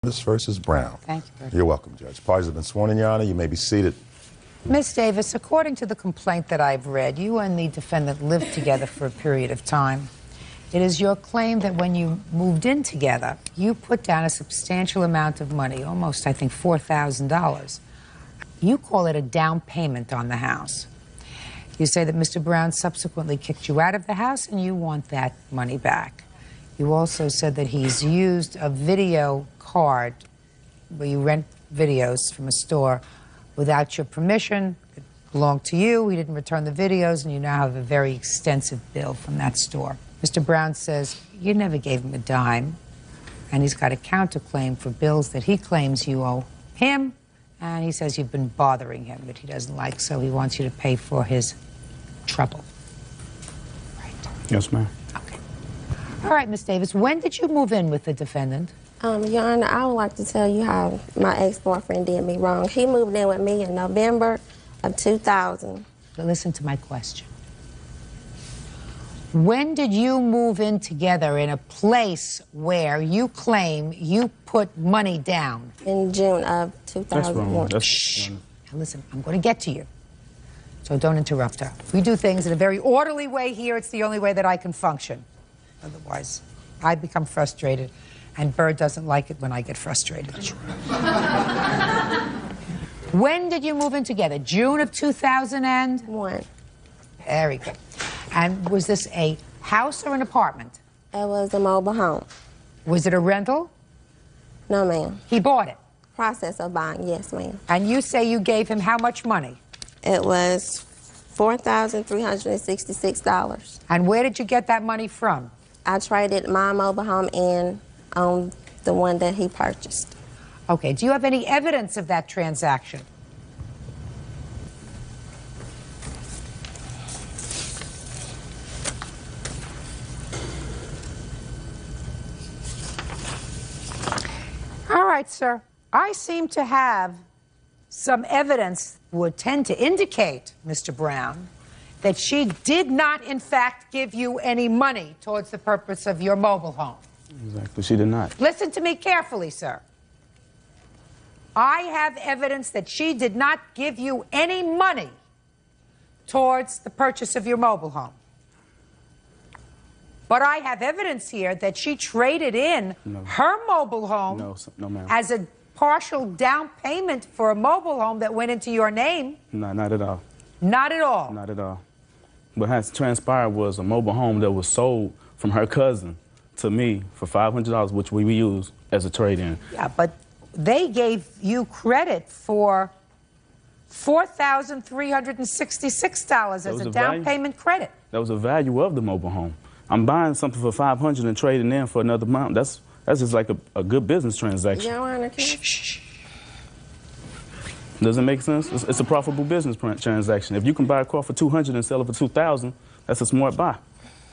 Versus Brown. Thank you. You're welcome, Judge. Parties have been sworn in, Your Honor. You may be seated. Ms. Davis, according to the complaint that I've read, you and the defendant lived together for a period of time. It is your claim that when you moved in together, you put down a substantial amount of money, almost, I think, $4,000. You call it a down payment on the house. You say that Mr. Brown subsequently kicked you out of the house and you want that money back. You also said that he's used a video card where you rent videos from a store without your permission. It belonged to you. He didn't return the videos, and you now have a very extensive bill from that store. Mr. Brown says you never gave him a dime, and he's got a counterclaim for bills that he claims you owe him, and he says you've been bothering him that he doesn't like, so he wants you to pay for his trouble. Right. Yes, ma'am. Okay. All right, Ms. Davis, when did you move in with the defendant? Your Honor, I would like to tell you how my ex-boyfriend did me wrong. He moved in with me in November of 2000. Listen to my question. When did you move in together in a place where you claim you put money down? In June of 2001. That's Shh. Now listen, I'm going to get to you, so don't interrupt her. We do things in a very orderly way here. It's the only way that I can function. Otherwise, I become frustrated. And Bird doesn't like it when I get frustrated. When did you move in together? June of 2001? Very good. And was this a house or an apartment? It was a mobile home. Was it a rental? No, ma'am. He bought it? Process of buying, yes, ma'am. And you say you gave him how much money? It was $4,366. And where did you get that money from? I traded my mobile home in on the one that he purchased. Okay, do you have any evidence of that transaction? All right, sir. I seem to have some evidence would tend to indicate, Mr. Brown, that she did not, in fact, give you any money towards the purpose of your mobile home. exactly. She did not. Listen to me carefully, sir. I have evidence that she did not give you any money towards the purchase of your mobile home. But I have evidence here that she traded in her mobile home No, ma'am. as a partial down payment for a mobile home that went into your name. No, not at all. Not at all. Not at all. What has transpired was a mobile home that was sold from her cousin to me for $500, which we used as a trade-in. Yeah, but they gave you credit for $4,366 as a down payment credit. That was the value of the mobile home. I'm buying something for $500 and trading in for another amount. That's just like a good business transaction. Your Honor, Does it make sense? It's a profitable business transaction. If you can buy a car for $200 and sell it for $2,000, that's a smart buy.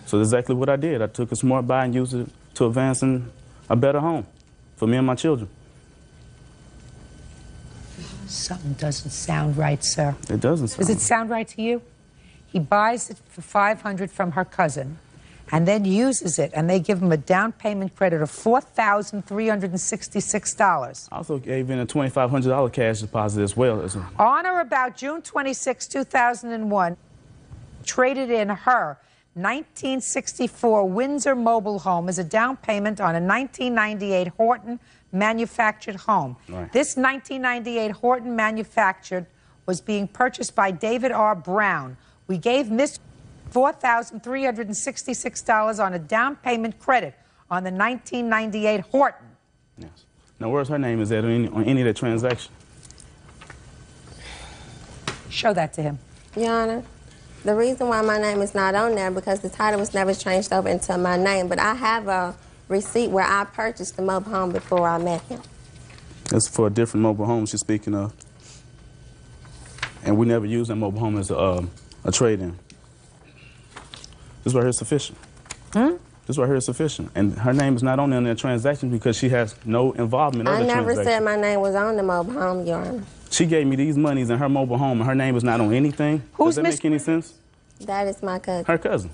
So that's exactly what I did. I took a smart buy and used it to advance in a better home for me and my children. Something doesn't sound right, sir. It doesn't sound Does it sound right to you? He buys it for $500 from her cousin and then uses it, and they give him a down payment credit of $4,366. I also gave in a $2,500 cash deposit as well. On or about June 26, 2001, traded in her 1964 Windsor mobile home as a down payment on a 1998 Horton manufactured home. Right. This 1998 Horton manufactured was being purchased by David R. Brown. We gave Miss $4,366 on a down payment credit on the 1998 Horton. Yes. Now, where's her name? Is that on any of the transaction? Show that to him. Your Honor, the reason why my name is not on there because the title was never changed over into my name, but I have a receipt where I purchased the mobile home before I met him. That's for a different mobile home she's speaking of. And we never used that mobile home as a trade-in. This right here is sufficient. This right here is sufficient. And her name is not on there in the transaction because she has no involvement in the transaction. I never said my name was on the mobile home, Your Honor. She gave me these monies in her mobile home, and her name is not on anything. Does that make any sense? That is my cousin. Her cousin.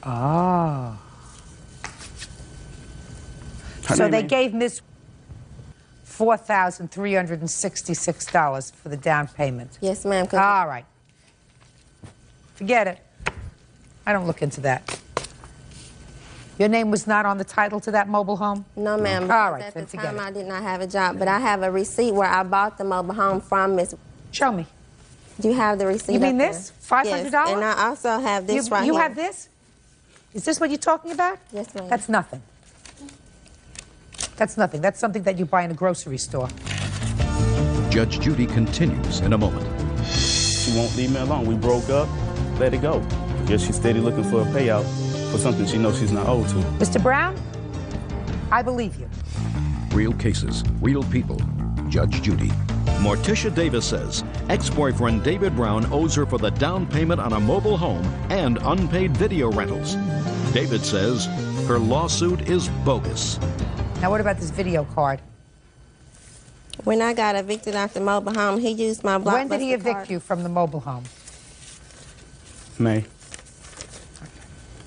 Ah. So they gave Miss $4,366 for the down payment. Yes, ma'am. All right. Forget it. I don't look into that. Your name was not on the title to that mobile home? No, ma'am. All right, At then the forget time, it. I did not have a job, but I have a receipt where I bought the mobile home from Miss. Show me. Do you have the receipt? You mean up this? there? $500? Yes, and I also have this right You here. have this? Is this what you're talking about? Yes, ma'am. That's nothing. That's nothing. That's something that you buy in a grocery store. Judge Judy continues in a moment. She won't leave me alone. We broke up, let it go. Yes, she's steady looking for a payout for something she knows she's not owed to. Mr. Brown, I believe you. Real cases, real people. Judge Judy. Morticia Davis says ex-boyfriend David Brown owes her for the down payment on a mobile home and unpaid video rentals. David says her lawsuit is bogus. Now, what about this video card? When I got evicted out the mobile home, he used my Blockbuster When did he evict card. you from the mobile home? May.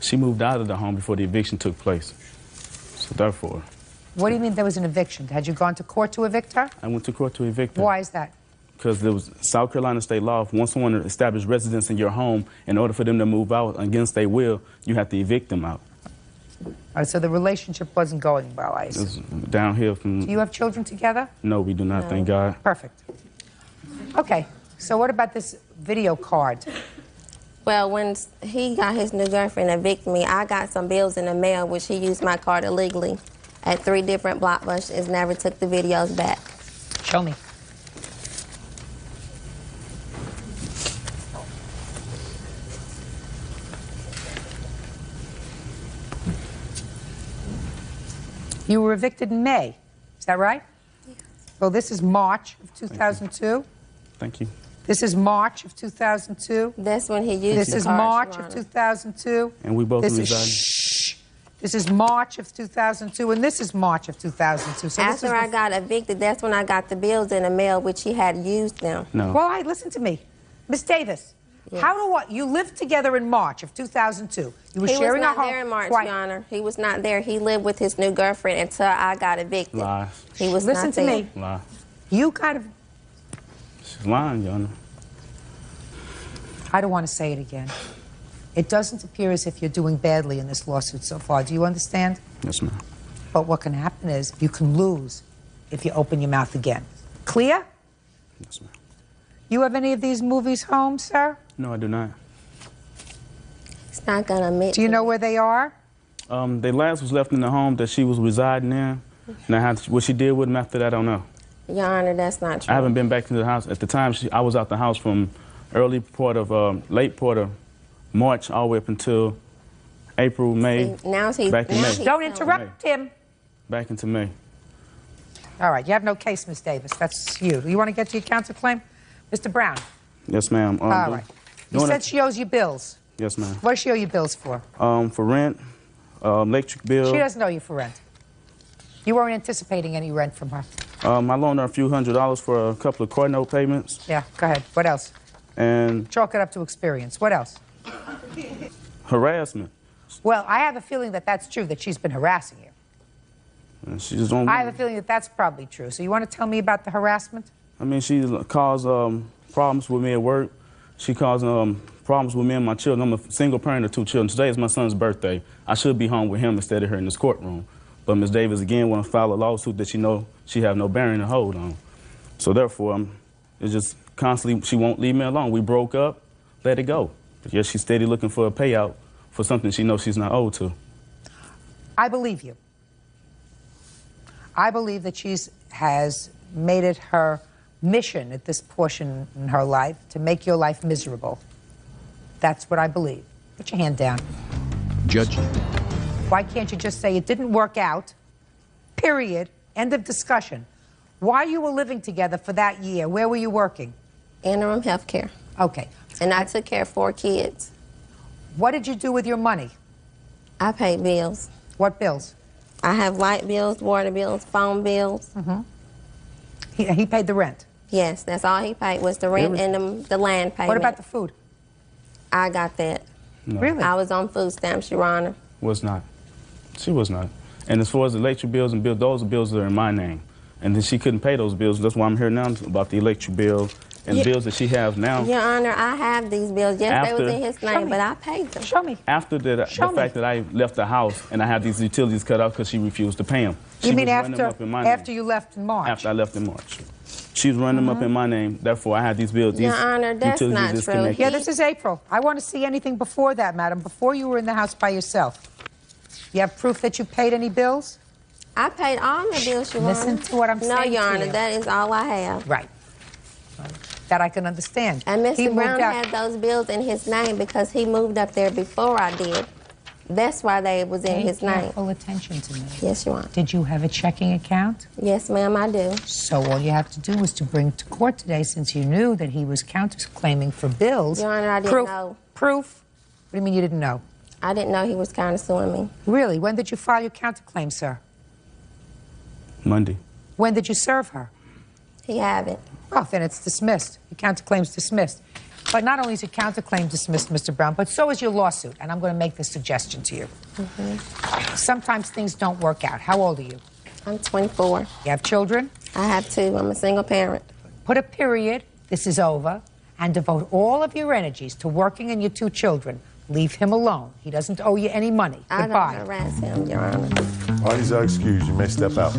She moved out of the home before the eviction took place. So therefore, What do you mean there was an eviction? Had you gone to court to evict her? I went to court to evict her. Why is that? Because there was South Carolina state law. Once someone established residence in your home, in order for them to move out against their will, you have to evict them out. All right, so the relationship wasn't going well, I It assume. was downhill from... Do you have children together? No, we do not, No. thank God. Perfect. Okay, so what about this video card? Well, when he got his new girlfriend to evict me, I got some bills in the mail, which he used my card illegally at 3 different Blockbusters, never took the videos back. Show me. You were evicted in May, is that right? Yes. Well, this is March of 2002. Thank you. This is March of 2002. That's when he used This the is card, March Your of Honor. 2002. And we both This is resided. shh. This is March of 2002, and this is March of 2002. So this After was I got evicted, that's when I got the bills in the mail, which he had used them. No. Well, listen to me, Miss Davis. Yes. How do what you lived together in March of 2002? You were He sharing was a not home. there in March, Quiet. Your Honor. He was not there. He lived with his new girlfriend until I got evicted. Lies. He was Listen not to there. me. Lie. You kind of. She's lying, Your Honor. I don't want to say it again. It doesn't appear as if you're doing badly in this lawsuit so far. Do you understand? Yes, ma'am. But what can happen is you can lose if you open your mouth again. Clear? Yes, ma'am. You have any of these movies home, sir? No, I do not. He's not going to admit Do you to know it. where they are? The last was left in the home that she was residing in. Now, what she did with him after that, I don't know. Your Honor, that's not true. I haven't been back to the house. At the time, I was out the house from late part of March all the way up until April, May. Now he's Back in now May. he's Don't telling interrupt him. Back into May. All right, you have no case, Miss Davis. That's you. You want to get to your counterclaim? Mr. Brown. Yes, ma'am. All right. You doing said it- she owes you bills. Yes, ma'am. What does she owe you bills for? For rent, electric bill. She doesn't owe you for rent. You weren't anticipating any rent from her. I loaned her a few $100s for a couple of car note payments. Yeah, go ahead. What else? And Chalk it up to experience. What else? harassment. Well, I have a feeling that that's true, that she's been harassing you. And she just don't. I have a feeling that that's probably true. So you want to tell me about the harassment? I mean, she caused problems with me at work. She caused problems with me and my children. I'm a single parent of 2 children. Today is my son's birthday. I should be home with him instead of her in this courtroom. But Ms. Davis again want to file a lawsuit that she have no bearing to hold on. So therefore, it's just constantly, she won't leave me alone. We broke up, let it go. But yes, she's steady looking for a payout for something she knows she's not owed to. I believe you. I believe that she has made it her mission at this portion in her life to make your life miserable. That's what I believe. Put your hand down. Judge Why can't you just say it didn't work out, period, end of discussion? While you were living together for that year, where were you working? Interim health care. Okay. And I took care of 4 kids. What did you do with your money? I paid bills. What bills? I have light bills, water bills, phone bills. He paid the rent. Yes, that's all he paid was the rent and the land payment. What about the food? I got that. No, Really? I was on food stamps, Your Honor. was not. She was not. And as far as the electric bills and bills, those bills are in my name. And then she couldn't pay those bills. That's why I'm here now about the electric bill and bills that she has now. Your Honor, I have these bills. Yes, they was in his name, but I paid them. Show me. After the fact that I left the house and I had these utilities cut off because she refused to pay them. You mean after you left in March? After I left in March. She was running them up in my name. Therefore, I had these bills. Your Honor, that's not true. Yeah, this is April. I want to see anything before that, madam, before you were in the house by yourself. You have proof that you paid any bills? I paid all the bills, Your Honor. Listen to what I'm saying. No, Your to Honor, you. that is all I have. Right. That I can understand. And Mr. Brown had those bills in his name because he moved up there before I did. That's why they was in his name. Pay careful attention to me. Yes, Your Honor. Did you have a checking account? Yes, ma'am, I do. So all you have to do was to bring to court today, since you knew that he was counterclaiming for bills. Your Honor, I didn't know. Proof? What do you mean you didn't know? I didn't know he was countersuing me. Really? When did you file your counterclaim, sir? Monday. When did you serve her? He haven't. Oh, then it's dismissed. Your counterclaim's dismissed. But not only is your counterclaim dismissed, Mr. Brown, but so is your lawsuit. And I'm going to make this suggestion to you. Sometimes things don't work out. How old are you? I'm 24. You have children? I have 2. I'm a single parent. Put a period, this is over, and devote all of your energies to working and your 2 children. Leave him alone. He doesn't owe you any money. Goodbye. I don't harass him, Your Honor. Parties are excused. You may step out.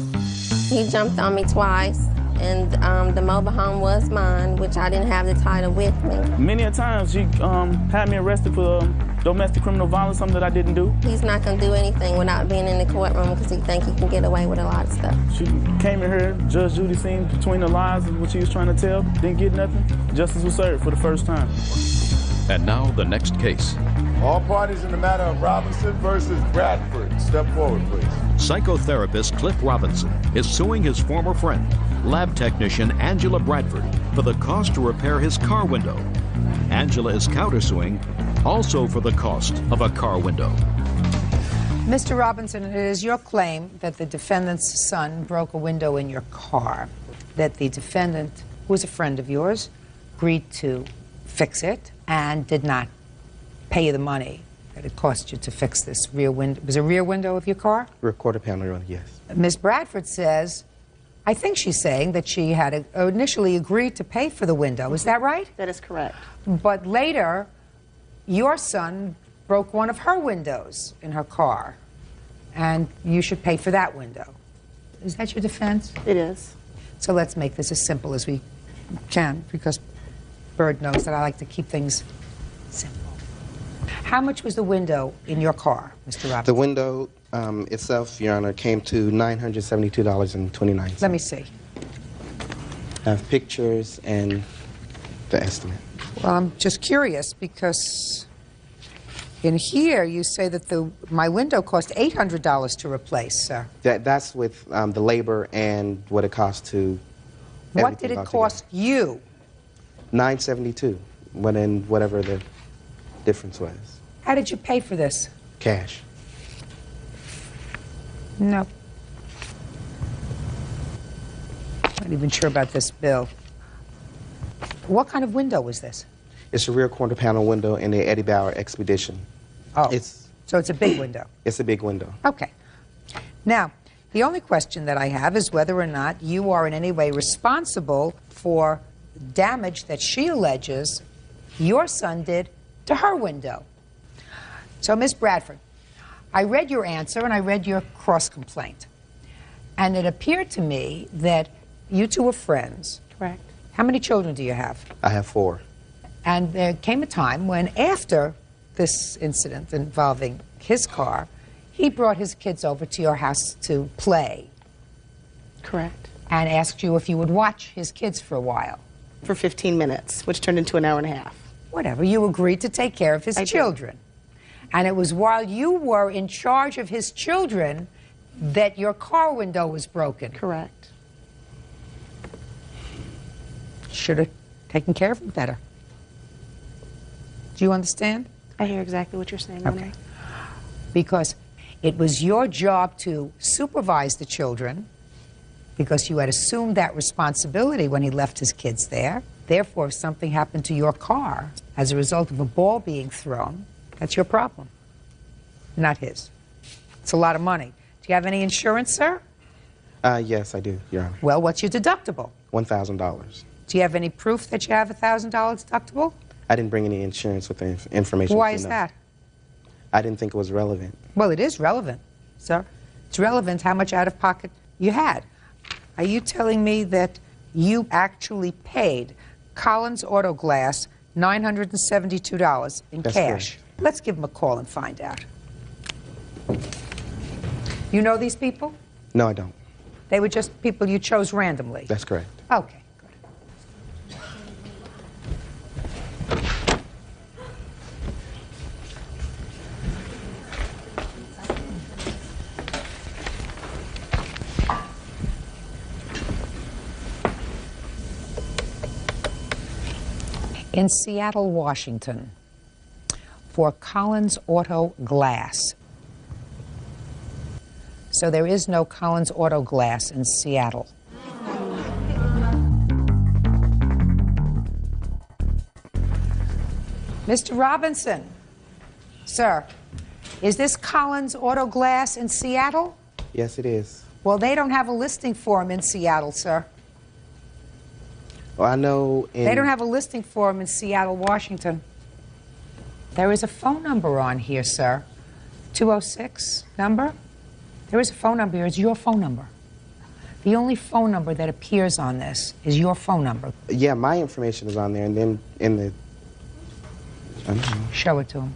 He jumped on me twice, and the mobile home was mine, which I didn't have the title with me. Many a times she had me arrested for domestic criminal violence, something that I didn't do. He's not going to do anything without being in the courtroom because he thinks he can get away with a lot of stuff. She came in here, Judge Judy seen between the lies and what she was trying to tell, didn't get nothing. Justice was served for the first time. And now the next case. All parties in the matter of Robinson versus Bradford. Step forward, please. Psychotherapist Cliff Robinson is suing his former friend, lab technician Angela Bradford, for the cost to repair his car window. Angela is countersuing also for the cost of a car window. Mr. Robinson, it is your claim that the defendant's son broke a window in your car, that the defendant, who was a friend of yours, agreed to fix it and did not pay you the money that it cost you to fix this rear window. Was it a rear window of your car? Rear quarter panel, yes. Ms. Bradford says, I think she's saying that she had initially agreed to pay for the window. Is that right? That is correct. But later, your son broke one of her windows in her car, and you should pay for that window. Is that your defense? It is. So let's make this as simple as we can, because Bird knows that I like to keep things simple. How much was the window in your car, Mr. Robinson? The window itself, Your Honor, came to $972.29. Let me see. I have pictures and the estimate. Well, I'm just curious because in here you say that my window cost $800 to replace, sir. That's with the labor and what it cost to. What did it cost you? $972, whatever the difference was. How did you pay for this? Cash. No. Not even sure about this bill. What kind of window was this? It's a rear quarter panel window in the Eddie Bauer Expedition. Oh, so it's a big window. It's a big window. Okay. Now, the only question that I have is whether or not you are in any way responsible for damage that she alleges your son did to her window. So, Ms. Bradford, I read your answer and I read your cross-complaint. And it appeared to me that you two were friends. Correct. How many children do you have? I have 4. And there came a time when, after this incident involving his car, he brought his kids over to your house to play. Correct. And asked you if you would watch his kids for a while. For 15 minutes, which turned into an hour and a half. Whatever. You agreed to take care of his children. And it was while you were in charge of his children that your car window was broken. Correct. Should have taken care of him better. Do you understand? I hear exactly what you're saying. Okay. Because it was your job to supervise the children, because you had assumed that responsibility when he left his kids there. Therefore, if something happened to your car as a result of a ball being thrown, that's your problem, not his. It's a lot of money. Do you have any insurance, sir? Yes, I do, Your Honor. Well, what's your deductible? $1,000. Do you have any proof that you have a $1,000 deductible? I didn't bring any insurance with the information. Why is that? I didn't think it was relevant. Well, it is relevant, sir. It's relevant how much out-of-pocket you had. Are you telling me that you actually paid Collins Auto Glass $972 in That's cash? correct. Let's give them a call and find out. You know these people? No, I don't. They were just people you chose randomly? That's correct. Okay, good. In Seattle, Washington, for Collins Auto Glass. So there is no Collins Auto Glass in Seattle. Mr. Robinson, sir, is this Collins Auto Glass in Seattle? Yes, it is. Well, they don't have a listing for them in Seattle, sir. Well, I know in... They don't have a listing for them in Seattle, Washington. There is a phone number on here, sir. 206 number? There is a phone number here. It's your phone number. The only phone number that appears on this is your phone number. Yeah, my information is on there, and then in the... I don't know. Show it to him.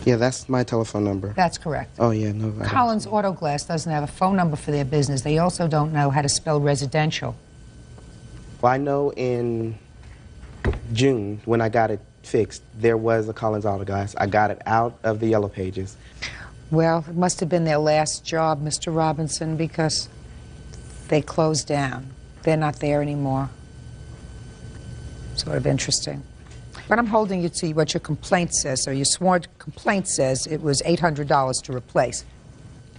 Yeah, that's my telephone number. That's correct. Oh, yeah, no. I Collins Auto Glass doesn't have a phone number for their business. They also don't know how to spell residential. Well, I know in June, when I got it fixed, there was a Collins Auto Glass. I got it out of the Yellow Pages. Well, it must have been their last job, Mr. Robinson, because they closed down. They're not there anymore. Sort of interesting. But I'm holding you to what your complaint says. So your sworn complaint says it was $800 to replace.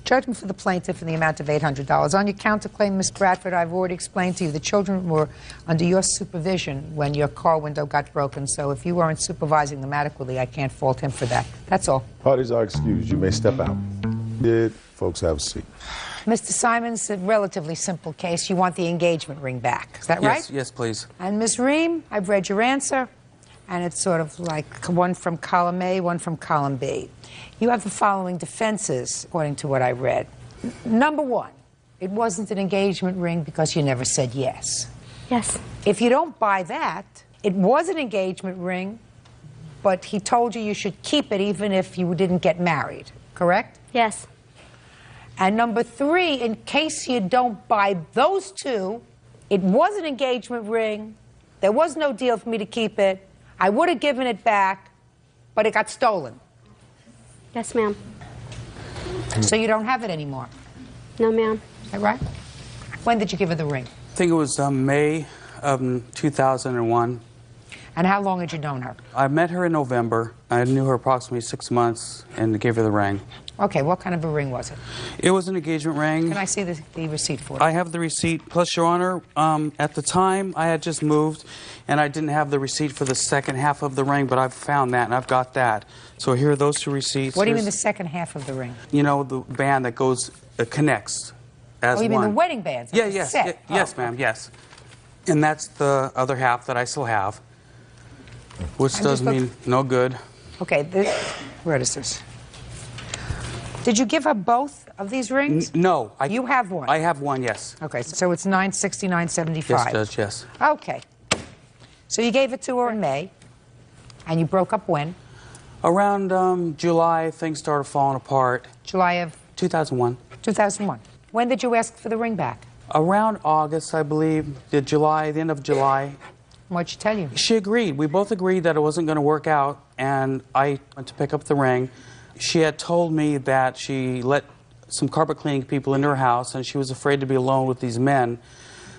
Judgment for the plaintiff in the amount of $800. On your counterclaim, Ms. Bradford, I've already explained to you the children were under your supervision when your car window got broken. So if you weren't supervising them adequately, I can't fault him for that. That's all. Parties are excused. You may step out. Did folks have a seat? Mr. Simons, a relatively simple case. You want the engagement ring back. Is that right? Yes, please. And Ms. Ream, I've read your answer. And it's sort of like one from column A, one from column B. You have the following defenses, according to what I read. Number one, it wasn't an engagement ring because you never said yes. Yes. If you don't buy that, it was an engagement ring, but he told you you should keep it even if you didn't get married, correct? Yes. And number three, in case you don't buy those two, it was an engagement ring, there was no deal for me to keep it, I would have given it back, but it got stolen. Yes, ma'am. So you don't have it anymore. No, ma'am. Is that right? When did you give her the ring? I think it was May of 2001. And how long had you known her? I met her in November. I knew her approximately 6 months and gave her the ring. Okay, what kind of a ring was it? It was an engagement ring. Can I see the receipt for it? I have the receipt. Plus, Your Honor, at the time, I had just moved, and I didn't have the receipt for the second half of the ring, but I've found that, and I've got that. So here are those two receipts. What do you mean the second half of the ring? You know, the band that goes, connects as one. Oh, you mean the wedding band? Yeah, yes. Yes, ma'am, yes. And that's the other half that I still have, which does mean no good. Okay, where is this? Did you give her both of these rings? No. You have one? I have one, yes. Okay, so it's $969.75. Yes, Judge, yes. Okay. So you gave it to her in May, and you broke up when? Around July, things started falling apart. July of? 2001. 2001. When did you ask for the ring back? Around August, I believe, the end of July. What'd she tell you? She agreed. We both agreed that it wasn't going to work out, and I went to pick up the ring. She had told me that she let some carpet cleaning people into her house, and she was afraid to be alone with these men.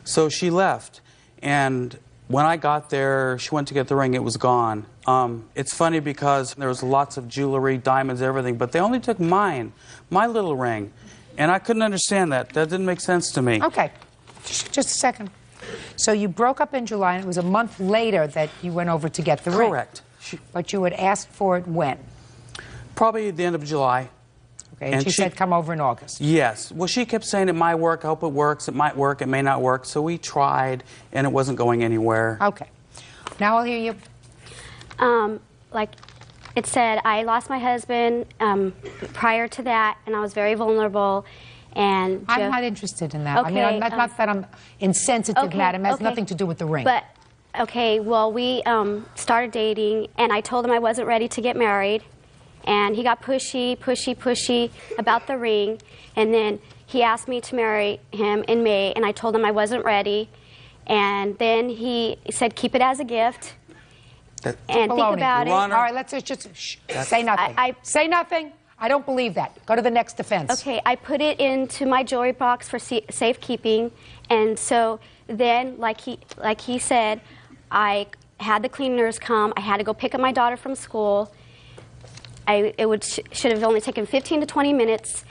So she left. And when I got there, she went to get the ring. It was gone. It's funny because there was lots of jewelry, diamonds, everything, but they only took mine, my little ring. And I couldn't understand that. That didn't make sense to me. Okay. Just a second. So you broke up in July, and it was a month later that you went over to get the ring. Correct. But you had asked for it when? Probably the end of July. Okay, and she said come over in August. Yes. Well, she kept saying it might work, I hope it works, it might work, it may not work. So we tried, and it wasn't going anywhere. Okay. Now I'll hear you. Like it said, I lost my husband prior to that, and I was very vulnerable. And I'm not interested in that. Okay, I mean, not that I'm insensitive, okay, madam. It has okay. nothing to do with the ring. But, okay, well, we started dating, and I told him I wasn't ready to get married. And he got pushy about the ring. And then he asked me to marry him in May, and I told him I wasn't ready. And then he said, keep it as a gift. And think about it. All right, let's just say nothing. Say nothing. I don't believe that. Go to the next defense. Okay, I put it into my jewelry box for safekeeping, and so then, like he said, I had the cleaners come. I had to go pick up my daughter from school. It should have only taken 15 to 20 minutes,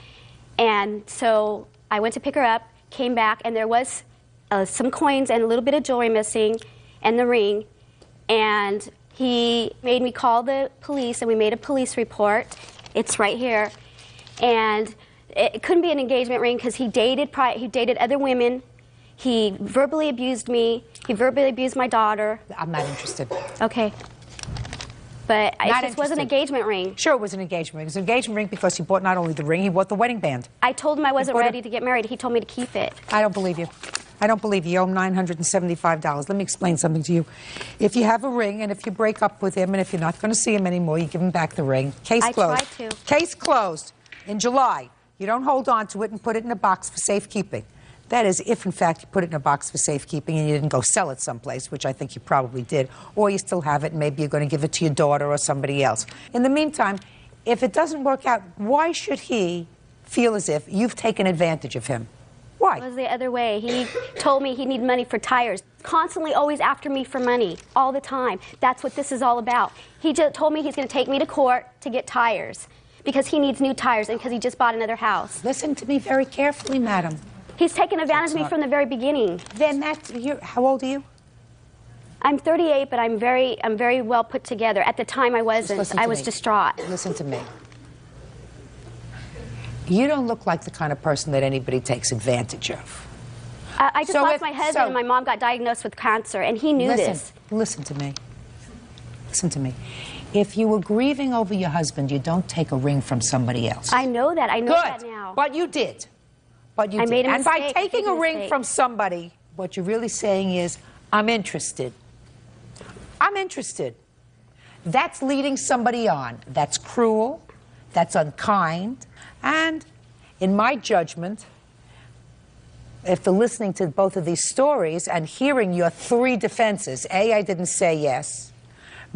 and so I went to pick her up, came back, and there was some coins and a little bit of jewelry missing, and the ring, and he made me call the police, and we made a police report. It's right here, and it couldn't be an engagement ring because he dated other women. He verbally abused me. He verbally abused my daughter. I'm not interested. Okay. But it just was an engagement ring. Sure, it was an engagement ring. It was an engagement ring because he bought not only the ring, he bought the wedding band. I told him I wasn't ready to get married. He told me to keep it. I don't believe you. I don't believe you. You owe him $975. Let me explain something to you. If you have a ring and if you break up with him and if you're not going to see him anymore, you give him back the ring. Case closed. I tried to. Case closed. In July, you don't hold on to it and put it in a box for safekeeping. That is, if in fact you put it in a box for safekeeping and you didn't go sell it someplace, which I think you probably did, or you still have it and maybe you're going to give it to your daughter or somebody else. In the meantime, if it doesn't work out, why should he feel as if you've taken advantage of him? Why? It was the other way. He told me he needed money for tires. Constantly always after me for money, all the time. That's what this is all about. He just told me he's going to take me to court to get tires because he needs new tires and because he just bought another house. Listen to me very carefully, madam. He's taken advantage of me from the very beginning. Then how old are you? I'm 38, but I'm very well put together. At the time, I wasn't. I was distraught. Listen to me. You don't look like the kind of person that anybody takes advantage of. I just lost my husband, and my mom got diagnosed with cancer, and he knew this. Listen to me. Listen to me. If you were grieving over your husband, you don't take a ring from somebody else. I know that. I know that now. But you did. But you did. Made a mistake. And by taking a ring from somebody, what you're really saying is, I'm interested. I'm interested. That's leading somebody on. That's cruel. That's unkind. And in my judgment, after listening to both of these stories and hearing your three defenses, A, I didn't say yes.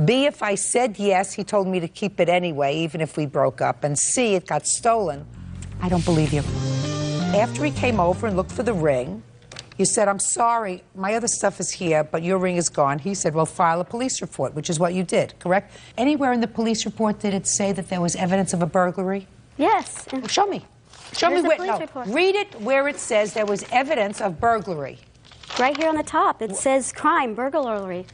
B, if I said yes, he told me to keep it anyway, even if we broke up. And C, it got stolen. I don't believe you. After he came over and looked for the ring, you said, I'm sorry, my other stuff is here, but your ring is gone. He said, well, file a police report, which is what you did, correct? Anywhere in the police report did it say that there was evidence of a burglary? Yes. Well, show me. Show me where. No, read it where it says there was evidence of burglary. Right here on the top, it says crime, burglary.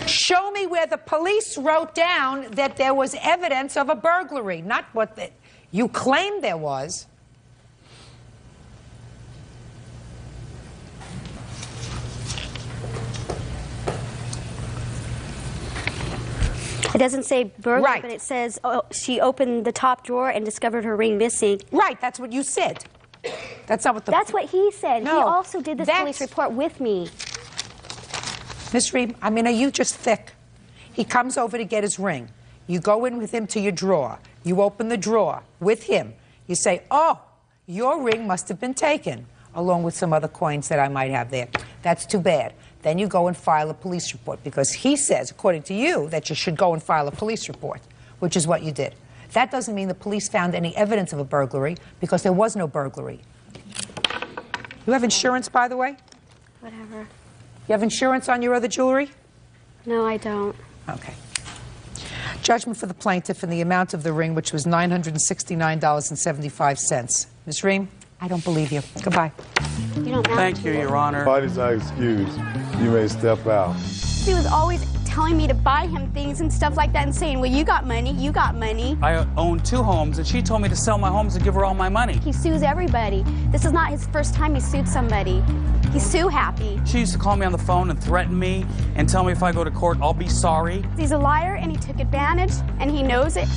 Show me where the police wrote down that there was evidence of a burglary, not what you claimed there was. It doesn't say burglary, but it says she opened the top drawer and discovered her ring missing. Right, that's what you said. That's not what That's what he said. No, he also did this police report with me. Miss Reed, I mean, are you just thick? He comes over to get his ring. You go in with him to your drawer. You open the drawer with him. You say, oh, your ring must have been taken, along with some other coins that I might have there. That's too bad. Then you go and file a police report because he says, according to you, that you should go and file a police report, which is what you did. That doesn't mean the police found any evidence of a burglary because there was no burglary. You have insurance, by the way? Whatever. You have insurance on your other jewelry? No, I don't. Okay. Judgment for the plaintiff in the amount of the ring, which was $969.75. Ms. Ream, I don't believe you. Goodbye. You don't Thank you, Your Honor. Parties are excused. You may step out. He was always telling me to buy him things and stuff like that and saying, well, you got money, you got money. I own 2 homes, and she told me to sell my homes and give her all my money. He sues everybody. This is not his first time he sued somebody. He's sue happy. She used to call me on the phone and threaten me and tell me if I go to court, I'll be sorry. He's a liar, and he took advantage, and he knows it.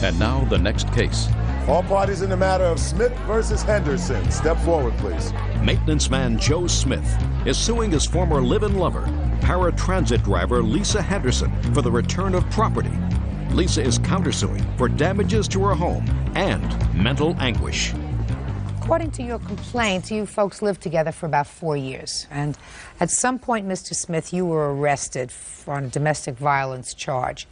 And now the next case. All parties in the matter of Smith versus Henderson. Step forward, please. Maintenance man Joe Smith is suing his former live-in lover, paratransit driver Lisa Henderson, for the return of property. Lisa is countersuing for damages to her home and mental anguish. According to your complaint, you folks lived together for about 4 years. And at some point, Mr. Smith, you were arrested on a domestic violence charge.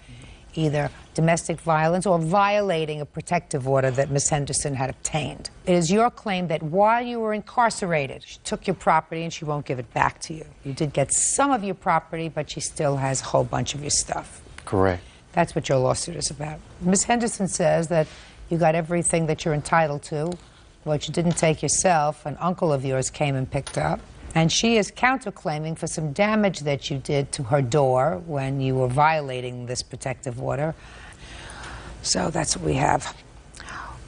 Either domestic violence or violating a protective order that Ms. Henderson had obtained. It is your claim that while you were incarcerated, she took your property and she won't give it back to you. You did get some of your property, but she still has a whole bunch of your stuff. Correct. That's what your lawsuit is about. Ms. Henderson says that you got everything that you're entitled to. What you didn't take yourself, an uncle of yours came and picked up. And she is counterclaiming for some damage that you did to her door when you were violating this protective order. So that's what we have.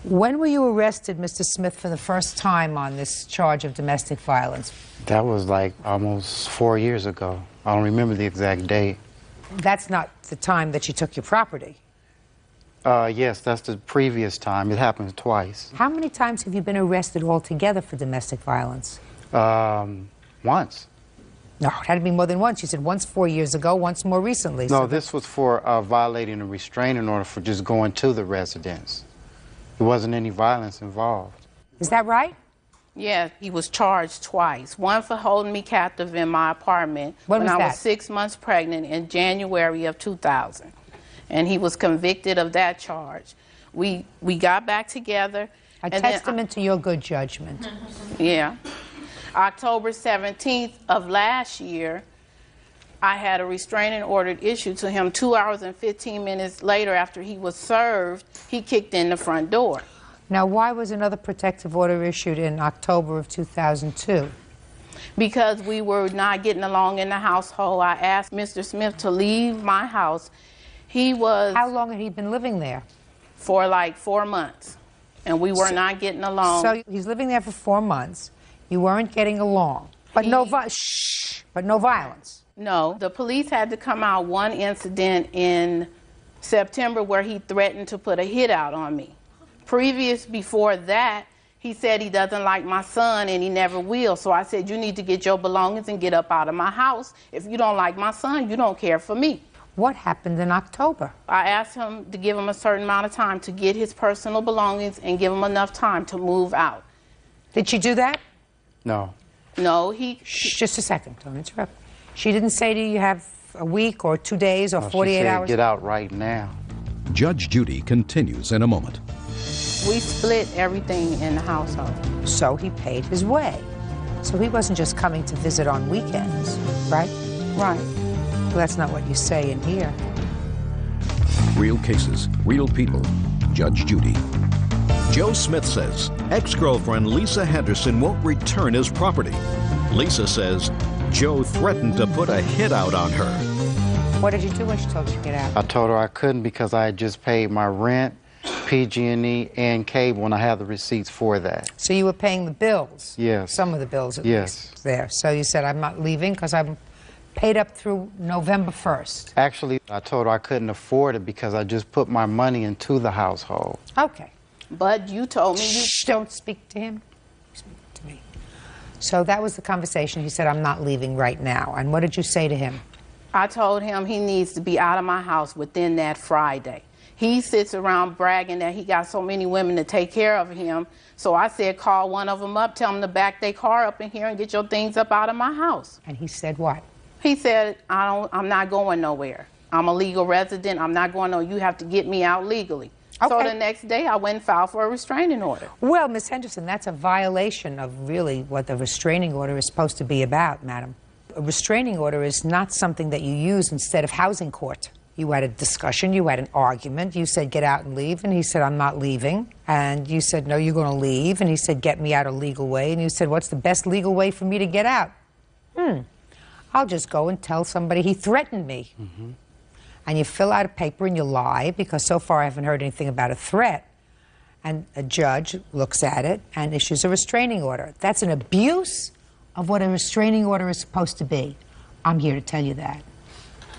When were you arrested, Mr. Smith, for the first time on this charge of domestic violence? That was like almost 4 years ago. I don't remember the exact date. That's not the time that you took your property. Yes, that's the previous time. It happened twice. How many times have you been arrested altogether for domestic violence? Once. No, it had to be more than once. You said once 4 years ago, once more recently. No, this was for violating a restraining order for just going to the residence. There wasn't any violence involved. Is that right? Yeah, he was charged twice. One for holding me captive in my apartment when I was 6 months pregnant in January of 2000. And he was convicted of that charge. We got back together. A testament to your good judgment. Yeah. October 17th of last year, I had a restraining order issued to him. 2 hours and 15 minutes later, after he was served, he kicked in the front door. Now, why was another protective order issued in October of 2002? Because we were not getting along in the household. I asked Mr. Smith to leave my house. He was... How long had he been living there? For like 4 months. And we were not getting along. So he's living there for 4 months. You weren't getting along. But no violence. No. The police had to come out one incident in September where he threatened to put a hit out on me. Before that, he said he doesn't like my son and he never will. So I said, you need to get your belongings and get up out of my house. If you don't like my son, you don't care for me. What happened in October? I asked him to give him a certain amount of time to get his personal belongings and give him enough time to move out. Did she do that? No. No, Just a second, don't interrupt. She didn't say to you have a week or 2 days or 48 she said, hours? Get out right now. Judge Judy continues in a moment. We split everything in the household. So he paid his way. So he wasn't just coming to visit on weekends, right? Right. Well, that's not what you say in here. Real cases, real people. Judge Judy. Joe Smith says ex-girlfriend Lisa Henderson won't return his property. Lisa says Joe threatened to put a hit out on her. What did you do when she told you to get out? I told her I couldn't because I had just paid my rent, PG&E, and cable, and I have the receipts for that. So you were paying the bills? Yes. Some of the bills at least there. So you said, I'm not leaving because I'm paid up through November 1st. Actually, I told her I couldn't afford it because I just put my money into the household. Okay. But you told me you... Shh, don't speak to him. Speak to me. So that was the conversation. He said, I'm not leaving right now. And what did you say to him? I told him he needs to be out of my house within that Friday. He sits around bragging that he got so many women to take care of him. So I said, call one of them up, tell them to back their car up in here and get your things up out of my house. And he said what? He said, I'm not going nowhere. I'm a legal resident. I'm not going nowhere. You have to get me out legally. Okay. So the next day, I went and filed for a restraining order. Well, Ms. Henderson, that's a violation of really what the restraining order is supposed to be about, madam. A restraining order is not something that you use instead of housing court. You had a discussion, you had an argument, you said get out and leave, and he said I'm not leaving. And you said no, you're going to leave, and he said get me out a legal way, and you said what's the best legal way for me to get out? I'll just go and tell somebody he threatened me. And you fill out a paper and you lie, because so far I haven't heard anything about a threat. And a judge looks at it and issues a restraining order. That's an abuse of what a restraining order is supposed to be. I'm here to tell you that.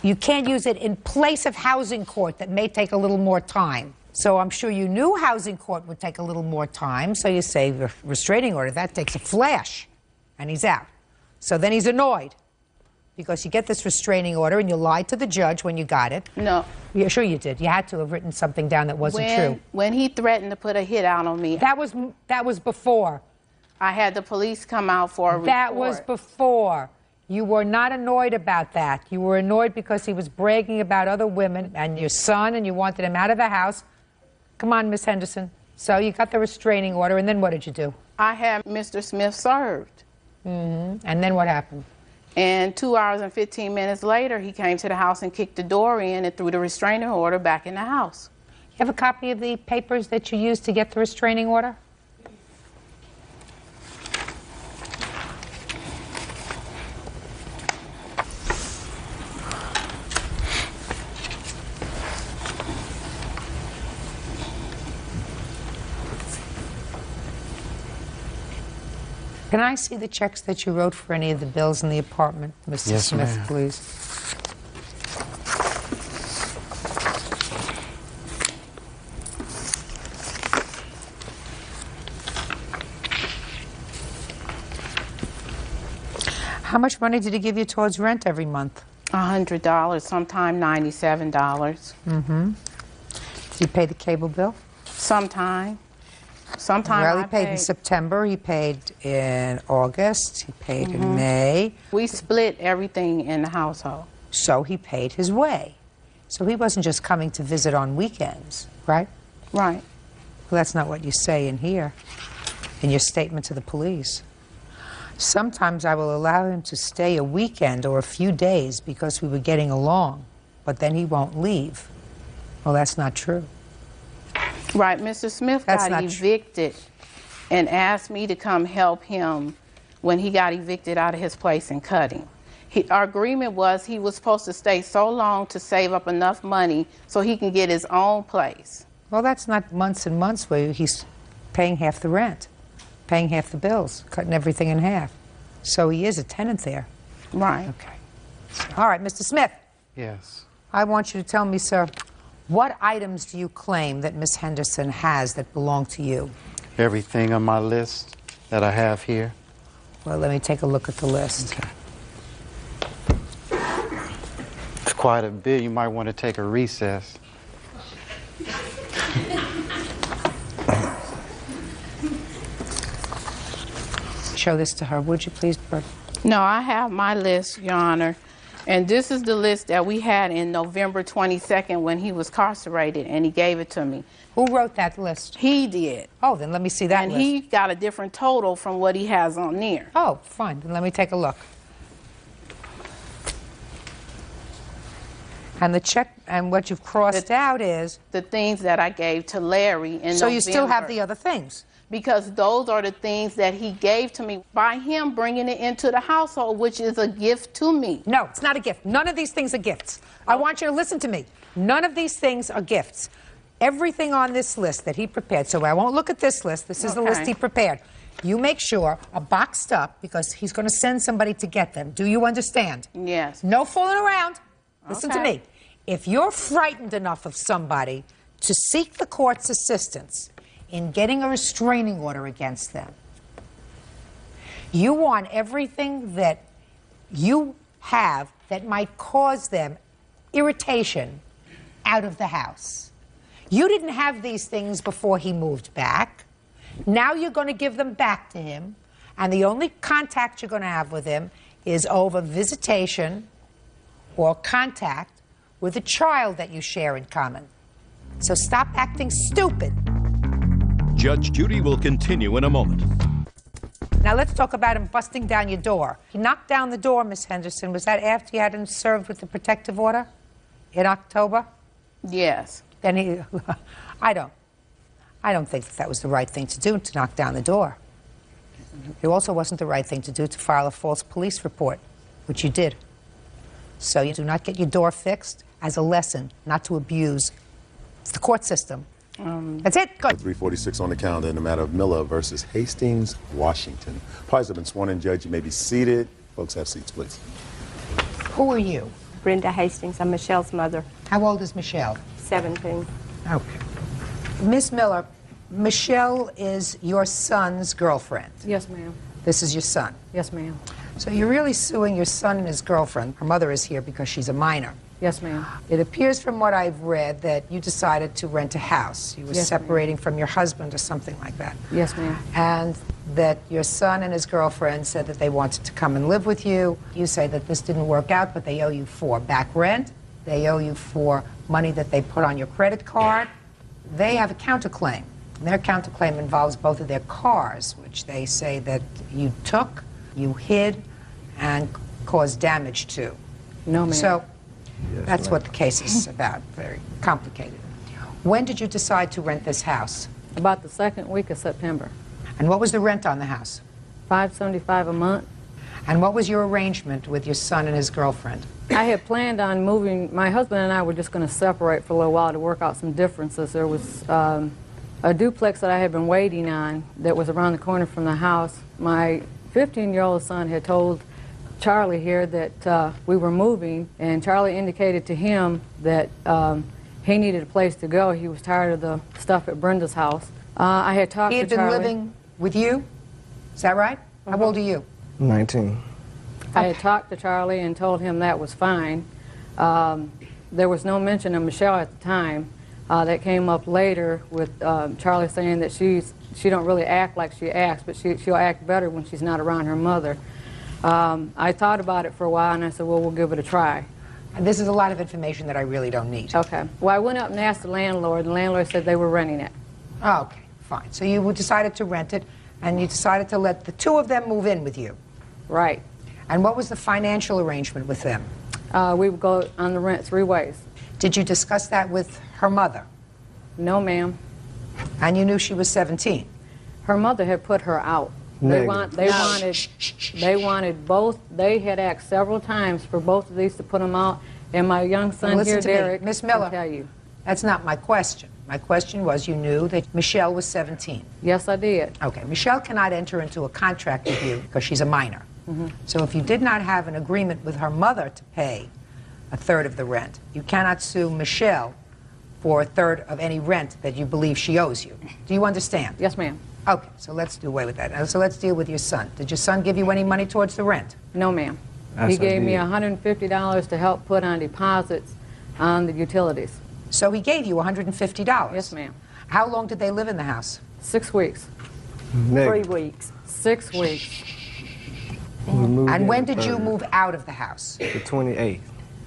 You can't use it in place of housing court that may take a little more time. So I'm sure you knew housing court would take a little more time, so you say restraining order, that takes a flash, and he's out. So then he's annoyed, because you get this restraining order and you lied to the judge when you got it. No. Yeah, sure you did. You had to have written something down that wasn't true. When he threatened to put a hit out on me. That was before. I had the police come out for a report. That was before. You were not annoyed about that. You were annoyed because he was bragging about other women and your son, and you wanted him out of the house. Come on, Miss Henderson. So you got the restraining order, and then what did you do? I had Mr. Smith served. And then what happened? And 2 hours and 15 minutes later, he came to the house and kicked the door in and threw the restraining order back in the house. You have a copy of the papers that you used to get the restraining order? Can I see the checks that you wrote for any of the bills in the apartment, Mr. Yes, Smith, ma'am. please? How much money did he give you towards rent every month? $100, sometime $97. Did he pay the cable bill? Sometime. Sometime Well, I he paid in September, he paid in August, he paid in May. We split everything in the household. So he paid his way. So he wasn't just coming to visit on weekends, right? Right. Well, that's not what you say in here, in your statement to the police. Sometimes I will allow him to stay a weekend or a few days because we were getting along, but then he won't leave. Well, that's not true. Right, Mr. Smith got evicted and asked me to come help him when he got evicted out of his place in Cutting. Our agreement was he was supposed to stay so long to save up enough money so he can get his own place. Well, that's not months and months where he's paying half the rent, paying half the bills, cutting everything in half. So he is a tenant there. Right. Okay. All right, Mr. Smith. Yes. I want you to tell me, sir, what items do you claim that Miss Henderson has that belong to you? Everything on my list that I have here. Well, let me take a look at the list. Okay. It's quite a bit. You might want to take a recess. Show this to her, would you please, Bert? No, I have my list, Your Honor. And this is the list that we had in November 22nd when he was incarcerated, and he gave it to me. Who wrote that list? He did. Oh, then let me see that and list. he got a different total from what he has on there. Oh, fine. Then let me take a look. And the check, and what you've crossed out is? The things that I gave to Larry in November. So you still have the other things? Because those are the things that he gave to me by him bringing it into the household, which is a gift to me. No, it's not a gift. None of these things are gifts. I want you to listen to me. None of these things are gifts. Everything on this list that he prepared, so I won't look at this list. This is the list he prepared. You make sure are boxed up because he's going to send somebody to get them. Do you understand? Yes. No fooling around. Listen to me. If you're frightened enough of somebody to seek the court's assistance in getting a restraining order against them, you want everything that you have that might cause them irritation out of the house. You didn't have these things before he moved back. Now you're going to give them back to him, and the only contact you're going to have with him is over visitation or contact with a child that you share in common. So stop acting stupid. Judge Judy will continue in a moment. Now let's talk about him busting down your door. He knocked down the door, Miss Henderson. Was that after you had him served with the protective order in October? Yes. Then he, I don't think that was the right thing to do, to knock down the door. It also wasn't the right thing to do to file a false police report, which you did. So you do not get your door fixed as a lesson not to abuse the court system. That's it. Go. 346 on the calendar in the matter of Miller versus Hastings, Washington. Parties have been sworn in. Judge, you may be seated. Folks, have seats, please. Who are you? Brenda Hastings. I'm Michelle's mother. How old is Michelle? 17. Okay. Miss Miller, Michelle is your son's girlfriend. Yes, ma'am. This is your son. Yes, ma'am. So you're really suing your son and his girlfriend. Her mother is here because she's a minor. Yes, ma'am. It appears from what I've read that you decided to rent a house. You were separating from your husband or something like that. Yes, ma'am. And that your son and his girlfriend said that they wanted to come and live with you. You say that this didn't work out, but they owe you for back rent. They owe you for money that they put on your credit card. They have a counterclaim. And their counterclaim involves both of their cars, which they say that you took, you hid, and caused damage to. No, ma'am. So that's what the case is about. Very complicated. When did you decide to rent this house? About the second week of September. And what was the rent on the house? $575 a month. And what was your arrangement with your son and his girlfriend? I had planned on moving. My husband and I were just going to separate for a little while to work out some differences. There was a duplex that I had been waiting on that was around the corner from the house. My 15-year-old son had told Charlie here that we were moving, and Charlie indicated to him that he needed a place to go. He was tired of the stuff at Brenda's house. I had talked to Charlie. He had been living with you? Is that right? How old are you? 19. I had talked to Charlie and told him that was fine. There was no mention of Michelle at the time. That came up later with Charlie saying that she don't really act like she acts, but she'll act better when she's not around her mother. I thought about it for a while, and I said, well, we'll give it a try. And this is a lot of information that I really don't need. Okay. Well, I went up and asked the landlord, and the landlord said they were renting it. Oh, okay, fine. So you decided to rent it, and you decided to let the two of them move in with you. Right. And what was the financial arrangement with them? We would go on the rent 3 ways. Did you discuss that with her mother? No, ma'am. And you knew she was 17? Her mother had put her out. They wanted both. They had asked several times for both of these to put them out. And my young son here, Derek, Miss Miller, can tell you. That's not my question. My question was, you knew that Michelle was 17. Yes, I did. Okay. Michelle cannot enter into a contract with you because she's a minor. So if you did not have an agreement with her mother to pay a third of the rent, you cannot sue Michelle for a third of any rent that you believe she owes you. Do you understand? Yes, ma'am. Okay, so let's do away with that. So let's deal with your son. Did your son give you any money towards the rent? No, ma'am. He gave me $150 to help put on deposits on the utilities. So he gave you $150? Yes, ma'am. How long did they live in the house? 6 weeks. 3 weeks. 6 weeks. And when did you move out of the house? The 28th.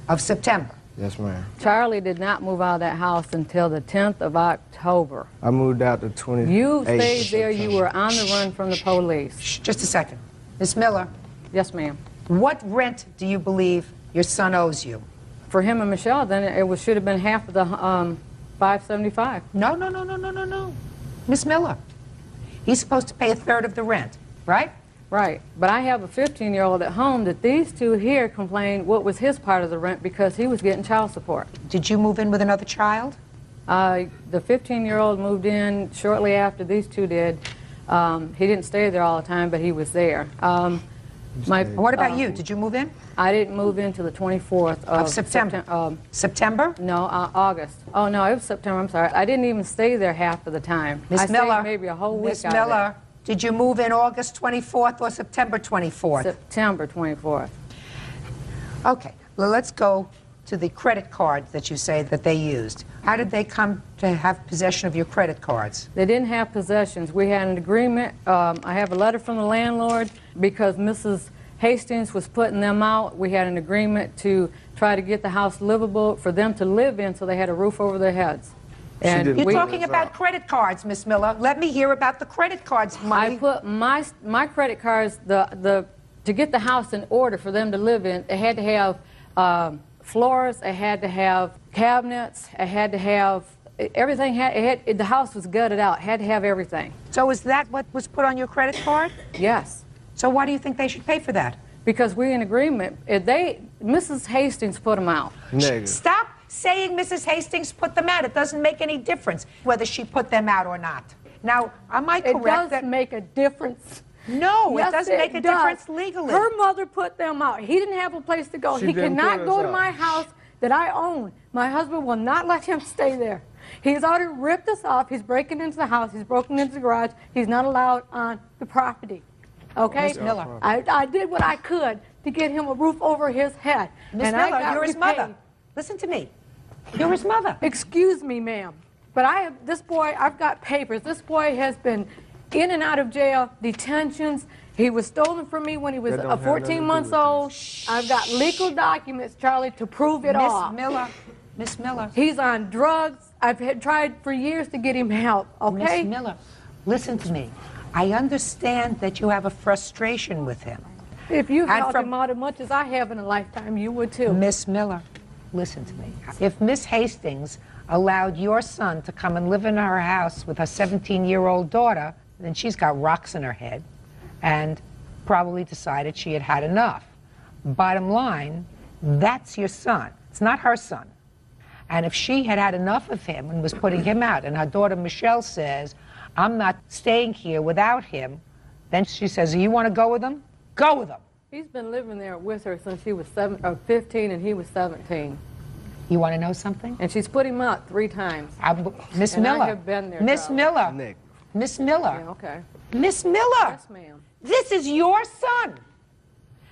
Of September? Yes, ma'am. Charlie did not move out of that house until the 10th of October. I moved out the 28th. You stayed there. You were on the run from the police. Shh, just a second. Miss Miller. Yes, ma'am. What rent do you believe your son owes you? For him and Michelle, then it should have been half of the $575. No. Miss Miller. He's supposed to pay a third of the rent, right? Right. But I have a 15-year-old at home that these two here complained what was his part of the rent because he was getting child support. Did you move in with another child? The 15-year-old moved in shortly after these two did. He didn't stay there all the time, but he was there. What about you? Did you move in? I didn't move in until the 24th of September. September? No, August. Oh, no, it was September. I'm sorry. I didn't even stay there half of the time. Miss Miller. Stayed maybe a whole week Miss out of Miller, did you move in August 24th or September 24th? September 24th. Okay. Well, let's go to the credit cards that you say that they used. How did they come to have possession of your credit cards? They didn't have possessions. We had an agreement. I have a letter from the landlord because Mrs. Hastings was putting them out. We had an agreement to try to get the house livable for them to live in so they had a roof over their heads. And you're talking about credit cards, Miss Miller. Let me hear about the credit cards money. I put my credit cards, to get the house in order for them to live in, it had to have floors, it had to have cabinets, it had to have everything. The house was gutted out. It had to have everything. So is that what was put on your credit card? Yes. So why do you think they should pay for that? because we're in agreement. If Mrs. Hastings put them out. Negative. Stop saying Mrs. Hastings put them out. It doesn't make any difference whether she put them out or not. Now, am I correct? It does that make a difference. No, Yes, it doesn't make a does. difference legally. Her mother put them out. He didn't have a place to go. She He didn't cannot put go us to out. my house that I own. My husband will not let him stay there. He's already ripped us off. He's breaking into the house. He's broken into the garage. He's not allowed on the property. Okay? Miss Miller. I did what I could to get him a roof over his head. Miss and I Miller, got you're his repaid. mother. Listen to me. You're his mother. Excuse me, ma'am. But this boy, I've got papers. This boy has been in and out of jail, detentions. He was stolen from me when he was That don't have 14 nothing to months do with old. I've got legal documents, Charlie, to prove it all. Miss Miller. He's on drugs. I've tried for years to get him help, okay? Miss Miller, listen to me. I understand that you have a frustration with him. If you And helped from- him out as much as I have in a lifetime, you would too. Miss Miller, listen to me. If Miss Hastings allowed your son to come and live in her house with her 17-year-old daughter, then she's got rocks in her head and probably decided she had had enough. Bottom line, that's your son. It's not her son. And if she had had enough of him and was putting him out, and her daughter Michelle says, I'm not staying here without him, then she says, you want to go with him? Go with him. He's been living there with her since she was 15 and he was 17. You want to know something? And she's put him out 3 times. Miss And Miller. I have been there, Miss Charlie. Miller. Miss Miller. Yeah, okay. Miss Miller. Yes, ma'am. This is your son.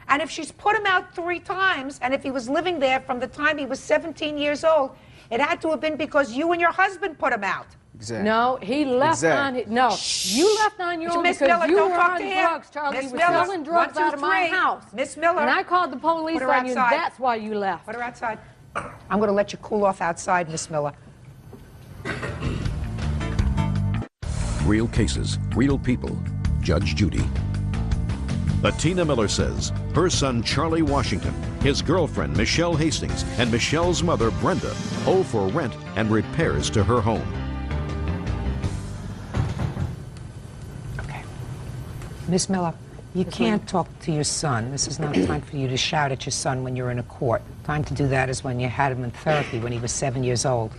And if she's put him out 3 times, and if he was living there from the time he was 17 years old, it had to have been because you and your husband put him out. Exactly. No, he left on Exactly. it. No, you left on your own Miss because Miller, you don't were talk on to him. drugs, Charlie. Miss You were Miller, selling drugs 1, 2, out of my 3. house. Miss Miller. And I called the police Put her on you. outside. That's why you left. Put her outside. I'm going to let you cool off outside, Miss Miller. Real cases, real people. Judge Judy. Atina Miller says her son Charlie Washington, his girlfriend Michelle Hastings, and Michelle's mother Brenda owe for rent and repairs to her home. Okay. Miss Miller, you can't talk to your son. This is not time for you to shout at your son when you're in a court. Time to do that is when you had him in therapy when he was 7 years old.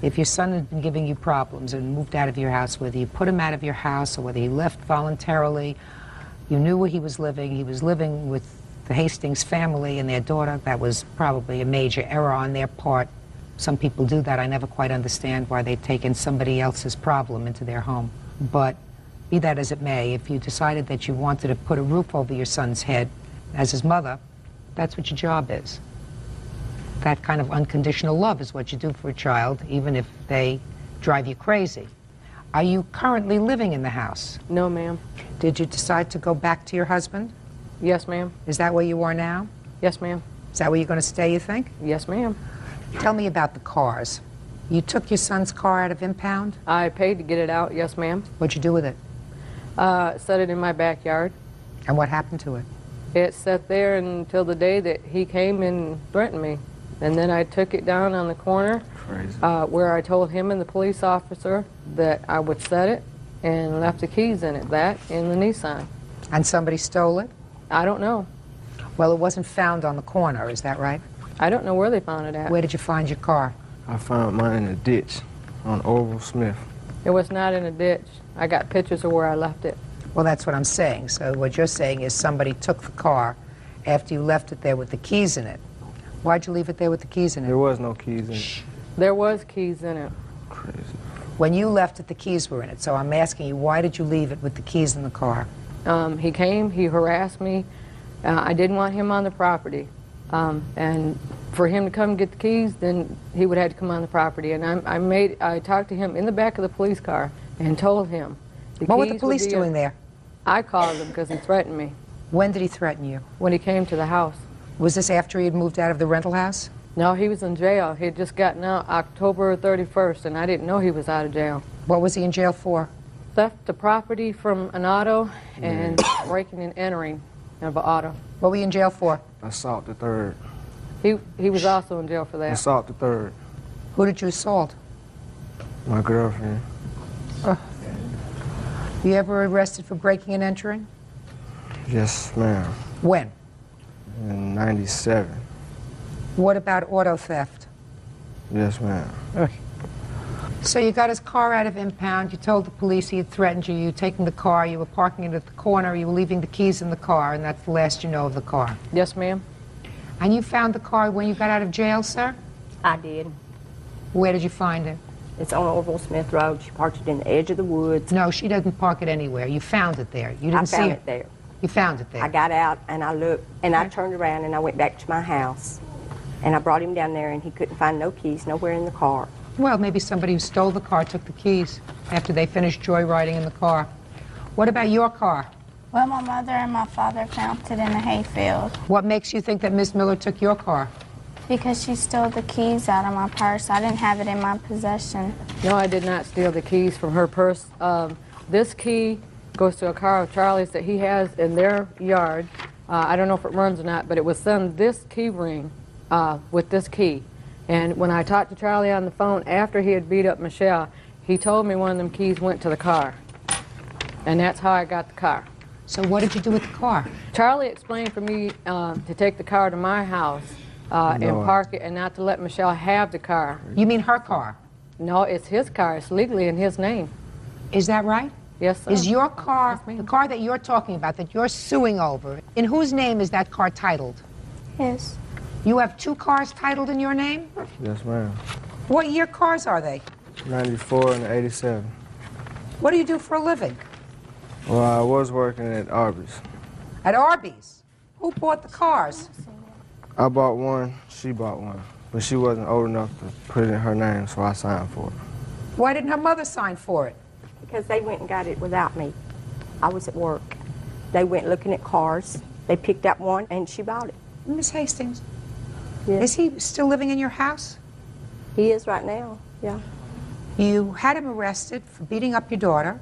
If your son has been giving you problems and moved out of your house, whether you put him out of your house or whether he left voluntarily, you knew where he was living with the Hastings family and their daughter. That was probably a major error on their part. Some people do that. I never quite understand why they take in somebody else's problem into their home. But be that as it may, if you decided that you wanted to put a roof over your son's head as his mother, that's what your job is. That kind of unconditional love is what you do for a child, even if they drive you crazy. Are you currently living in the house? No, ma'am. Did you decide to go back to your husband? Yes, ma'am. Is that where you are now? Yes, ma'am. Is that where you're going to stay, you think? Yes, ma'am. Tell me about the cars. You took your son's car out of impound? I paid to get it out, yes, ma'am. What'd you do with it? Set it in my backyard. And what happened to it? It sat there until the day that he came and threatened me. And then I took it down on the corner where I told him and the police officer that I would set it and left the keys in it, that in the Nissan. And somebody stole it? I don't know. Well, it wasn't found on the corner, is that right? I don't know where they found it at. Where did you find your car? I found mine in a ditch on Orville Smith. It was not in a ditch. I got pictures of where I left it. Well, that's what I'm saying. So what you're saying is somebody took the car after you left it there with the keys in it. Why'd you leave it there with the keys in it? There was no keys in it. There was keys in it. Crazy. When you left it, the keys were in it. So I'm asking you, why did you leave it with the keys in the car? He came, he harassed me. I didn't want him on the property. And for him to come and get the keys, then he would have to come on the property. And I talked to him in the back of the police car and told him. What were the police doing there? I called him because he threatened me. When did he threaten you? When he came to the house. Was this after he had moved out of the rental house? No, he was in jail. He had just gotten out October 31st, and I didn't know he was out of jail. What was he in jail for? Theft of property from an auto and breaking and entering of an auto. What were you in jail for? Assault the third. He was also in jail for that. Assault the third. Who did you assault? My girlfriend. You ever arrested for breaking and entering? Yes, ma'am. When? 97. What about auto theft? Yes, ma'am. So you got his car out of impound, you told the police he had threatened you, you were taking the car, you were parking it at the corner, you were leaving the keys in the car, and that's the last you know of the car. Yes, ma'am. And you found the car when you got out of jail, sir? I did. Where did you find it? It's on Orville Smith Road. She parked it in the edge of the woods. No, she doesn't park it anywhere. You found it there. You didn't see found it there. You found it there. I got out and I looked and I turned around and I went back to my house. And I brought him down there and he couldn't find no keys nowhere in the car. Well, maybe somebody who stole the car took the keys after they finished joyriding in the car. What about your car? Well, my mother and my father found it in a hayfield. What makes you think that Miss Miller took your car? Because she stole the keys out of my purse. I didn't have it in my possession. No, I did not steal the keys from her purse. This key goes to a car of Charlie's that he has in their yard. I don't know if it runs or not, but it was on this key ring with this key. And when I talked to Charlie on the phone after he had beat up Michelle, he told me one of them keys went to the car. And that's how I got the car. So what did you do with the car? Charlie explained for me to take the car to my house and park it and not to let Michelle have the car. You mean her car? No, it's his car. It's legally in his name. Is that right? Yes, sir. Is your car, the car that you're talking about, that you're suing over, in whose name is that car titled? Yes. You have two cars titled in your name? Yes, ma'am. What year cars are they? 94 and 87. What do you do for a living? Well, I was working at Arby's. At Arby's? Who bought the cars? I bought one, she bought one. But she wasn't old enough to put it in her name, so I signed for it. Why didn't her mother sign for it? Because they went and got it without me. I was at work. They went looking at cars. They picked out one and she bought it. Miss Hastings, yes. Is he still living in your house? He is right now, yeah. You had him arrested for beating up your daughter.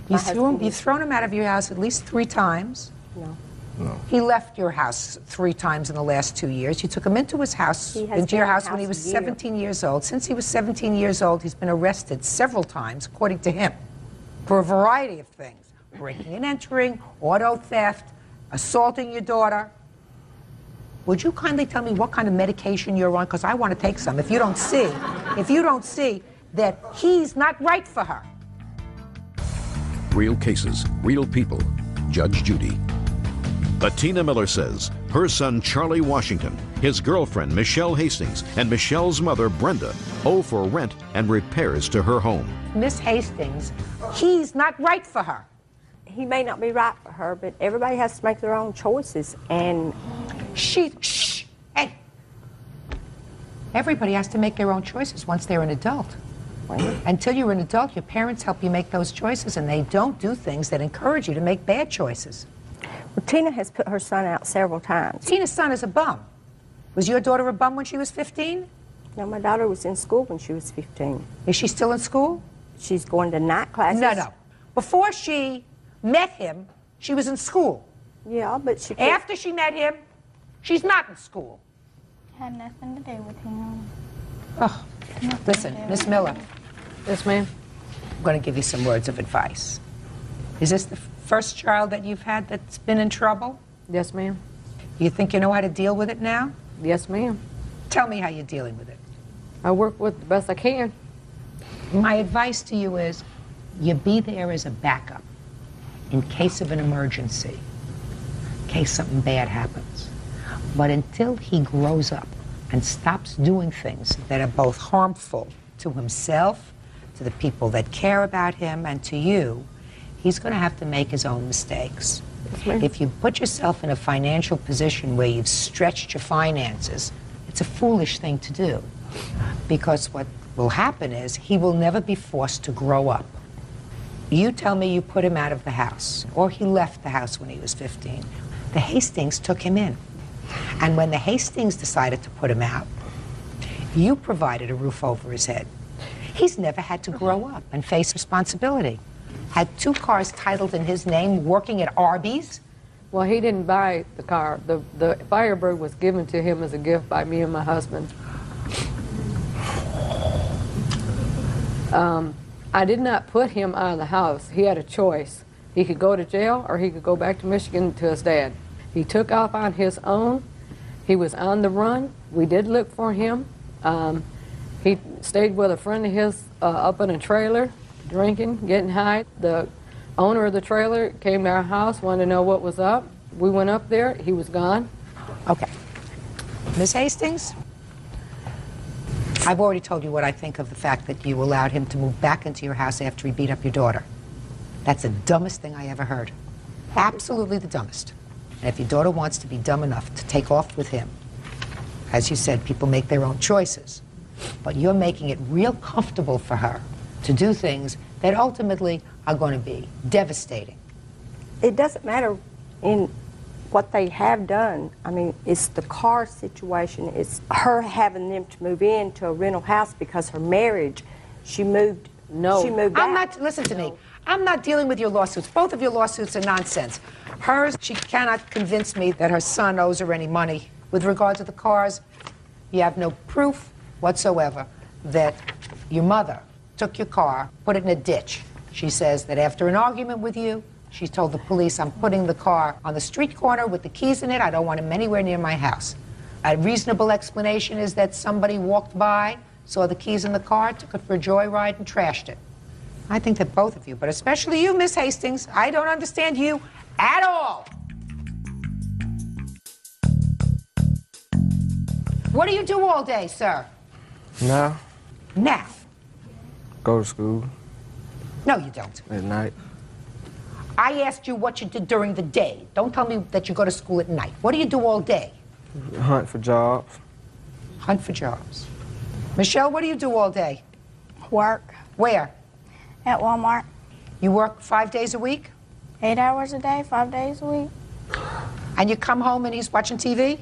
You've thrown him out of your house at least 3 times. No. No. He left your house 3 times in the last 2 years. You took him into his house, into your house when he was 17 years old. Since he was 17 years old, he's been arrested several times, according to him, for a variety of things. Breaking and entering, auto theft, assaulting your daughter. Would you kindly tell me what kind of medication you're on? Because I want to take some. If you don't see that he's not right for her. Real cases, real people. Judge Judy. Bettina Miller says her son Charlie Washington, his girlfriend Michelle Hastings, and Michelle's mother Brenda owe for rent and repairs to her home. Miss Hastings, he's not right for her. He may not be right for her, but everybody has to make their own choices. And hey. Everybody has to make their own choices once they're an adult. Until you're an adult, your parents help you make those choices, and they don't do things that encourage you to make bad choices. Well, Tina has put her son out several times. Tina's son is a bum. Was your daughter a bum when she was 15? No, my daughter was in school when she was 15. Is she still in school? She's going to night classes. No. Before she met him, she was in school. Yeah, but she... After she met him, she's not in school. Had nothing to do with him. Oh, listen, Miss Miller. Yes, ma'am. I'm going to give you some words of advice. Is this the first child that you've had that's been in trouble? Yes, ma'am. You think you know how to deal with it now? Yes, ma'am. Tell me how you're dealing with it. I work with it the best I can. My advice to you is you be there as a backup in case of an emergency, in case something bad happens. But until he grows up and stops doing things that are both harmful to himself, to the people that care about him, and to you, he's going to have to make his own mistakes. If you put yourself in a financial position where you've stretched your finances, it's a foolish thing to do. Because what will happen is he will never be forced to grow up. You tell me you put him out of the house, or he left the house when he was 15. The Hastings took him in. And when the Hastings decided to put him out, you provided a roof over his head. He's never had to grow up and face responsibility. Had 2 cars titled in his name, working at Arby's. Well, he didn't buy the car. The Firebird was given to him as a gift by me and my husband. I did not put him out of the house. He had a choice. He could go to jail or he could go back to Michigan to his dad. He took off on his own, He was on the run. We did look for him. He stayed with a friend of his up in a trailer, drinking, getting high. The owner of the trailer came to our house, wanted to know what was up. We went up there. He was gone. Okay. Ms. Hastings, I've already told you what I think of the fact that you allowed him to move back into your house after he beat up your daughter. That's the dumbest thing I ever heard. Absolutely the dumbest. And if your daughter wants to be dumb enough to take off with him, as you said, people make their own choices, but you're making it real comfortable for her to do things that ultimately are going to be devastating. It doesn't matter in what they have done. I mean, it's the car situation. It's her having them to move into a rental house because her marriage, she moved out. Listen to me. I'm not dealing with your lawsuits. Both of your lawsuits are nonsense. Hers, she cannot convince me that her son owes her any money. With regard to the cars, you have no proof whatsoever that your mother took your car, put it in a ditch. She says that after an argument with you, she told the police, I'm putting the car on the street corner with the keys in it. I don't want him anywhere near my house. A reasonable explanation is that somebody walked by, saw the keys in the car, took it for a joyride, and trashed it. I think that both of you, but especially you, Miss Hastings, I don't understand you at all. What do you do all day, sir? Now, Now. go to school No, you don't. at night. I asked you what you did during the day. Don't tell me that you go to school at night. What do you do all day? Hunt for jobs. Hunt for jobs. Michelle, what do you do all day? Work. Where? At Walmart. You work 5 days a week? 8 hours a day, 5 days a week. And you come home and he's watching TV?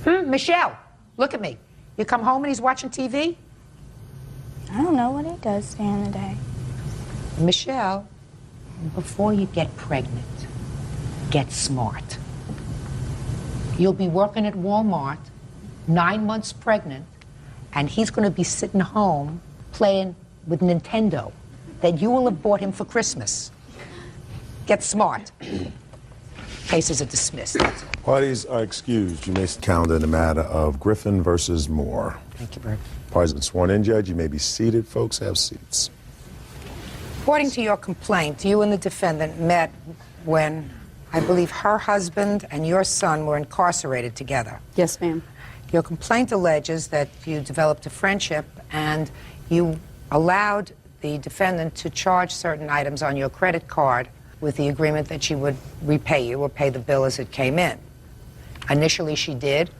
Michelle, look at me. You come home and he's watching TV? I don't know what he does during the day. Michelle, before you get pregnant, get smart. You'll be working at Walmart, 9 months pregnant, and he's going to be sitting home playing with Nintendo that you will have bought him for Christmas. Get smart. Cases are dismissed. That's all. Parties are excused. You may count in the matter of Griffin versus Moore. Thank you, Bert. Parties have been sworn in, Judge. You may be seated. Folks, have seats. According to your complaint, you and the defendant met when I believe her husband and your son were incarcerated together. Yes, ma'am. Your complaint alleges that you developed a friendship and you allowed the defendant to charge certain items on your credit card with the agreement that she would repay you or pay the bill as it came in. Initially she did,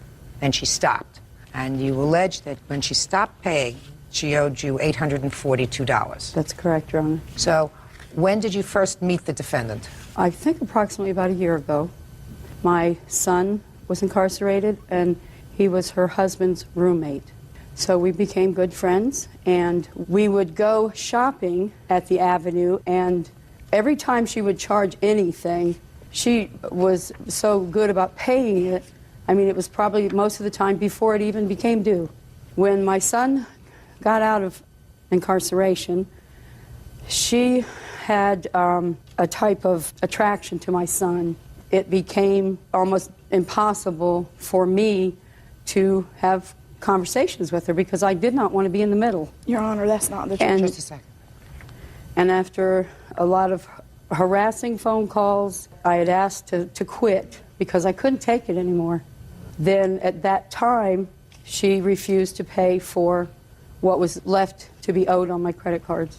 then she stopped. And you allege that when she stopped paying, she owed you $842. That's correct, Your Honor. So when did you first meet the defendant? I think approximately about a year ago. My son was incarcerated, and he was her husband's roommate. So we became good friends, and we would go shopping at the Avenue, and every time she would charge anything, she was so good about paying it. I mean, it was probably most of the time before it even became due. When my son got out of incarceration, she had a type of attraction to my son. It became almost impossible for me to have conversations with her because I did not want to be in the middle. Your Honor, that's not the truth. Just a second. And after a lot of harassing phone calls, I had asked to quit because I couldn't take it anymore. Then at that time, she refused to pay for what was left to be owed on my credit cards.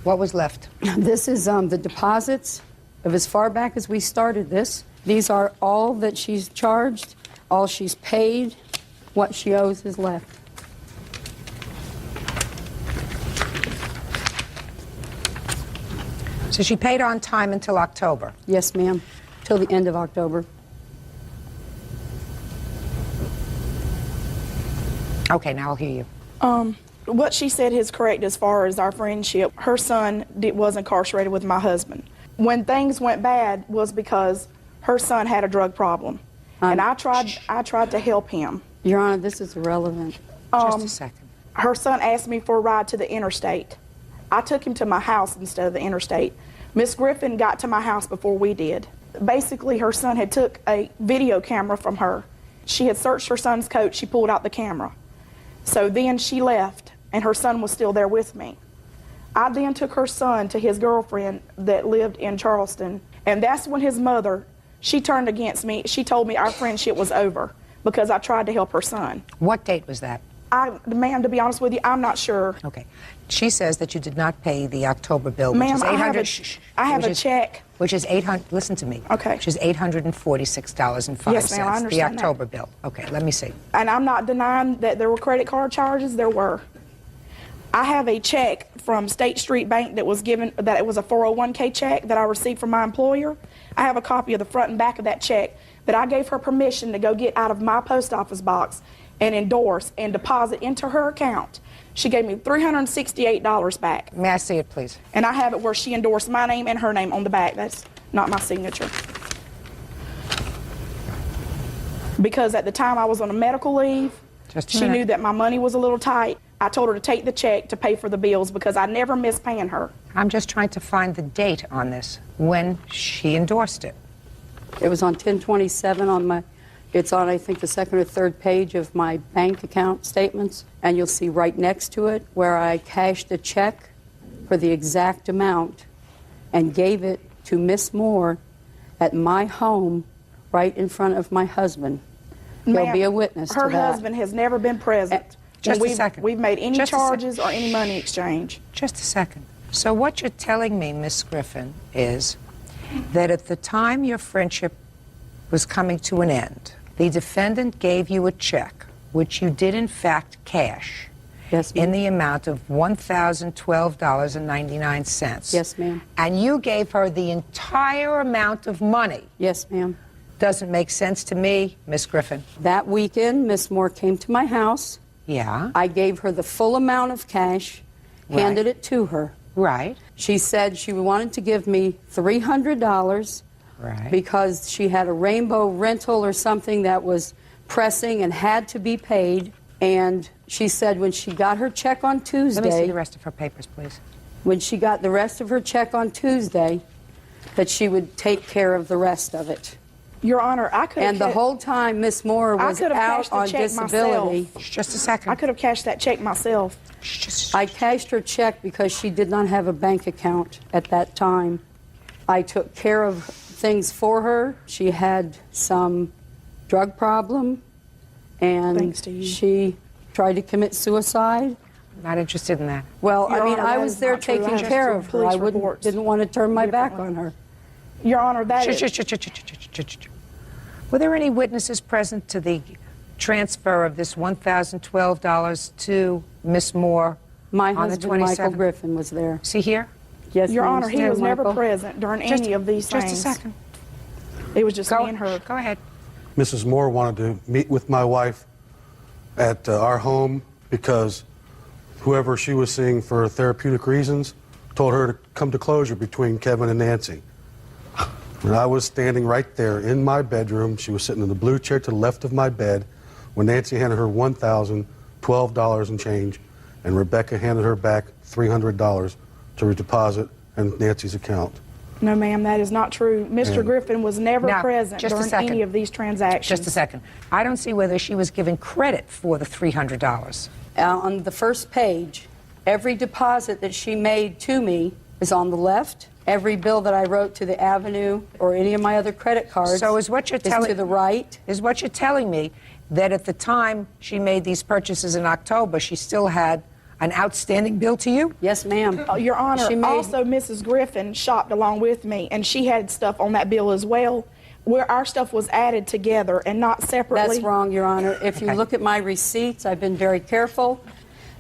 What was left? This is the deposits of as far back as we started this. These are all that she's charged, all she's paid, what she owes is left. So she paid on time until October? Yes, ma'am, till the end of October. Okay, now I'll hear you. What she said is correct as far as our friendship. Her son was incarcerated with my husband. When things went bad was because her son had a drug problem. And I tried to help him. Your Honor, this is irrelevant. Just a second. Her son asked me for a ride to the interstate. I took him to my house instead of the interstate. Miss Griffin got to my house before we did. Basically, her son had took a video camera from her. She had searched her son's coat. She pulled out the camera. So then she left, and her son was still there with me. I then took her son to his girlfriend that lived in Charleston, and that's when his mother, she turned against me. She told me our friendship was over because I tried to help her son. What date was that? Ma'am, to be honest with you, I'm not sure. Okay. She says that you did not pay the October bill, which Ma'am, is I have 800. I have a check. Which is 800. Listen to me. Okay. Which is $846.05. Yes, ma'am, I understand the that. October bill. Okay, let me see. And I'm not denying that there were credit card charges. There were. I have a check from State Street Bank that was given, that it was a 401k check that I received from my employer. I have a copy of the front and back of that check that I gave her permission to go get out of my post office box and endorse and deposit into her account. She gave me $368 back. May I see it, please? And I have it where she endorsed my name and her name on the back. That's not my signature. Because at the time I was on a medical leave, she knew that my money was a little tight. I told her to take the check to pay for the bills because I never missed paying her. I'm just trying to find the date on this, when she endorsed it. It was on 10/27 on my, it's on, I think, the second or third page of my bank account statements. And you'll see right next to it where I cashed a check for the exact amount and gave it to Miss Moore at my home right in front of my husband. He'll be a witness to that. Her husband has never been present. Just a second. We've made any charges or any money exchange. Just a second. So what you're telling me, Miss Griffin, is that at the time your friendship was coming to an end, the defendant gave you a check, which you did in fact cash, in the amount of $1,012.99. Yes, ma'am. And you gave her the entire amount of money. Yes, ma'am. Doesn't make sense to me, Miss Griffin. That weekend, Miss Moore came to my house. Yeah. I gave her the full amount of cash, handed it to her. Right. She said she wanted to give me $300 because she had a rainbow rental or something that was pressing and had to be paid. And she said when she got her check on Tuesday... Let me see the rest of her papers, please. When she got the rest of her check on Tuesday, that she would take care of the rest of it. Your Honor, I could have... And the whole time Miss Moore was out on disability... Just a second. I could have cashed that check myself. I cashed her check because she did not have a bank account at that time. I took care of things for her. She had some drug problem, and she tried to commit suicide. Not interested in that. Well, Your I mean, Honor, I that was is there not true. taking I care have of her. I didn't want to turn my back on her. Your Honor, that is... Were there any witnesses present to the transfer of this $1,012 to Miss Moore My on the husband, 27th? Michael Griffin, was there. See here? Yes, Your ma'am. Honor, he was never present during any of these things. Just a second. It was just me and her. Go ahead. Mrs. Moore wanted to meet with my wife at our home because whoever she was seeing for therapeutic reasons told her to come to closure between Kevin and Nancy. And I was standing right there in my bedroom. She was sitting in the blue chair to the left of my bed when Nancy handed her $1,012 and change, and Rebecca handed her back $300 to redeposit in Nancy's account. No, ma'am, that is not true. Mr. And- Griffin was never Now, present just a during second. any of these transactions. Just a second. I don't see whether she was given credit for the $300. On the first page, every deposit that she made to me is on the left. Every bill that I wrote to the Avenue or any of my other credit cards So is what you're telling to the right. Is what you're telling me that at the time she made these purchases in October, she still had an outstanding bill to you? Yes, ma'am. Your Honor, She made- also Mrs. Griffin shopped along with me, and she had stuff on that bill as well, where our stuff was added together and not separately. That's wrong, Your Honor. If you look at my receipts, I've been very careful,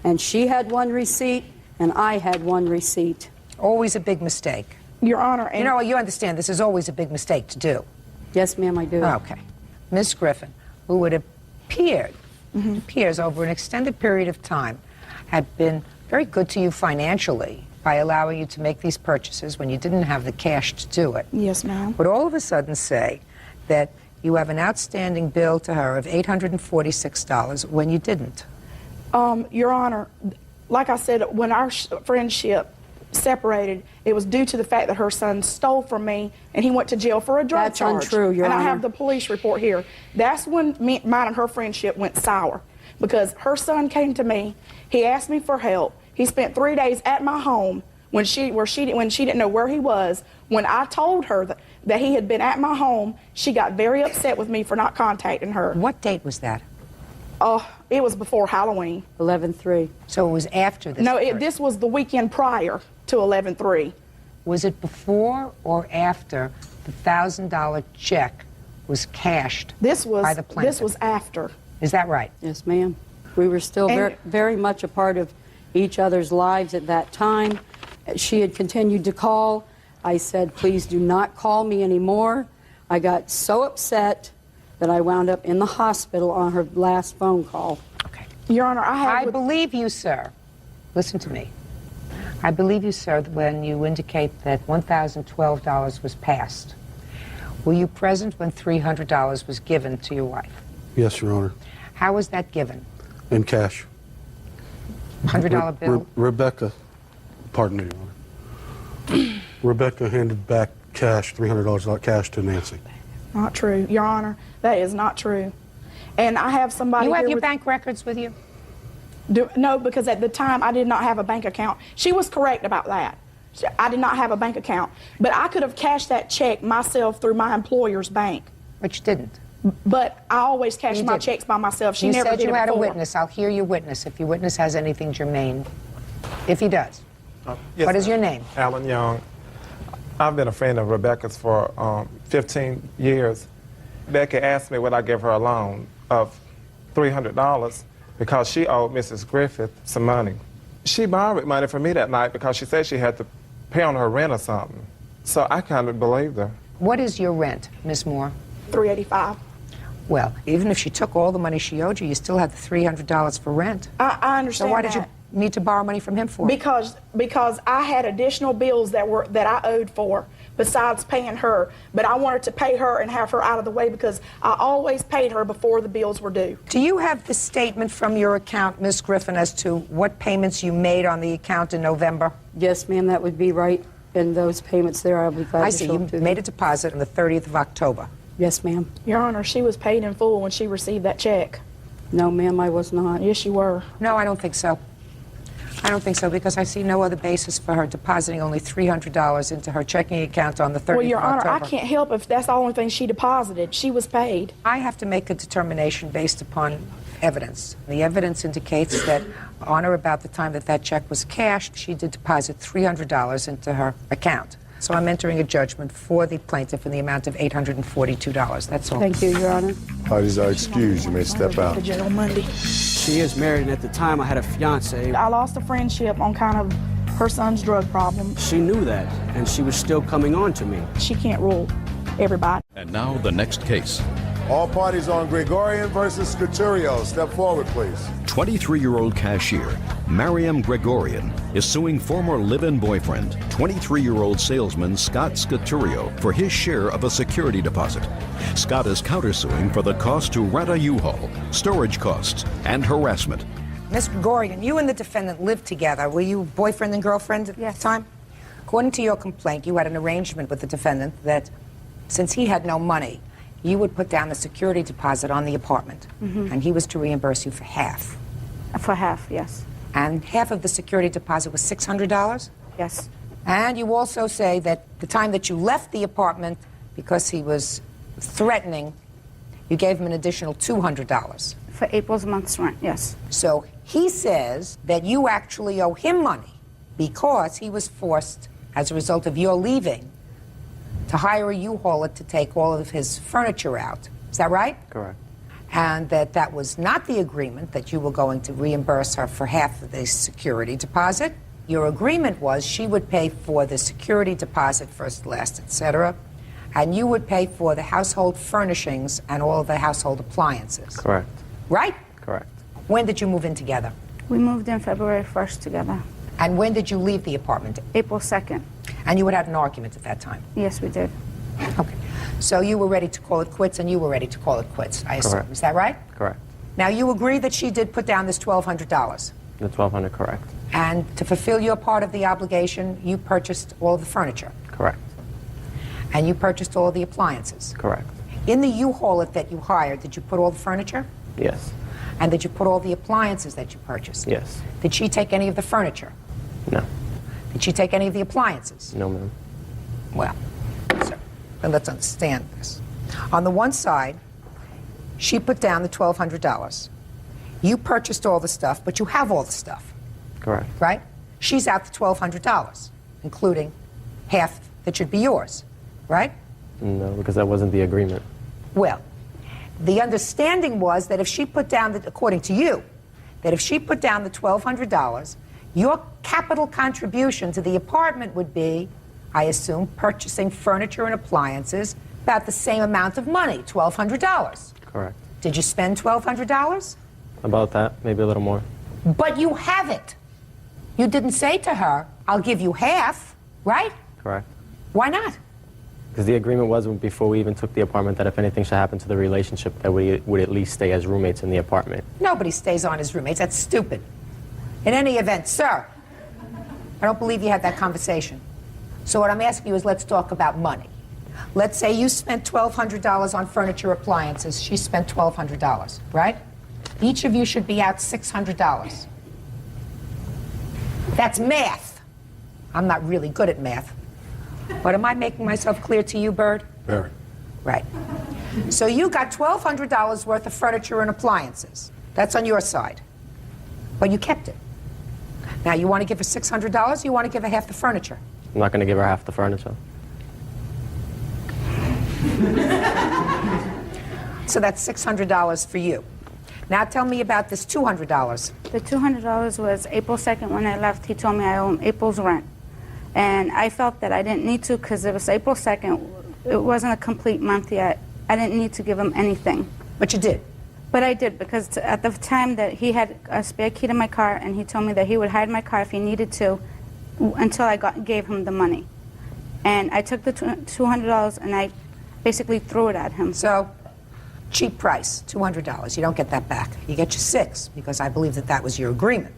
and she had one receipt, and I had one receipt. Always a big mistake. Your Honor, and You know, you understand this is always a big mistake to do. Yes, ma'am, I do. Okay. Miss Griffin, who it appears over an extended period of time, had been very good to you financially by allowing you to make these purchases when you didn't have the cash to do it. Yes, ma'am. But all of a sudden say that you have an outstanding bill to her of $846 when you didn't. Your Honor, like I said, when our friendship separated, it was due to the fact that her son stole from me and he went to jail for a drug That's charge. untrue, Your And Honor. I have the police report here. That's when mine and her friendship went sour, because her son came to me. He asked me for help. He spent 3 days at my home when she didn't know where he was. When I told her that he had been at my home, she got very upset with me for not contacting her. What date was that? Oh, it was before Halloween. 11/3. So it was after this? No, this was the weekend prior to 11/3. Was it before or after the $1,000 check was cashed by the plaintiff? This was after. Is that right? Yes, ma'am. We were still very much a part of each other's lives at that time. She had continued to call. I said, please do not call me anymore. I got so upset that I wound up in the hospital on her last phone call. Okay. Your Honor, I believe you, sir. Listen to me. I believe you, sir, when you indicate that $1,012 was passed. Were you present when $300 was given to your wife? Yes, Your Honor. How was that given? In cash. $100 bill? Rebecca, pardon me, Your Honor. Rebecca handed back cash, $300 cash to Nancy. Not true, Your Honor. That is not true. And I have somebody You have here your with- bank records with you? No, because at the time I did not have a bank account. She was correct about that. I did not have a bank account. But I could have cashed that check myself through my employer's bank. But you didn't. But I always cash You my didn't. checks by myself. She You never said did you it had a before. witness. I'll hear your witness if your witness has anything germane. If he does. Yes, What is ma'am. your name? Alan Young. I've been a friend of Rebecca's for 15 years. Becca asked me would I give her a loan of $300 because she owed Mrs. Griffith some money. She borrowed money from me that night because she said she had to pay on her rent or something. So I kind of believed her. What is your rent, Ms. Moore? $385. Well, even if she took all the money she owed you, you still have the $300 for rent. I understand So why did you that. need to borrow money from him for? Because I had additional bills that I owed for besides paying her, but I wanted to pay her and have her out of the way because I always paid her before the bills were due. Do you have the statement from your account, Ms. Griffin, as to what payments you made on the account in November? Yes, ma'am, that would be right. And those payments there, I'll be glad I to see. show You them to made a deposit on the 30th of October. Yes, ma'am. Your Honor, she was paid in full when she received that check. No, ma'am, I was not. Yes, you were. No, I don't think so. I don't think so because I see no other basis for her depositing only $300 into her checking account on the 30th Well, Your of Honor, October. I can't help if that's the only thing she deposited. She was paid. I have to make a determination based upon evidence. The evidence indicates that on or about the time that that check was cashed, she did deposit $300 into her account. So I'm entering a judgment for the plaintiff in the amount of $842. That's all. Thank you, Your Honor. Parties are excused. You may step out. The jail Monday. She is married, and at the time I had a fiance. I lost a friendship on kind of her son's drug problem. She knew that, and she was still coming on to me. She can't rule everybody. And now the next case. All parties on Gregorian versus Scaturio. Step forward, please. 23-year-old cashier Mariam Gregorian is suing former live-in boyfriend, 23-year-old salesman Scott Scaturio, for his share of a security deposit. Scott is countersuing for the cost to rent a U-Haul, storage costs, and harassment. Ms. Gregorian, you and the defendant lived together. Were you boyfriend and girlfriend at the time? According to your complaint, you had an arrangement with the defendant that since he had no money, you would put down a security deposit on the apartment, and he was to reimburse you for half. For half, yes. And half of the security deposit was $600? Yes. And you also say that the time that you left the apartment, because he was threatening, you gave him an additional $200. For April's month's rent, yes. So he says that you actually owe him money because he was forced, as a result of your leaving, to hire a U-Hauler to take all of his furniture out. Is that right? Correct. And that was not the agreement, that you were going to reimburse her for half of the security deposit. Your agreement was she would pay for the security deposit, first, last, etc., and you would pay for the household furnishings and all of the household appliances. Correct. Right? Correct. When did you move in together? We moved in February 1st together. And when did you leave the apartment? April 2nd. And you would have an argument at that time? Yes, we did. Okay. So you were ready to call it quits, and you were ready to call it quits, I assume. Correct. Is that right? Correct. Now, you agree that she did put down this $1,200. The $1,200, correct. And to fulfill your part of the obligation, you purchased all of the furniture. Correct. And you purchased all of the appliances. Correct. In the U-Haul that you hired, did you put all the furniture? Yes. And did you put all the appliances that you purchased? Yes. Did she take any of the furniture? No. Did she take any of the appliances? No, ma'am. Well, so, then let's understand this. On the one side, she put down the $1,200. You purchased all the stuff, but you have all the stuff, Correct. right? She's out the $1,200, including half that should be yours, right? No, because that wasn't the agreement. Well, the understanding was that if she put down, according to you, that if she put down the $1,200, your capital contribution to the apartment would be, I assume, purchasing furniture and appliances about the same amount of money, $1,200. Correct. Did you spend $1,200? About that, maybe a little more. But you have it. You didn't say to her, I'll give you half, right? Correct. Why not? Because the agreement was before we even took the apartment that if anything should happen to the relationship, that we would at least stay as roommates in the apartment. Nobody stays on as roommates. That's stupid. In any event, sir, I don't believe you had that conversation. So what I'm asking you is let's talk about money. Let's say you spent $1,200 on furniture, appliances. She spent $1,200, right? Each of you should be out $600. That's math. I'm not really good at math. But am I making myself clear to you, Bird? Very. Right. So you got $1,200 worth of furniture and appliances. That's on your side. But you kept it. Now, you want to give her $600, or you want to give her half the furniture? I'm not going to give her half the furniture. So that's $600 for you. Now tell me about this $200. The $200 was April 2nd when I left. He told me I owe him April's rent. And I felt that I didn't need to because it was April 2nd. It wasn't a complete month yet. I didn't need to give him anything. But you did? But I did because at the time that he had a spare key to my car and he told me that he would hide my car if he needed to until I gave him the money. And I took the $200 and I basically threw it at him. So, cheap price, $200. You don't get that back. You get your $6 because I believe that that was your agreement.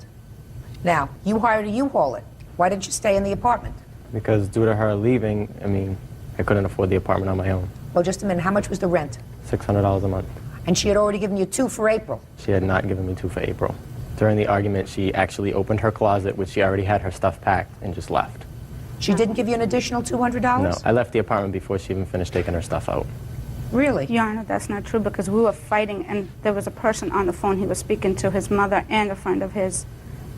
Now, you hired a U-Haul it. Why didn't you stay in the apartment? Because due to her leaving, I mean, I couldn't afford the apartment on my own. Well, just a minute. How much was the rent? $600 a month. And she had already given you $2 for April. She had not given me $2 for April. During the argument, she actually opened her closet, which she already had her stuff packed, and just left. She didn't give you an additional $200? No, I left the apartment before she even finished taking her stuff out. Really? Your Honor, that's not true because we were fighting and there was a person on the phone. He was speaking to his mother and a friend of his,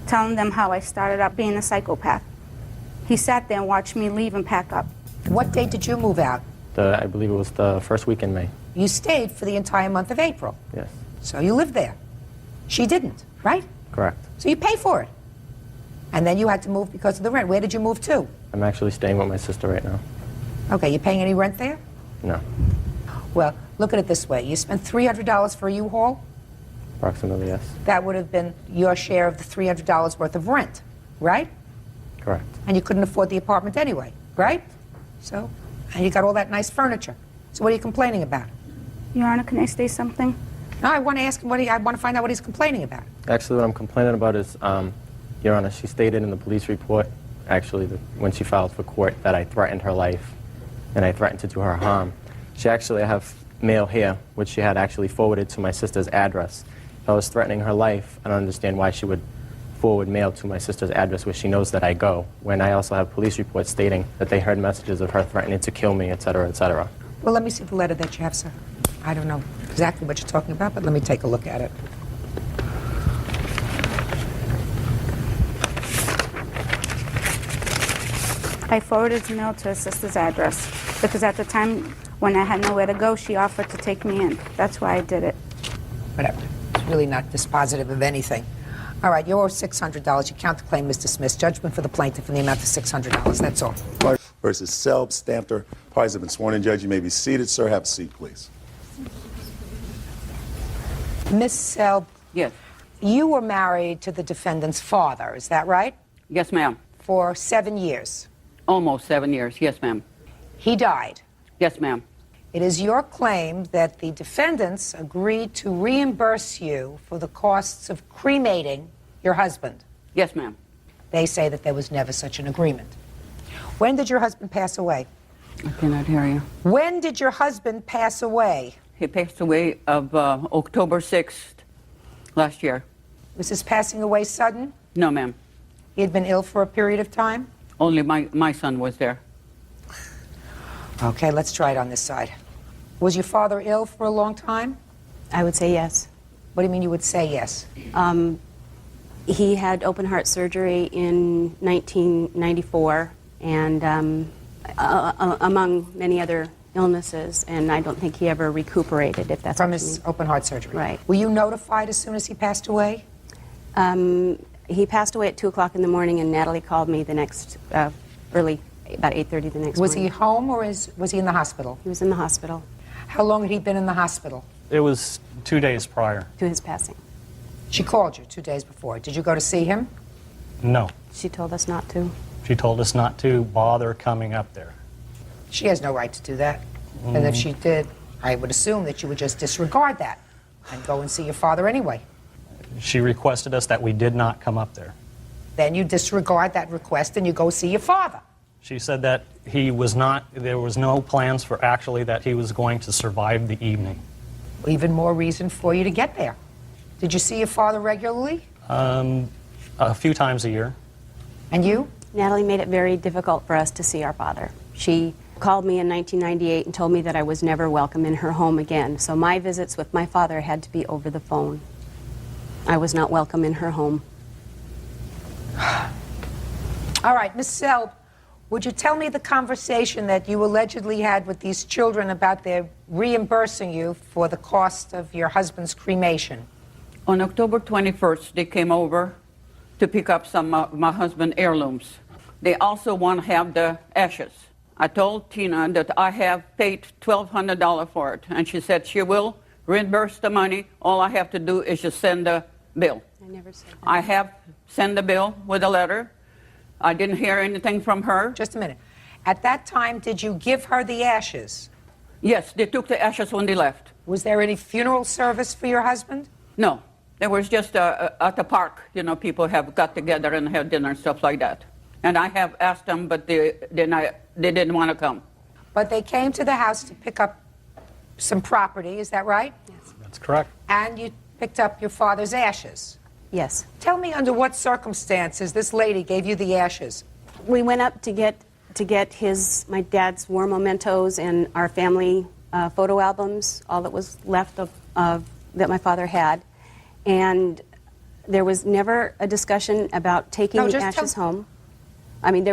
telling them how I started up being a psychopath. He sat there and watched me leave and pack up. What date did you move out? I believe it was the first week in May. You stayed for the entire month of April. Yes. So you lived there. She didn't, right? Correct. So you pay for it. And then you had to move because of the rent. Where did you move to? I'm actually staying with my sister right now. Okay, you paying any rent there? No. Well, look at it this way. You spent $300 for a U-Haul? Approximately, yes. That would have been your share of the $300 worth of rent, right? Correct. And you couldn't afford the apartment anyway, right? So, and you got all that nice furniture. So what are you complaining about? Your Honor, can I say something? No, I want to ask him I want to find out what he's complaining about. Actually, what I'm complaining about is, Your Honor, she stated in the police report, actually, when she filed for court, that I threatened her life and I threatened to do her harm. She actually, I have mail here, which she had actually forwarded to my sister's address. If I was threatening her life, I don't understand why she would forward mail to my sister's address where she knows that I go, when I also have police reports stating that they heard messages of her threatening to kill me, etc., etc. Well, let me see the letter that you have, sir. I don't know exactly what you're talking about, but let me take a look at it. I forwarded the mail to her sister's address because at the time when I had nowhere to go, she offered to take me in. That's why I did it. Whatever. It's really not dispositive of anything. All right, you owe $600. You count the claim is dismissed. Judgment for the plaintiff in the amount of $600. That's all. Versus Selb, Stamper. Parties have been sworn in. Judge, you may be seated. Sir, have a seat, please. Miss Selb. Yes. You were married to the defendant's father, is that right? Yes, ma'am. For 7 years. Almost 7 years. Yes, ma'am. He died. Yes, ma'am. It is your claim that the defendants agreed to reimburse you for the costs of cremating your husband. Yes, ma'am. They say that there was never such an agreement. When did your husband pass away? I cannot hear you. When did your husband pass away? He passed away of October 6th last year. Was his passing away sudden? No, ma'am. He had been ill for a period of time? Only my son was there. Okay, let's try it on this side. Was your father ill for a long time? I would say yes. What do you mean you would say yes? He had open heart surgery in 1994, and among many other illnesses, and I don't think he ever recuperated, if that's From what you his mean. open heart surgery? Right. Were you notified as soon as he passed away? He passed away at 2 o'clock in the morning, and Natalie called me the next, early, about 8:30 the next Was morning. he home or was he in the hospital? He was in the hospital. How long had he been in the hospital? It was 2 days prior. To his passing. She called you 2 days before. Did you go to see him? No. She told us not to. She told us not to bother coming up there. She has no right to do that. And if she did, I would assume that you would just disregard that and go and see your father anyway. She requested us that we did not come up there. Then you disregard that request and you go see your father. She said that he was not, there was no plans for actually that he was going to survive the evening. Even more reason for you to get there. Did you see your father regularly? A few times a year. And you? Natalie made it very difficult for us to see our father. She called me in 1998 and told me that I was never welcome in her home again. So my visits with my father had to be over the phone. I was not welcome in her home. All right, Miss Selb, would you tell me the conversation that you allegedly had with these children about their reimbursing you for the cost of your husband's cremation? On October 21st, they came over to pick up some of my husband's heirlooms. They also want to have the ashes. I told Tina that I have paid $1,200 for it, and she said she will reimburse the money. All I have to do is just send the bill. I never said that. I have sent the bill with a letter. I didn't hear anything from her. Just a minute. At that time, did you give her the ashes? Yes, they took the ashes when they left. Was there any funeral service for your husband? No, there was just at the park, you know, people have got together and had dinner and stuff like that. And I have asked them, but they didn't want to come. But they came to the house to pick up some property, is that right? Yes. That's correct. And you picked up your father's ashes? Yes. Tell me under what circumstances this lady gave you the ashes. We went up to get my dad's war mementos and our family photo albums, all that was left of that my father had, and there was never a discussion about taking the ashes home. I mean,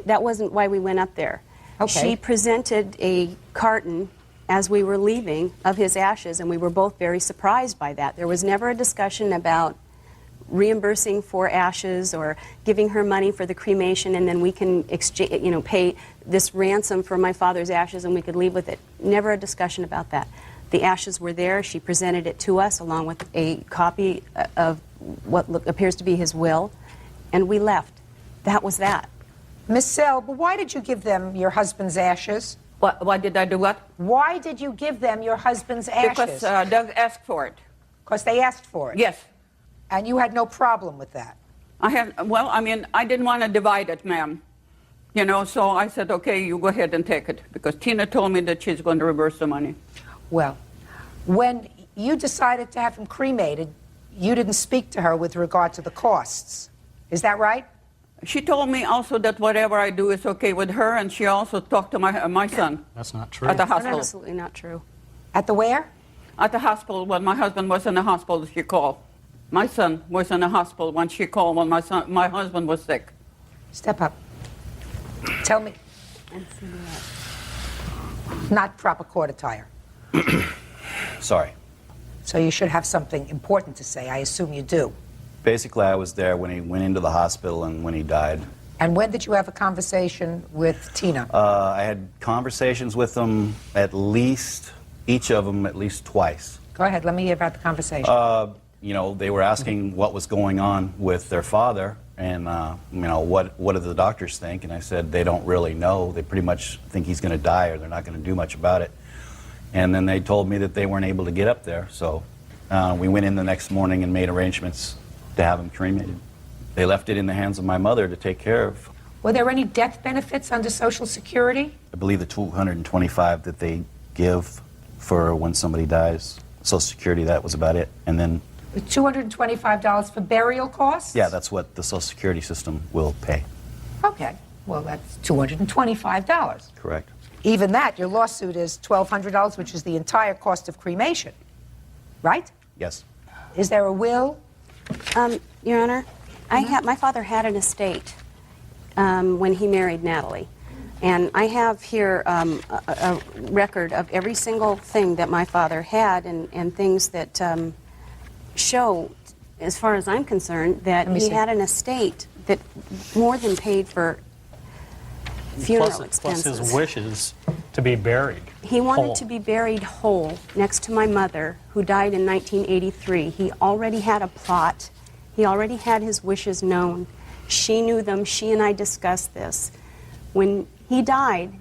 that wasn't why we went up there. Okay. She presented a carton as we were leaving of his ashes, and we were both very surprised by that. There was never a discussion about reimbursing for ashes or giving her money for the cremation, and then we can exchange, you know, pay this ransom for my father's ashes and we could leave with it. Never a discussion about that. The ashes were there. She presented it to us along with a copy of what appears to be his will, and we left. That was that. Miss Selb, why did you give them your husband's ashes? Why did I do what? Why did you give them your husband's ashes? Because Doug asked for it. Because they asked for it? Yes. And you had no problem with that? Well, I mean, I didn't want to divide it, ma'am. You know, so I said, okay, you go ahead and take it. Because Tina told me that she's going to reverse the money. Well, when you decided to have him cremated, you didn't speak to her with regard to the costs. Is that right? She told me also that whatever I do is okay with her, and she also talked to my son. That's not true. At the That's hospital. absolutely not true. At the where? At the hospital. When my husband was in the hospital, she called. My son was in the hospital when she called when my husband was sick. Step up. Tell me. Not proper court attire. Sorry. So you should have something important to say. I assume you do. Basically, I was there when he went into the hospital and when he died. And when did you have a conversation with Tina? I had conversations with them each of them at least twice. Go ahead, let me hear about the conversation. You know, they were asking what was going on with their father and, you know, what do the doctors think? And I said they don't really know. They pretty much think he's going to die or they're not going to do much about it. And then they told me that they weren't able to get up there. So we went in the next morning and made arrangements to have him cremated. They left it in the hands of my mother to take care of. Were there any death benefits under Social Security? I believe the $225 that they give for when somebody dies, Social Security, that was about it. And then, The $225 for burial costs? yeah, that's what the Social Security system will pay. Okay, well, that's $225. Correct. Even that, your lawsuit is $1,200, which is the entire cost of cremation, right? Yes. Is there a will? Your Honor, my father had an estate when he married Natalie. And I have here a record of every single thing that my father had and things that show, as far as I'm concerned, that he had an estate that more than paid for funeral expenses. Plus his wishes to be buried. He wanted whole. to be buried whole next to my mother, who died in 1983. He already had a plot. He already had his wishes known. She knew them. She and I discussed this. When he died,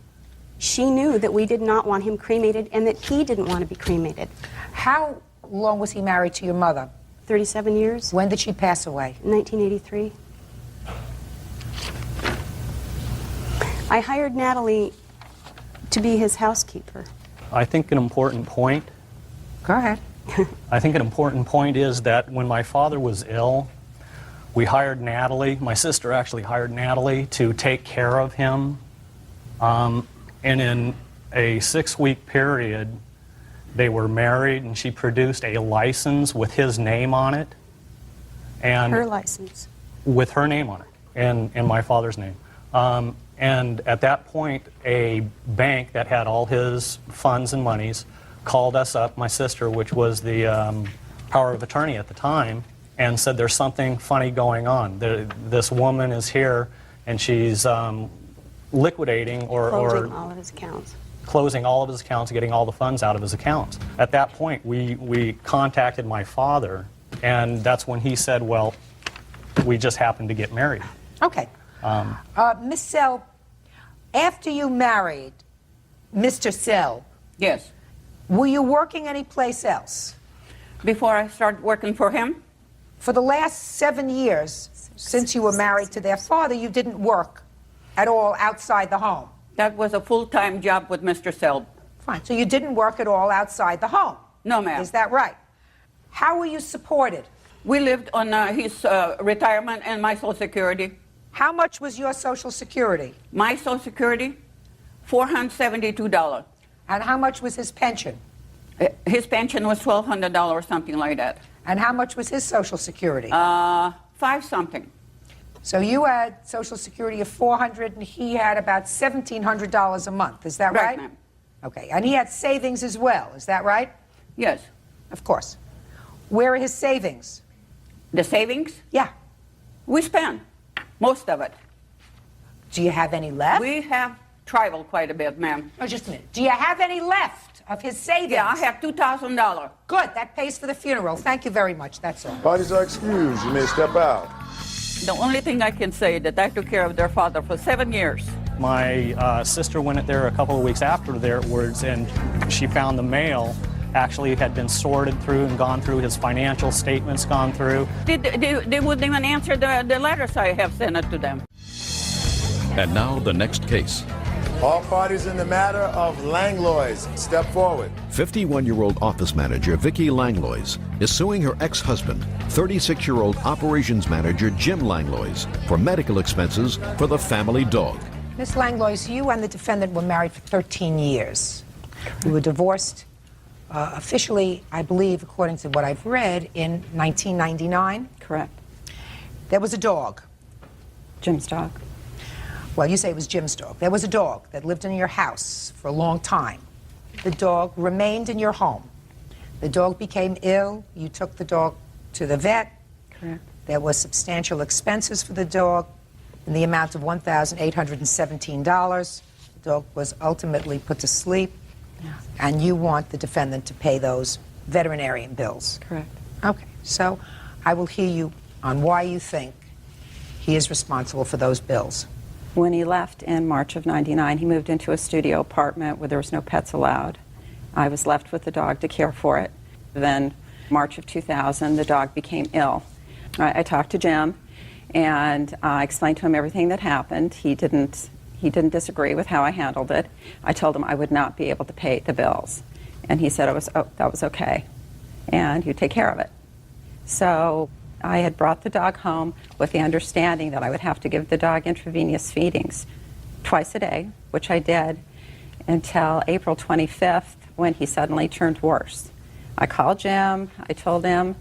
she knew that we did not want him cremated and that he didn't want to be cremated. How long was he married to your mother? 37 years. When did she pass away? 1983. I hired Natalie to be his housekeeper. I think an important point. Go ahead. I think an important point is that when my father was ill, we hired Natalie, my sister actually hired Natalie to take care of him. And in a 6-week period, they were married, and she produced a license with his name on it. And Her license. with her name on it, and my father's name. And at that point, a bank that had all his funds and monies called us up, my sister, which was the power of attorney at the time, and said, there's something funny going on. This woman is here, and she's liquidating Closing all of his accounts. Closing all of his accounts, getting all the funds out of his accounts. At that point, we contacted my father, and that's when he said, well, we just happened to get married. Okay. Miss Sell, after you married Mr. Sell, Yes. were you working anyplace else? Before I started working for him? For the last 7 years, since you were married to their father, you didn't work at all outside the home? That was a full-time job with Mr. Selb. Fine. So you didn't work at all outside the home? No, ma'am. Is that right? How were you supported? We lived on his retirement and my Social Security. How much was your Social Security? My Social Security, $472. And how much was his pension? His pension was $1,200, something like that. And how much was his Social Security? 5 something. So you had Social Security of $400, and he had about $1,700 a month. Is that right? Right, ma'am. Okay. And he had savings as well. Is that right? Yes. Of course. Where are his savings? The savings? Yeah. We spent most of it. Do you have any left? We have traveled quite a bit, ma'am. Oh, just a minute. Do you have any left of his savings? Yeah, I have $2,000. Good. That pays for the funeral. Thank you very much. That's all. Parties are excused. You may step out. The only thing I can say that I took care of their father for 7 years. My sister went there a couple of weeks afterwards, and she found the mail actually had been sorted through and gone through, his financial statements gone through. They wouldn't even answer the letters I have sent it to them. And now the next case. All parties in the matter of Langlois, step forward. 51-year-old office manager Vicki Langlois is suing her ex-husband, 36-year-old operations manager Jim Langlois, for medical expenses for the family dog. Miss Langlois, you and the defendant were married for 13 years. You were divorced officially, I believe, according to what I've read, in 1999. Correct. There was a dog. Jim's dog. Well, you say it was Jim's dog. There was a dog that lived in your house for a long time. The dog remained in your home. The dog became ill. You took the dog to the vet. Correct. There was substantial expenses for the dog in the amount of $1,817. The dog was ultimately put to sleep, and you want the defendant to pay those veterinarian bills. Correct. Okay, so I will hear you on why you think he is responsible for those bills. When he left in March of '99, he moved into a studio apartment where there was no pets allowed. I was left with the dog to care for it. Then, March of 2000, the dog became ill. I talked to Jim, and I explained to him everything that happened. He didn't disagree with how I handled it. I told him I would not be able to pay the bills, and he said that was okay, and he'd take care of it. So I had brought the dog home with the understanding that I would have to give the dog intravenous feedings twice a day, which I did until April 25th, when he suddenly turned worse. I called Jim. I told him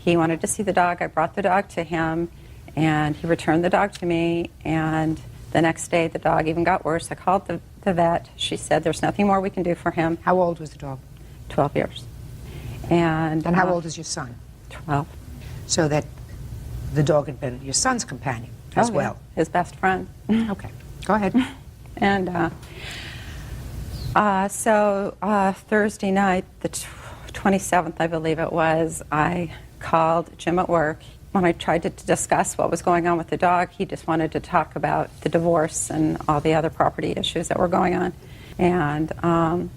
he wanted to see the dog. I brought the dog to him, and he returned the dog to me, and the next day the dog even got worse. I called the vet. She said there's nothing more we can do for him. How old was the dog? 12 years. And how old is your son? 12. So that the dog had been your son's companion as well. His best friend. Okay, go ahead. And so Thursday night, the 27th, I believe it was, I called Jim at work. When I tried to discuss what was going on with the dog, he just wanted to talk about the divorce and all the other property issues that were going on. And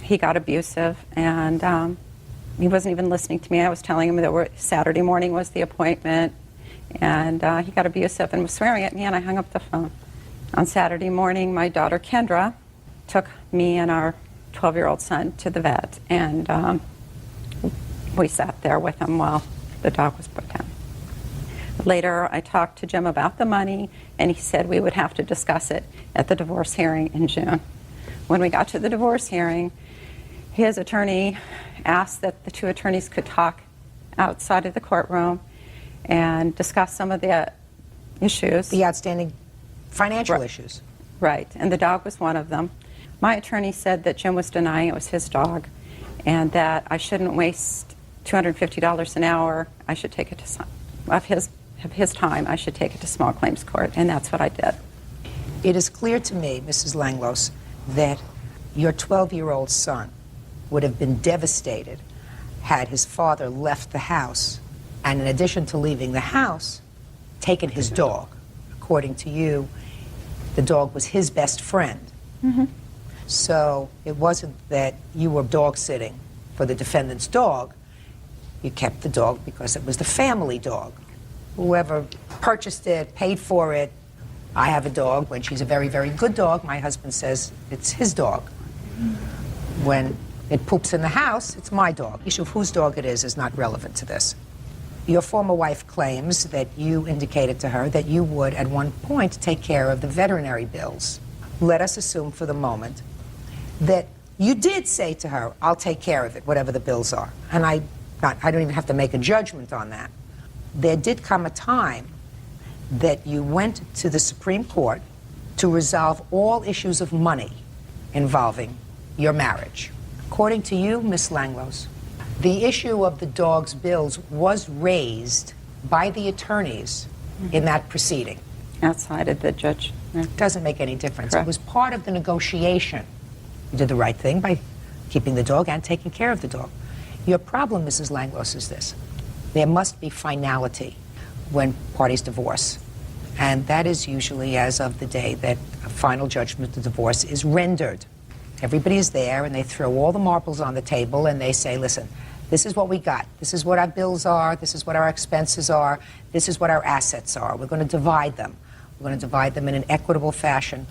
he got abusive, and he wasn't even listening to me. I was telling him that Saturday morning was the appointment, and he got abusive and was swearing at me, and I hung up the phone. On Saturday morning, my daughter Kendra took me and our 12-year-old son to the vet, and we sat there with him while the dog was put down. Later, I talked to Jim about the money, and he said we would have to discuss it at the divorce hearing in June. When we got to the divorce hearing, his attorney asked that the two attorneys could talk outside of the courtroom and discuss some of the issues. The outstanding financial issues. Right, and the dog was one of them. My attorney said that Jim was denying it was his dog, and that I shouldn't waste $250 an hour. I should take it to of his time. I should take it to small claims court, and that's what I did. It is clear to me, Mrs. Langlos, that your 12-year-old son would have been devastated had his father left the house, and in addition to leaving the house, taken his dog. According to you, the dog was his best friend. Mm-hmm. So it wasn't that you were dog sitting for the defendant's dog. You kept the dog because it was the family dog. Whoever purchased it, paid for it. I have a dog. When she's a very, very good dog, my husband says it's his dog. When it poops in the house, it's my dog. The issue of whose dog it is not relevant to this. Your former wife claims that you indicated to her that you would, at one point, take care of the veterinary bills. Let us assume for the moment that you did say to her, I'll take care of it, whatever the bills are. And I don't even have to make a judgment on that. There did come a time that you went to the Supreme Court to resolve all issues of money involving your marriage. According to you, Miss Langlos, the issue of the dog's bills was raised by the attorneys in that proceeding. Outside of the judge. It doesn't make any difference. Correct. It was part of the negotiation. You did the right thing by keeping the dog and taking care of the dog. Your problem, Mrs. Langlos, is this. There must be finality when parties divorce. And that is usually as of the day that a final judgment of divorce is rendered. Everybody is there, and they throw all the marbles on the table, and they say, listen, this is what we got. This is what our bills are. This is what our expenses are. This is what our assets are. We're going to divide them. We're going to divide them in an equitable fashion,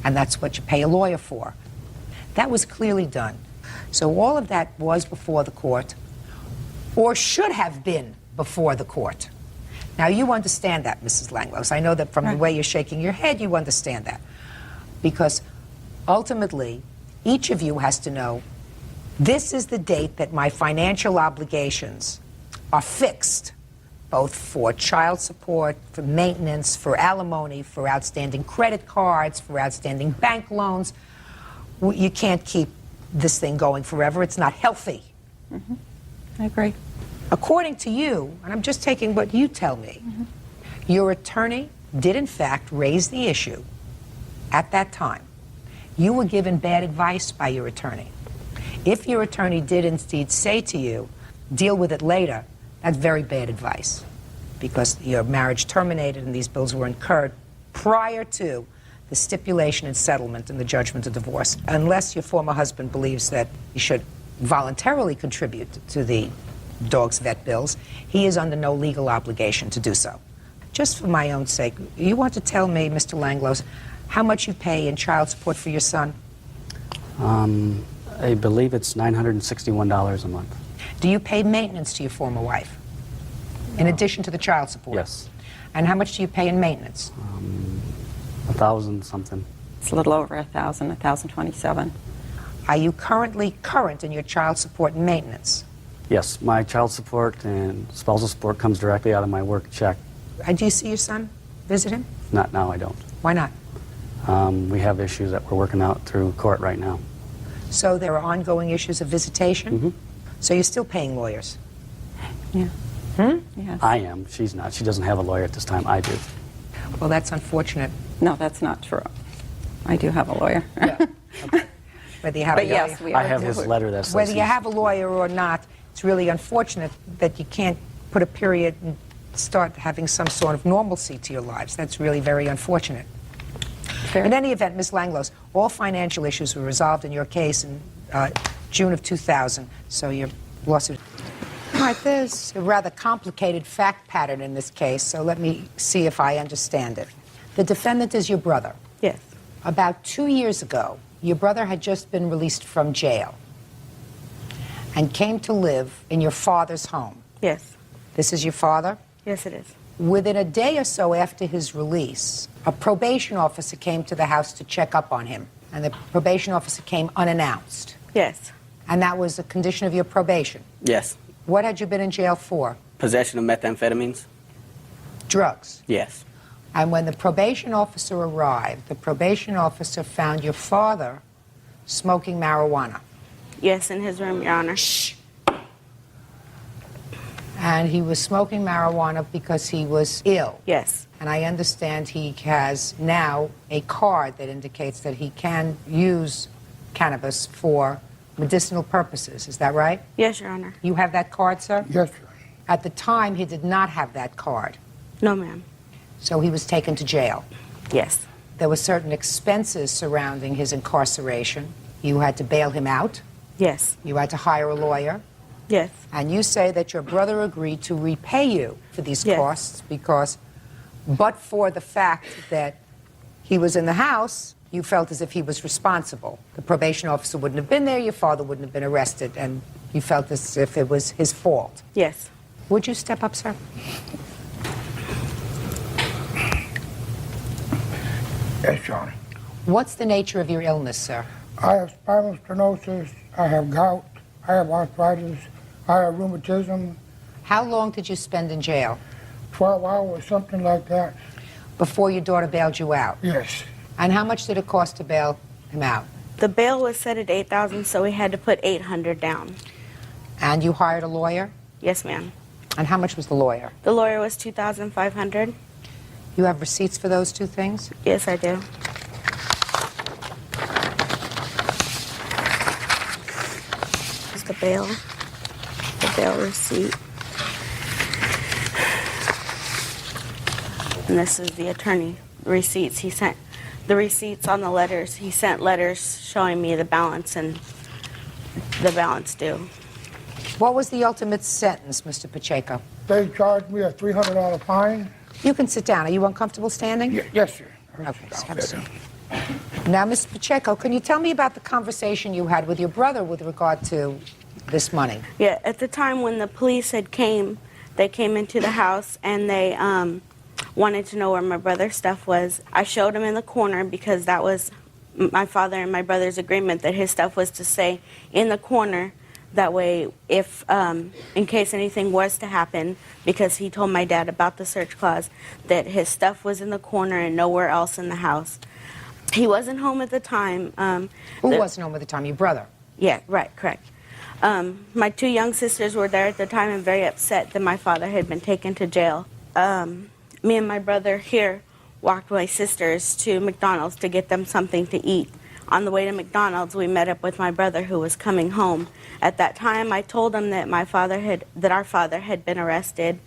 and that's what you pay a lawyer for. That was clearly done. So all of that was before the court, or should have been before the court. Now, you understand that, Mrs. Langlos. I know that from the way you're shaking your head, you understand that. Because ultimately, each of you has to know, this is the date that my financial obligations are fixed, both for child support, for maintenance, for alimony, for outstanding credit cards, for outstanding bank loans. You can't keep this thing going forever. It's not healthy. Mm-hmm. I agree. According to you, and I'm just taking what you tell me, your attorney did in fact raise the issue at that time. You were given bad advice by your attorney. If your attorney did indeed say to you, deal with it later, that's very bad advice, because your marriage terminated and these bills were incurred prior to the stipulation and settlement and the judgment of divorce, unless your former husband believes that you should voluntarily contribute to the dog's vet bills. He is under no legal obligation to do so. Just for my own sake, you want to tell me, Mr. Langlois, how much you pay in child support for your son? I believe it's $961 a month. Do you pay maintenance to your former wife, in addition to the child support? Yes. And how much do you pay in maintenance? 1,000 something. It's a little over 1,000, 1,027. Are you currently current in your child support and maintenance? Yes, my child support and spousal support comes directly out of my work check. Do you see your son? Visit him? Not now, I don't. Why not? We have issues that we're working out through court right now. So there are ongoing issues of visitation? So you're still paying lawyers? Yeah. Yes. I am. She's not. She doesn't have a lawyer at this time. I do. Well, that's unfortunate. No, that's not true. I do have a lawyer. Whether you have But a yes, lawyer, we are. I have his letter that says whether you he's- have a lawyer or not, it's really unfortunate that you can't put a period and start having some sort of normalcy to your lives. That's really very unfortunate. In any event, Ms. Langlois, all financial issues were resolved in your case in June of 2000, so your lawsuit... All right, there's a rather complicated fact pattern in this case, so let me see if I understand it. The defendant is your brother. Yes. About 2 years ago, your brother had just been released from jail and came to live in your father's home. Yes. This is your father? Yes, it is. Within a day or so after his release, a probation officer came to the house to check up on him, and the probation officer came unannounced. Yes. And that was a condition of your probation. Yes. What had you been in jail for? Possession of methamphetamines? Drugs. Yes. And when the probation officer arrived, the probation officer found your father smoking marijuana. Yes, in his room, Your Honor. Shh. And he was smoking marijuana because he was ill. Yes. And I understand he has now a card that indicates that he can use cannabis for medicinal purposes. Is that right? Yes, Your Honor. You have that card, sir? Yes, sir. At the time, he did not have that card. No, ma'am. So he was taken to jail. Yes. There were certain expenses surrounding his incarceration. You had to bail him out. Yes. You had to hire a lawyer. Yes. And you say that your brother agreed to repay you for these Yes. costs because, but for the fact that he was in the house, you felt as if he was responsible. The probation officer wouldn't have been there, your father wouldn't have been arrested, and you felt as if it was his fault. Yes. Would you step up, sir? Yes, Your Honor. What's the nature of your illness, sir? I have spinal stenosis, I have gout, I have arthritis, I have rheumatism. How long did you spend in jail? 12 hours, something like that. Before your daughter bailed you out? Yes. And how much did it cost to bail him out? The bail was set at $8,000, so we had to put $800 down. And you hired a lawyer? Yes, ma'am. And how much was the lawyer? The lawyer was $2,500. You have receipts for those two things? Yes, I do. Here's the bail receipt. And this is the attorney receipts. He sent the receipts on the letters. He sent letters showing me the balance and the balance due. What was the ultimate sentence, Mr. Pacheco? They charged me a $300 fine. You can sit down. Are you uncomfortable standing? Yes, sir. Okay, have a seat. Now, Mr. Pacheco, can you tell me about the conversation you had with your brother with regard to this money? Yeah, at the time when the police had they came into the house and they wanted to know where my brother's stuff was. I showed him in the corner because that was my father and my brother's agreement that his stuff was to stay in the corner. That way, if in case anything was to happen, because he told my dad about the search clause, that his stuff was in the corner and nowhere else in the house. He wasn't home at the time. Who wasn't home at the time? Your brother? Yeah, right, correct. My two young sisters were there at the time and very upset that my father had been taken to jail. Me and my brother here walked my sisters to McDonald's to get them something to eat. On the way to McDonald's, we met up with my brother who was coming home. At that time, I told him that our father had been arrested,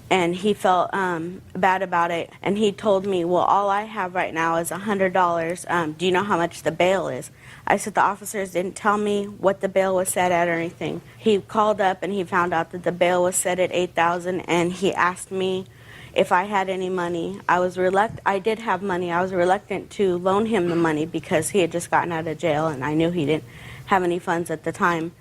and he felt bad about it. And he told me, well, all I have right now is $100. Do you know how much the bail is? I said, the officers didn't tell me what the bail was set at or anything. He called up and he found out that the bail was set at $8,000, and he asked me if I had any money. I did have money. I was reluctant to loan him the money because he had just gotten out of jail and I knew he didn't have any funds at the time.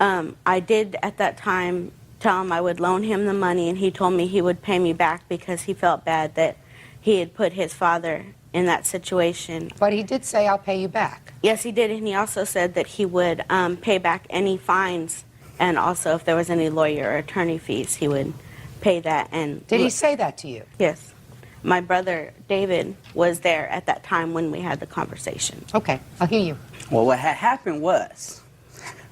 I did at that time tell him I would loan him the money, and he told me he would pay me back because he felt bad that he had put his father in that situation. But he did say, I'll pay you back. Yes, he did, and he also said that he would pay back any fines, and also if there was any lawyer or attorney fees, he would pay that. And did he say that to you? Yes. My brother, David, was there at that time when we had the conversation. Okay, I'll hear you. Well, what had happened was,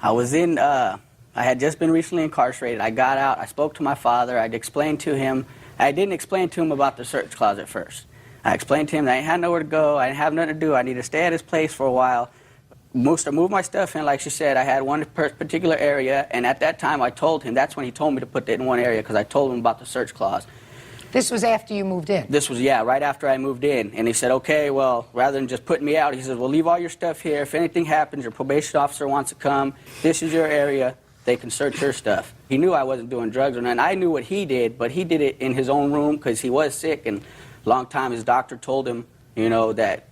I was in, I had just been recently incarcerated. I got out, I spoke to my father, I'd explained to him, I didn't explain to him about the search closet first. I explained to him that I had nowhere to go, I didn't have nothing to do, I needed to stay at his place for a while. Moved my stuff in, like she said. I had one particular area, and at that time I told him, that's when he told me to put it in one area, because I told him about the search clause. This was after you moved in? This was, yeah, right after I moved in. And he said, okay, well, rather than just putting me out, he says, well, leave all your stuff here. If anything happens, your probation officer wants to come, this is your area, they can search your stuff. He knew I wasn't doing drugs or nothing. I knew what he did, but he did it in his own room because he was sick, and a long time his doctor told him, you know, that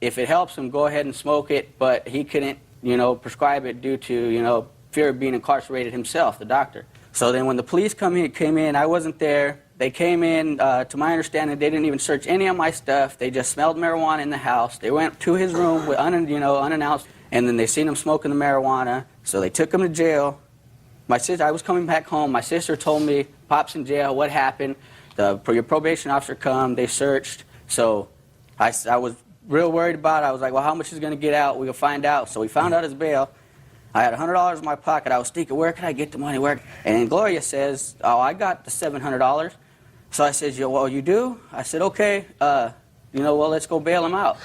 if it helps him, go ahead and smoke it, but he couldn't, you know, prescribe it due to, you know, fear of being incarcerated himself, the doctor. So then when the police came in, I wasn't there. They came in, to my understanding, they didn't even search any of my stuff. They just smelled marijuana in the house. They went to his room with unannounced, and then they seen him smoking the marijuana, so they took him to jail. My sister, I was coming back home. My sister told me, Pop's in jail, what happened? Your probation officer come, they searched. So I was real worried about it. I was like, well, how much is going to get out? We'll find out. So we found out his bail. I had $100 in my pocket. I was thinking, where can I get the money? And Gloria says, oh, I got the $700. So I said, well, you do? I said, okay, well, let's go bail him out.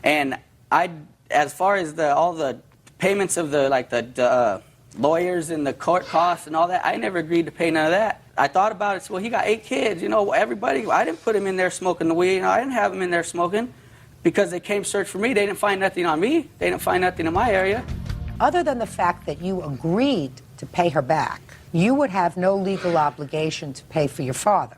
And as far as all the payments of the lawyers and the court costs and all that, I never agreed to pay none of that. I thought about it, well, he got 8 kids, everybody, I didn't put him in there smoking the weed, I didn't have him in there smoking because they came search for me. They didn't find nothing on me. They didn't find nothing in my area. Other than the fact that you agreed to pay her back, you would have no legal obligation to pay for your father,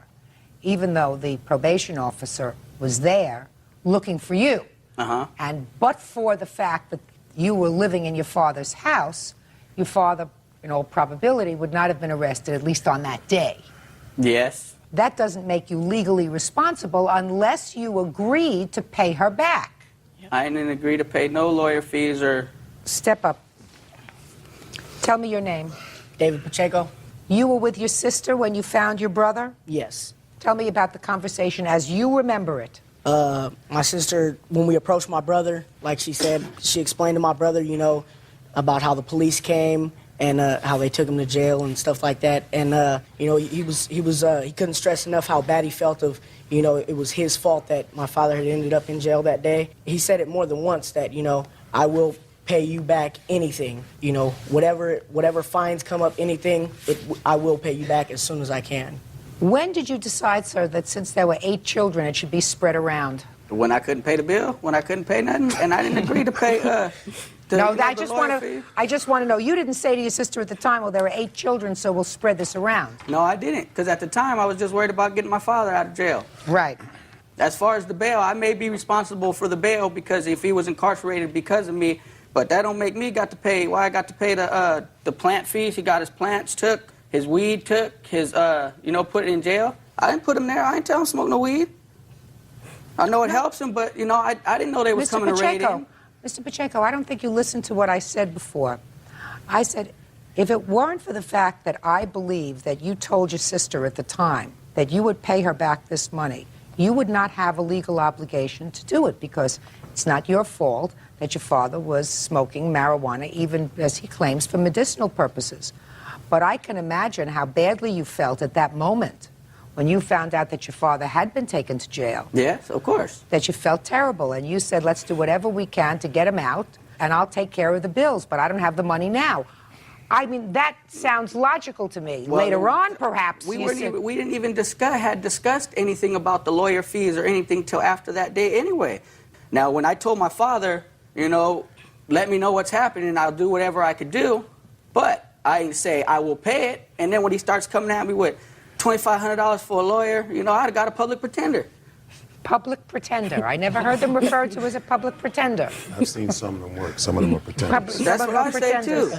even though the probation officer was there looking for you. And but for the fact that you were living in your father's house, your father, in all probability, would not have been arrested, at least on that day. Yes. That doesn't make you legally responsible unless you agreed to pay her back. I didn't agree to pay no lawyer fees or... Step up. Tell me your name. David Pacheco. You were with your sister when you found your brother? Yes. Tell me about the conversation as you remember it. My sister, when we approached my brother, like she said, she explained to my brother, about how the police came and how they took him to jail and stuff like that. And he couldn't stress enough how bad he felt of, it was his fault that my father had ended up in jail that day. He said it more than once that, I will pay you back anything, whatever fines come up, anything, I will pay you back as soon as I can. When did you decide, sir, that since there were 8 children, it should be spread around? When I couldn't pay the bill, when I couldn't pay nothing, and I didn't agree to pay I just want to know, you didn't say to your sister at the time, well, there are 8 children, so we'll spread this around. No, I didn't, because at the time I was just worried about getting my father out of jail. Right. As far as the bail, I may be responsible for the bail because if he was incarcerated because of me, but that don't make me got to pay. Why I got to pay the plant fees? He got his plants took, his weed took, his put it in jail. I didn't put him there. I didn't tell him to smoke no weed. I know it helps him, but I didn't know they was coming to raid him. Mr. Pacheco, I don't think you listened to what I said before. I said, if it weren't for the fact that I believe that you told your sister at the time that you would pay her back this money, you would not have a legal obligation to do it because it's not your fault that your father was smoking marijuana, even as he claims, for medicinal purposes. But I can imagine how badly you felt at that moment when you found out that your father had been taken to jail. Yes, of course. That you felt terrible, and you said, let's do whatever we can to get him out, and I'll take care of the bills, but I don't have the money now. I mean, that sounds logical to me. Well, later on, perhaps, we didn't even discussed anything about the lawyer fees or anything till after that day anyway. Now, when I told my father, let me know what's happening, and I'll do whatever I could do, but I say I will pay it, and then when he starts coming at me with $2,500 for a lawyer, you know, I'd have got a public pretender. Public pretender. I never heard them referred to as a public pretender. I've seen some of them work. Some of them are pretenders. That's what I say too.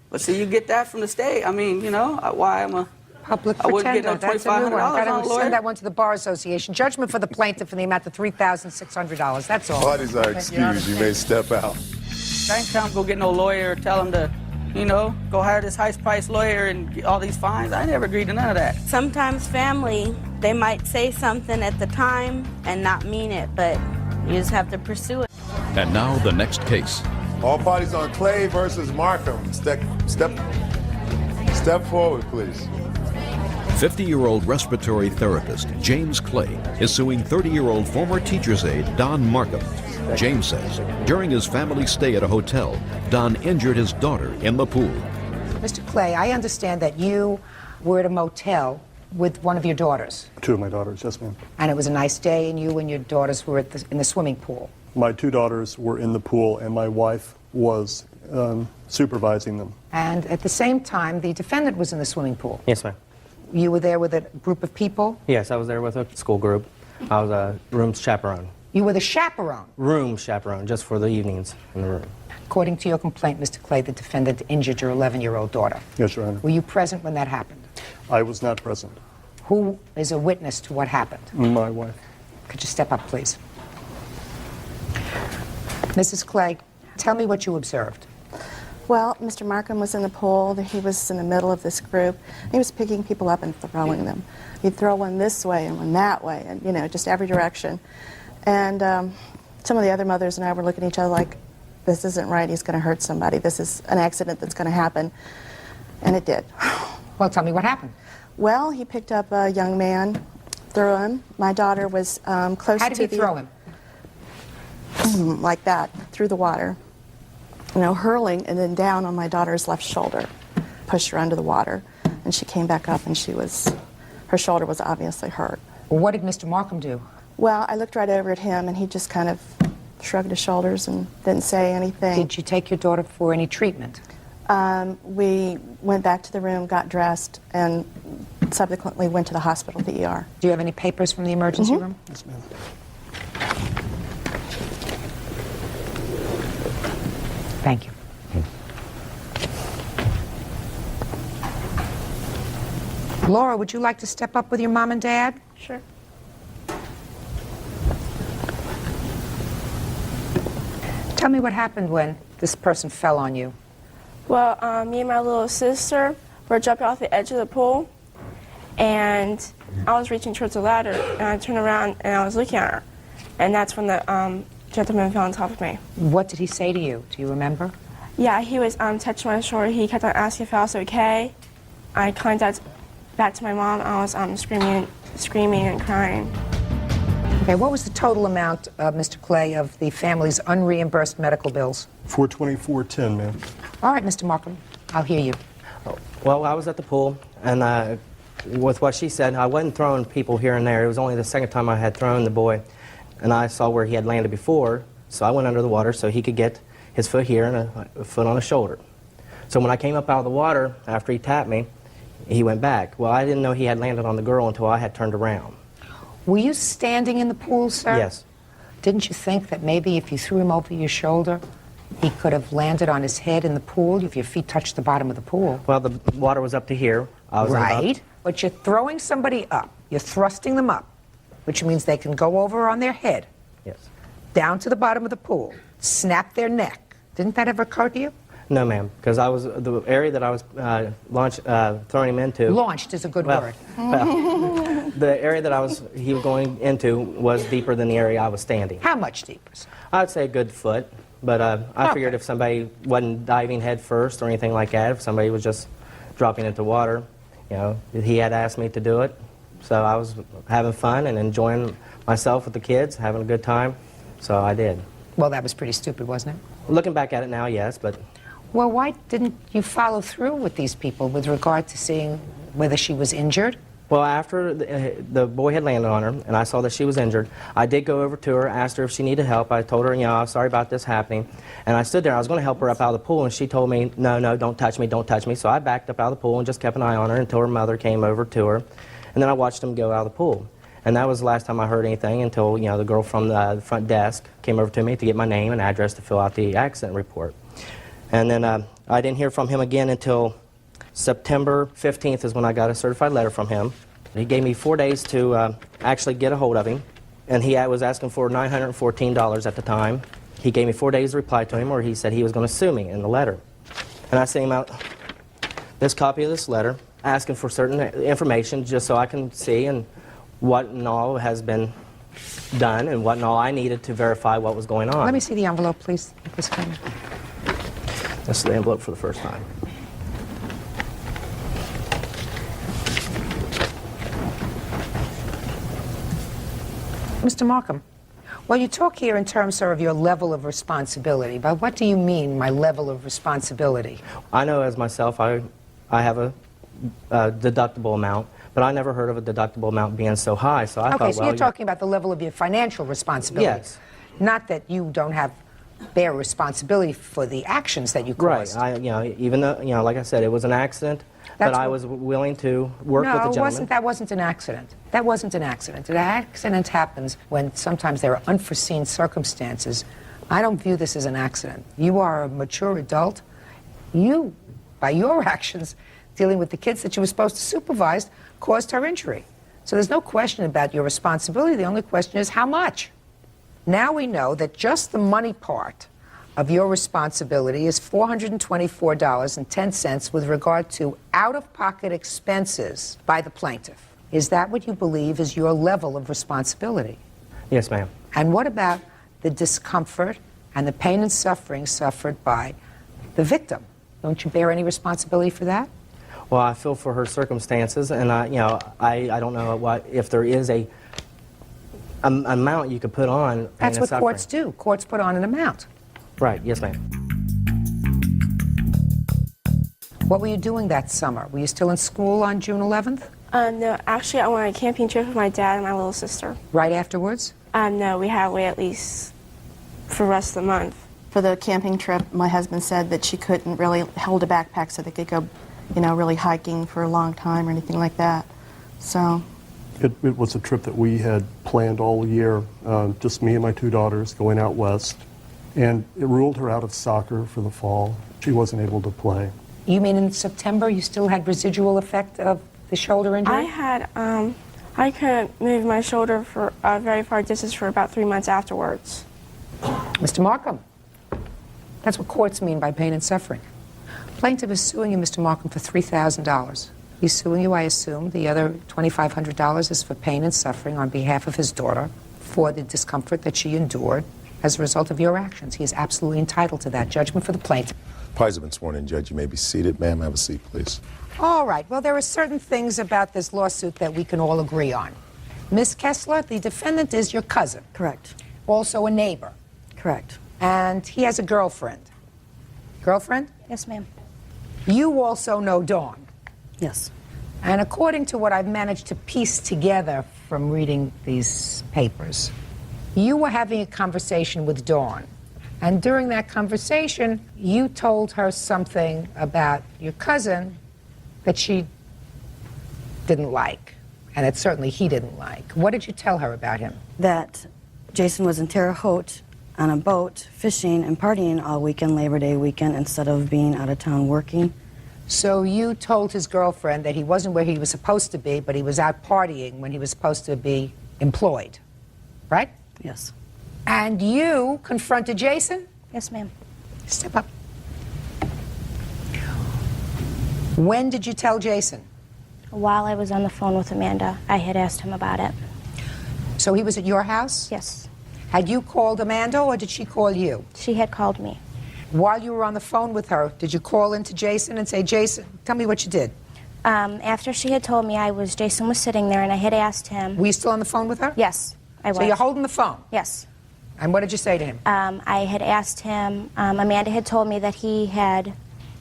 But see, you get that from the state. I mean, you know, why I'm a public I wouldn't pretender. get no That's a new one. $2,500 on a Gotta lawyer. send that one to the Bar Association. Judgment for the plaintiff in the amount of $3,600. That's all. Parties are excused. You may step out. I ain't trying to go get no lawyer or tell him to, you know, go hire this high-priced lawyer and get all these fines. I never agreed to none of that. Sometimes family, they might say something at the time and not mean it, but you just have to pursue it. And now the next case. All parties on Clay versus Markham. Step forward, please. 50-year-old respiratory therapist James Clay is suing 30-year-old former teacher's aide Don Markham. James says during his family stay at a hotel, Don injured his daughter in the pool. Mr. Clay, I understand that you were at a motel with one of your daughters. 2 of my daughters, yes, ma'am. And it was a nice day, and you and your daughters were in the swimming pool. My 2 daughters were in the pool, and my wife was supervising them. And at the same time, the defendant was in the swimming pool. Yes, ma'am. You were there with a group of people? Yes, I was there with a school group. I was a room chaperone. You were the chaperone? Room chaperone, just for the evenings in the room. According to your complaint, Mr. Clay, the defendant injured your 11-year-old daughter. Yes, Your Honor. Were you present when that happened? I was not present. Who is a witness to what happened? My wife. Could you step up, please? Mrs. Clay, tell me what you observed. Well, Mr. Markham was in the pool. He was in the middle of this group. He was picking people up and throwing them. He'd throw one this way and one that way, and, you know, just every direction. And some of the other mothers and I were looking at each other like, this isn't right. He's going to hurt somebody. This is an accident that's going to happen. And it did. Well, tell me what happened. Well, he picked up a young man, threw him. My daughter was close to How did he throw him? Like that, through the water. You know, hurling and then down on my daughter's left shoulder. Pushed her under the water. And she came back up and her shoulder was obviously hurt. Well, what did Mr. Markham do? Well, I looked right over at him and he just kind of shrugged his shoulders and didn't say anything. Did you take your daughter for any treatment? We went back to the room, got dressed, and subsequently went to the hospital, the ER. Do you have any papers from the emergency room? Yes, ma'am. Thank you. Laura, would you like to step up with your mom and dad? Sure. Tell me what happened when this person fell on you. Well, me and my little sister were jumping off the edge of the pool, and I was reaching towards the ladder, and I turned around and I was looking at her, and that's when the gentleman fell on top of me. What did he say to you? Do you remember? Yeah, he was touching my shoulder. He kept on asking if I was okay. I contacted back to my mom. I was screaming and crying. Okay, what was the total amount, Mr. Clay, of the family's unreimbursed medical bills? $424.10, ma'am. All right, Mr. Markham, I'll hear you. Well, I was at the pool, and with what she said, I wasn't throwing people here and there. It was only the second time I had thrown the boy, and I saw where he had landed before, so I went under the water so he could get his foot here and a foot on his shoulder. So when I came up out of the water, after he tapped me, he went back. Well, I didn't know he had landed on the girl until I had turned around. Were you standing in the pool, sir? Yes. Didn't you think that maybe if you threw him over your shoulder, he could have landed on his head in the pool if your feet touched the bottom of the pool? Well, the water was up to here. I was Right, but you're throwing somebody up. You're thrusting them up, which means they can go over on their head. Yes. Down to the bottom of the pool, snap their neck. Didn't that ever occur to you? No, ma'am, because the area that I was throwing him into. Launched is a good word. Well, the area that he was going into was deeper than the area I was standing. How much deeper? I'd say a good foot, but I figured if somebody wasn't diving head first or anything like that, if somebody was just dropping into water, you know, he had asked me to do it, so I was having fun and enjoying myself with the kids, having a good time, so I did. Well, that was pretty stupid, wasn't it? Looking back at it now, yes, but. Well, why didn't you follow through with these people with regard to seeing whether she was injured? Well, after the boy had landed on her and I saw that she was injured, I did go over to her, asked her if she needed help. I told her, you know, I'm sorry about this happening. And I stood there. I was going to help her up out of the pool, and she told me, no, no, don't touch me, don't touch me. So I backed up out of the pool and just kept an eye on her until her mother came over to her. And then I watched them go out of the pool. And that was the last time I heard anything until, you know, the girl from the front desk came over to me to get my name and address to fill out the accident report. And then I didn't hear from him again until September 15th is when I got a certified letter from him. He gave me 4 days to actually get a hold of him, and he was asking for $914 at the time. He gave me 4 days to reply to him, or he said he was going to sue me in the letter. And I sent him out this copy of this letter, asking for certain information just so I can see and what and all has been done and what and all I needed to verify what was going on. Let me see the envelope, please. This one. This is the envelope for the first time. Mr. Markham, well, you talk here in terms, sir, of your level of responsibility. But what do you mean, my level of responsibility? I know as myself, I have a deductible amount, but I never heard of a deductible amount being so high. So I thought, Okay, so well, you're talking about the level of your financial responsibility. Yes. Not that you don't have bear responsibility for the actions that you caused. Right. You know, even though, you know, like I said, it was an accident, but I was willing to work with the gentleman. That wasn't an accident. That wasn't an accident. An accident happens when sometimes there are unforeseen circumstances. I don't view this as an accident. You are a mature adult. You, by your actions, dealing with the kids that you were supposed to supervise, caused her injury. So there's no question about your responsibility. The only question is how much. Now we know that just the money part of your responsibility is $424.10 with regard to out-of-pocket expenses by the plaintiff. Is that what you believe is your level of responsibility? Yes, ma'am. And what about the discomfort and the pain and suffering suffered by the victim? Don't you bear any responsibility for that? Well, I feel for her circumstances, and I don't know if there is a amount you could put on. That's what courts do. Courts put on an amount. Right. Yes, ma'am. What were you doing that summer? Were you still in school on June 11th? No, actually, I went on a camping trip with my dad and my little sister. Right afterwards? No, we had to wait at least for the rest of the month. For the camping trip, my husband said that she couldn't really hold a backpack so they could go, you know, really hiking for a long time or anything like that. So It was a trip that we had planned all year, just me and my two daughters going out west. And it ruled her out of soccer for the fall. She wasn't able to play. You mean in September you still had residual effect of the shoulder injury? I had, I couldn't move my shoulder for a very far distance for about 3 months afterwards. Mr. Markham, that's what courts mean by pain and suffering. Plaintiff is suing you, Mr. Markham, for $3,000. He's suing you, I assume. The other $2,500 is for pain and suffering on behalf of his daughter for the discomfort that she endured as a result of your actions. He is absolutely entitled to that. Judgment for the plaintiff. Parties have been sworn in, Judge. You may be seated. Ma'am, have a seat, please. All right. Well, there are certain things about this lawsuit that we can all agree on. Ms. Kessler, the defendant is your cousin. Correct. Also a neighbor. Correct. And he has a girlfriend. Girlfriend? Yes, ma'am. You also know Dawn. Yes. And according to what I've managed to piece together from reading these papers, you were having a conversation with Dawn. And during that conversation, you told her something about your cousin that she didn't like, and that certainly he didn't like. What did you tell her about him? That Jason was in Terre Haute on a boat, fishing and partying all weekend, Labor Day weekend, instead of being out of town working. So you told his girlfriend that he wasn't where he was supposed to be, but he was out partying when he was supposed to be employed, right? Yes. And you confronted Jason? Yes, ma'am. Step up. When did you tell Jason? While I was on the phone with Amanda, I had asked him about it. So he was at your house? Yes. Had you called Amanda, or did she call you? She had called me. While you were on the phone with her, did you call into Jason and say, Jason, tell me what you did? After she had told me Jason was sitting there, and I had asked him. Were you still on the phone with her? Yes, I was. So you're holding the phone? Yes. And what did you say to him? I had asked him, Amanda had told me that he had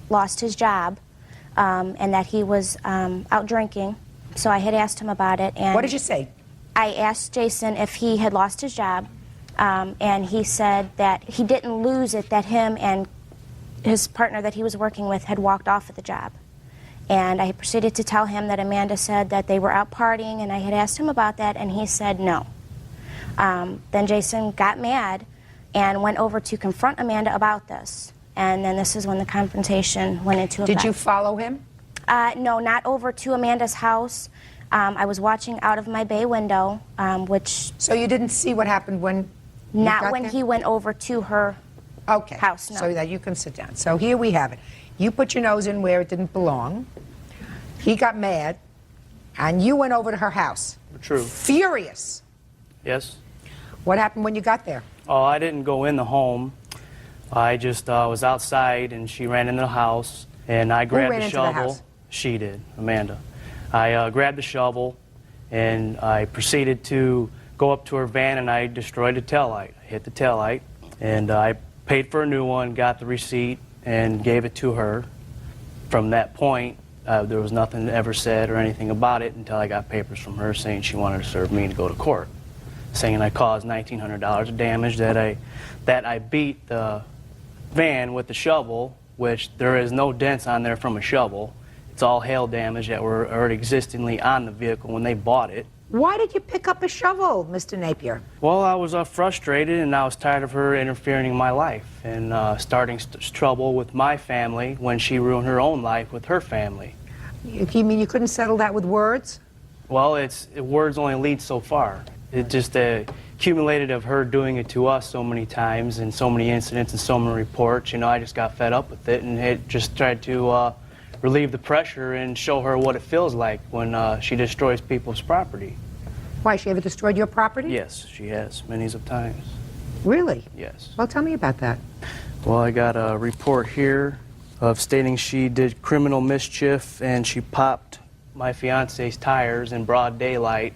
lost his job and that he was out drinking. So I had asked him about it. And What did you say? I asked Jason if he had lost his job, and he said that he didn't lose it, that him and his partner that he was working with had walked off of the job. And I proceeded to tell him that Amanda said that they were out partying, and I had asked him about that, and he said no. Then Jason got mad and went over to confront Amanda about this. And then this is when the confrontation went into effect. Did you follow him? No, not over to Amanda's house. I was watching out of my bay window, which... So you didn't see what happened when Not when he went over to her house, no. So that you can sit down. So here we have it. You put your nose in where it didn't belong. He got mad, and you went over to her house. True. Furious. Yes. What happened when you got there? Oh, I didn't go in the home. I just was outside, and she ran into the house, and I grabbed ran the into the shovel. house? She did, Amanda. I grabbed the shovel, and I proceeded to go up to her van, and I destroyed the taillight. I hit the taillight, and I paid for a new one, got the receipt, and gave it to her. From that point, there was nothing ever said or anything about it until I got papers from her saying she wanted to serve me to go to court, saying I caused $1,900 of damage, that I beat the van with the shovel, which there is no dents on there from a shovel. It's all hail damage that were already existingly on the vehicle when they bought it. Why did you pick up a shovel, Mr. Napier? Well, I was frustrated, and I was tired of her interfering in my life and starting trouble with my family when she ruined her own life with her family. You mean you couldn't settle that with words? Well, words only lead so far. It just accumulated of her doing it to us so many times and so many incidents and so many reports. You know, I just got fed up with it, and it just tried to relieve the pressure and show her what it feels like when she destroys people's property. Why, she ever destroyed your property? Yes, she has, many of times. Really? Yes. Well, tell me about that. Well, I got a report here of stating she did criminal mischief and she popped my fiance's tires in broad daylight,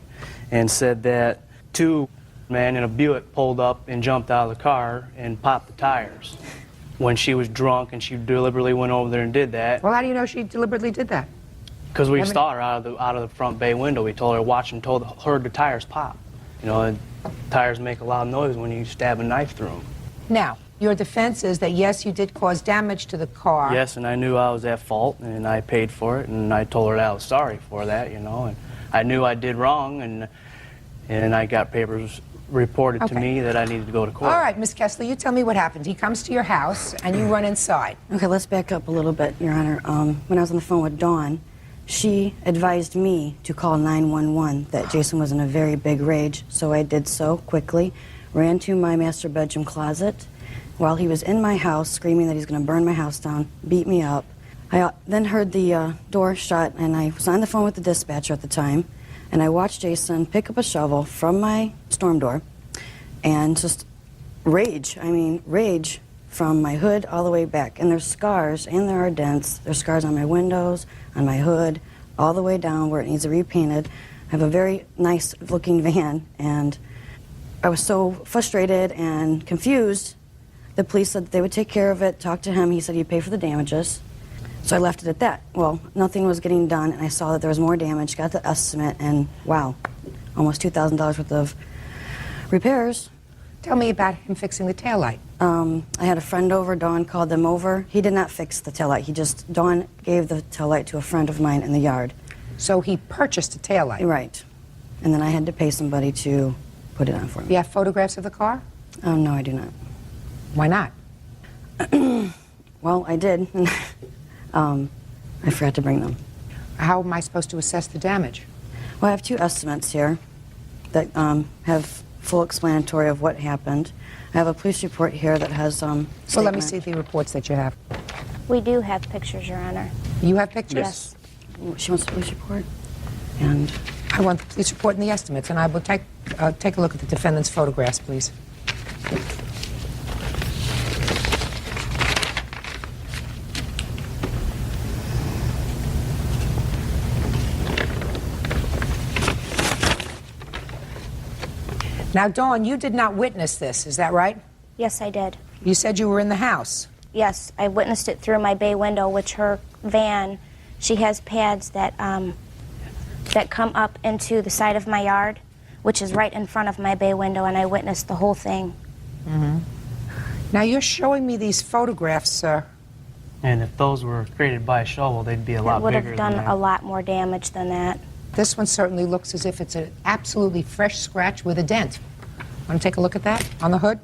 and said that two men in a Buick pulled up and jumped out of the car and popped the tires when she was drunk, and she deliberately went over there and did that. Well, how do you know she deliberately did that? Because we saw her out of the front bay window. We told her to watch and heard the tires pop. You know, and tires make a loud noise when you stab a knife through them. Now, your defense is that, yes, you did cause damage to the car. Yes, and I knew I was at fault, and I paid for it, and I told her that I was sorry for that, you know, and I knew I did wrong, and I got papers reported to me that I needed to go to court. All right, Ms. Kessler, you tell me what happened. He comes to your house, and you run inside. Okay, let's back up a little bit, Your Honor. When I was on the phone with Dawn, she advised me to call 911, that Jason was in a very big rage, so I did so quickly, ran to my master bedroom closet while he was in my house screaming that he's going to burn my house down, beat me up. I then heard the door shut, and I was on the phone with the dispatcher at the time, and I watched Jason pick up a shovel from my storm door and just rage from my hood all the way back. And there's scars, and there are dents. There's scars on my windows, on my hood, all the way down where it needs to be repainted. I have a very nice looking van, and I was so frustrated and confused. The police said that they would take care of it, talk to him. He said he'd pay for the damages. So I left it at that. Well, nothing was getting done, and I saw that there was more damage, got the estimate, and wow, almost $2,000 worth of repairs. Tell me about him fixing the taillight. I had a friend over. Dawn called them over. He did not fix the taillight. Dawn gave the taillight to a friend of mine in the yard. So he purchased a taillight? Right. And then I had to pay somebody to put it on for me. You have photographs of the car? No, I do not. Why not? Well, I did. I forgot to bring them. How am I supposed to assess the damage? Well, I have two estimates here that have full explanatory of what happened. I have a police report here that has Well, let me see the reports that you have. We do have pictures, Your Honor. You have pictures? Yes. She wants the police report. And I want the police report and the estimates, and I will take a look at the defendant's photographs, please. Now, Dawn, you did not witness this, is that right? Yes, I did. You said you were in the house. Yes, I witnessed it through my bay window, which her van, she has pads that that come up into the side of my yard, which is right in front of my bay window, and I witnessed the whole thing. Now you're showing me these photographs, sir. And if those were created by a shovel, they'd be a lot It would bigger have done than that. a lot more damage than that. This one certainly looks as if it's an absolutely fresh scratch with a dent. Want to take a look at that on the hood?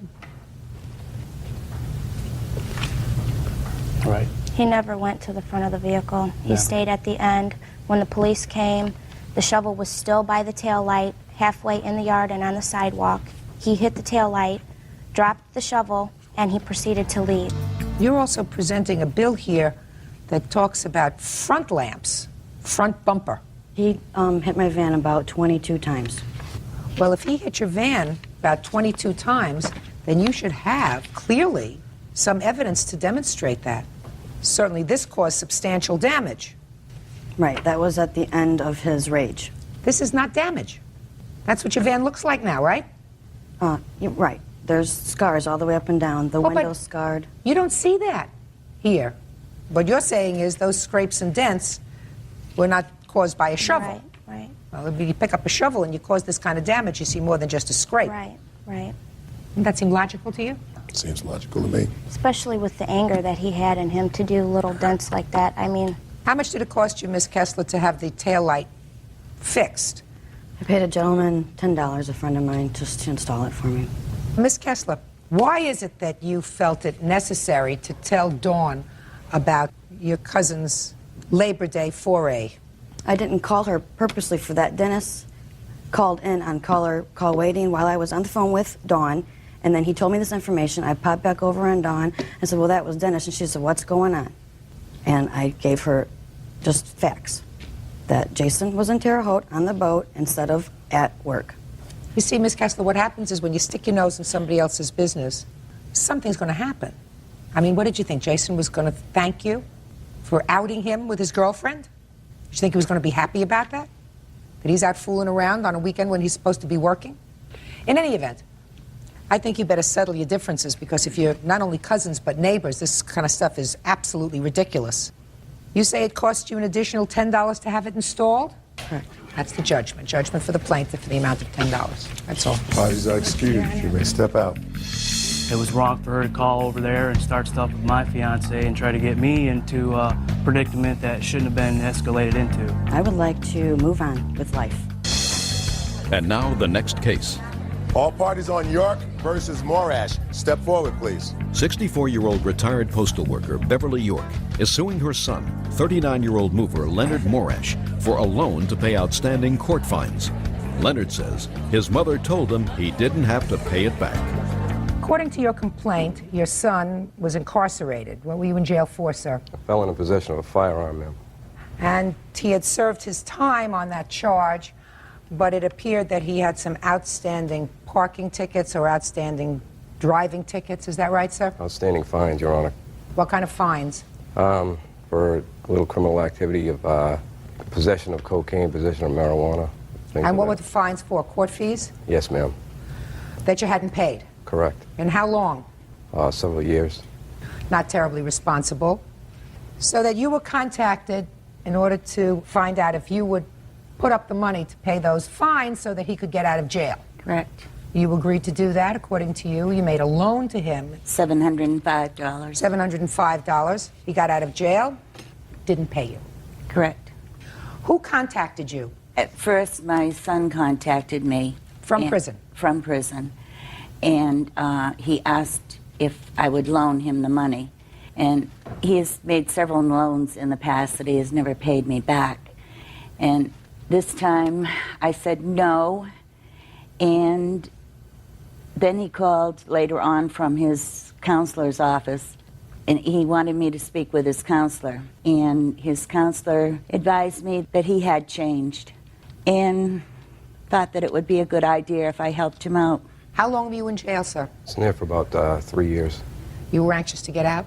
Right. He never went to the front of the vehicle. He Yeah. stayed at the end. When the police came, the shovel was still by the tail light, halfway in the yard and on the sidewalk. He hit the tail light, dropped the shovel, and he proceeded to leave. You're also presenting a bill here that talks about front lamps, front bumper. He hit my van about 22 times. Well, if he hit your van about 22 times, then you should have, clearly, some evidence to demonstrate that. Certainly this caused substantial damage. Right, that was at the end of his rage. This is not damage. That's what your van looks like now, right? Right. There's scars all the way up and down. The but window's scarred. You don't see that here. What you're saying is those scrapes and dents were not caused by a shovel. Right. Well, if you pick up a shovel and you cause this kind of damage, you see more than just a scrape. Right. Doesn't that seem logical to you? Seems logical to me. Especially with the anger that he had in him to do little dents like that. I mean, how much did it cost you, Miss Kessler, to have the tail light fixed? I paid a gentleman $10, a friend of mine, just to install it for me. Miss Kessler, why is it that you felt it necessary to tell Dawn about your cousin's Labor Day foray? I didn't call her purposely for that. Dennis called in on call waiting while I was on the phone with Dawn, and then he told me this information. I popped back over on Dawn and said, well, that was Dennis. And she said, what's going on? And I gave her just facts, that Jason was in Terre Haute on the boat instead of at work. You see, Miss Kessler, what happens is when you stick your nose in somebody else's business, something's going to happen. I mean, what did you think? Jason was going to thank you for outing him with his girlfriend? Did you think he was going to be happy about that? That he's out fooling around on a weekend when he's supposed to be working? In any event, I think you better settle your differences, because if you're not only cousins but neighbors, this kind of stuff is absolutely ridiculous. You say it cost you an additional $10 to have it installed? Correct. That's the judgment. Judgment for the plaintiff for the amount of $10. That's all. Parties are excused. You may step out. It was wrong for her to call over there and start stuff with my fiance and try to get me into a predicament that shouldn't have been escalated into. I would like to move on with life. And now the next case. All parties on York versus Morash. Step forward, please. 64-year-old retired postal worker Beverly York is suing her son, 39-year-old mover Leonard Morash, for a loan to pay outstanding court fines. Leonard says his mother told him he didn't have to pay it back. According to your complaint, your son was incarcerated. What were you in jail for, sir? I fell into possession of a firearm, ma'am. And he had served his time on that charge, but it appeared that he had some outstanding parking tickets or outstanding driving tickets. Is that right, sir? Outstanding fines, Your Honor. What kind of fines? For a little criminal activity of possession of cocaine, possession of marijuana. And what were the fines for? Court fees? Yes, ma'am. That you hadn't paid? Correct. And how long? Several years. Not terribly responsible. So that you were contacted in order to find out if you would put up the money to pay those fines so that he could get out of jail. Correct. You agreed to do that, according to you. You made a loan to him. $705. $705. He got out of jail, didn't pay you. Correct. Who contacted you? At first, my son contacted me. From prison? From prison. And he asked if I would loan him the money. And he has made several loans in the past that he has never paid me back. And this time I said no. And then he called later on from his counselor's office, and he wanted me to speak with his counselor. And his counselor advised me that he had changed and thought that it would be a good idea if I helped him out. How long were you in jail, sir? I was in there for about 3 years. You were anxious to get out?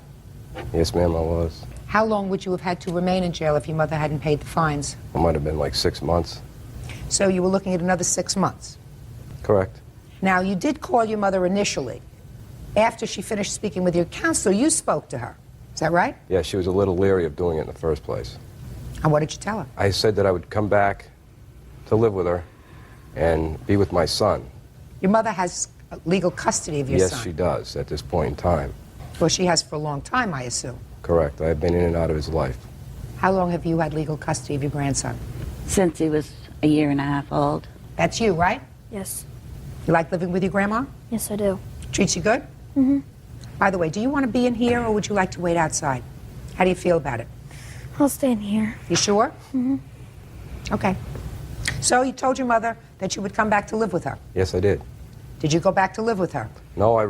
Yes, ma'am, I was. How long would you have had to remain in jail if your mother hadn't paid the fines? It might have been like 6 months. So you were looking at another 6 months? Correct. Now, you did call your mother initially. After she finished speaking with your counselor, you spoke to her. Is that right? Yeah, she was a little leery of doing it in the first place. And what did you tell her? I said that I would come back to live with her and be with my son. Your mother has legal custody of your Yes, son. she does at this point in time. Well, she has for a long time, I assume. Correct. I've been in and out of his life. How long have you had legal custody of your grandson? Since he was a year and a half old. That's you, right? Yes. You like living with your grandma? Yes, I do. Treats you good? Mm-hmm. By the way, do you want to be in here or would you like to wait outside? How do you feel about it? I'll stay in here. You sure? Mm-hmm. Okay. So you told your mother that you would come back to live with her. Yes, I did. Did you go back to live with her? No, I'm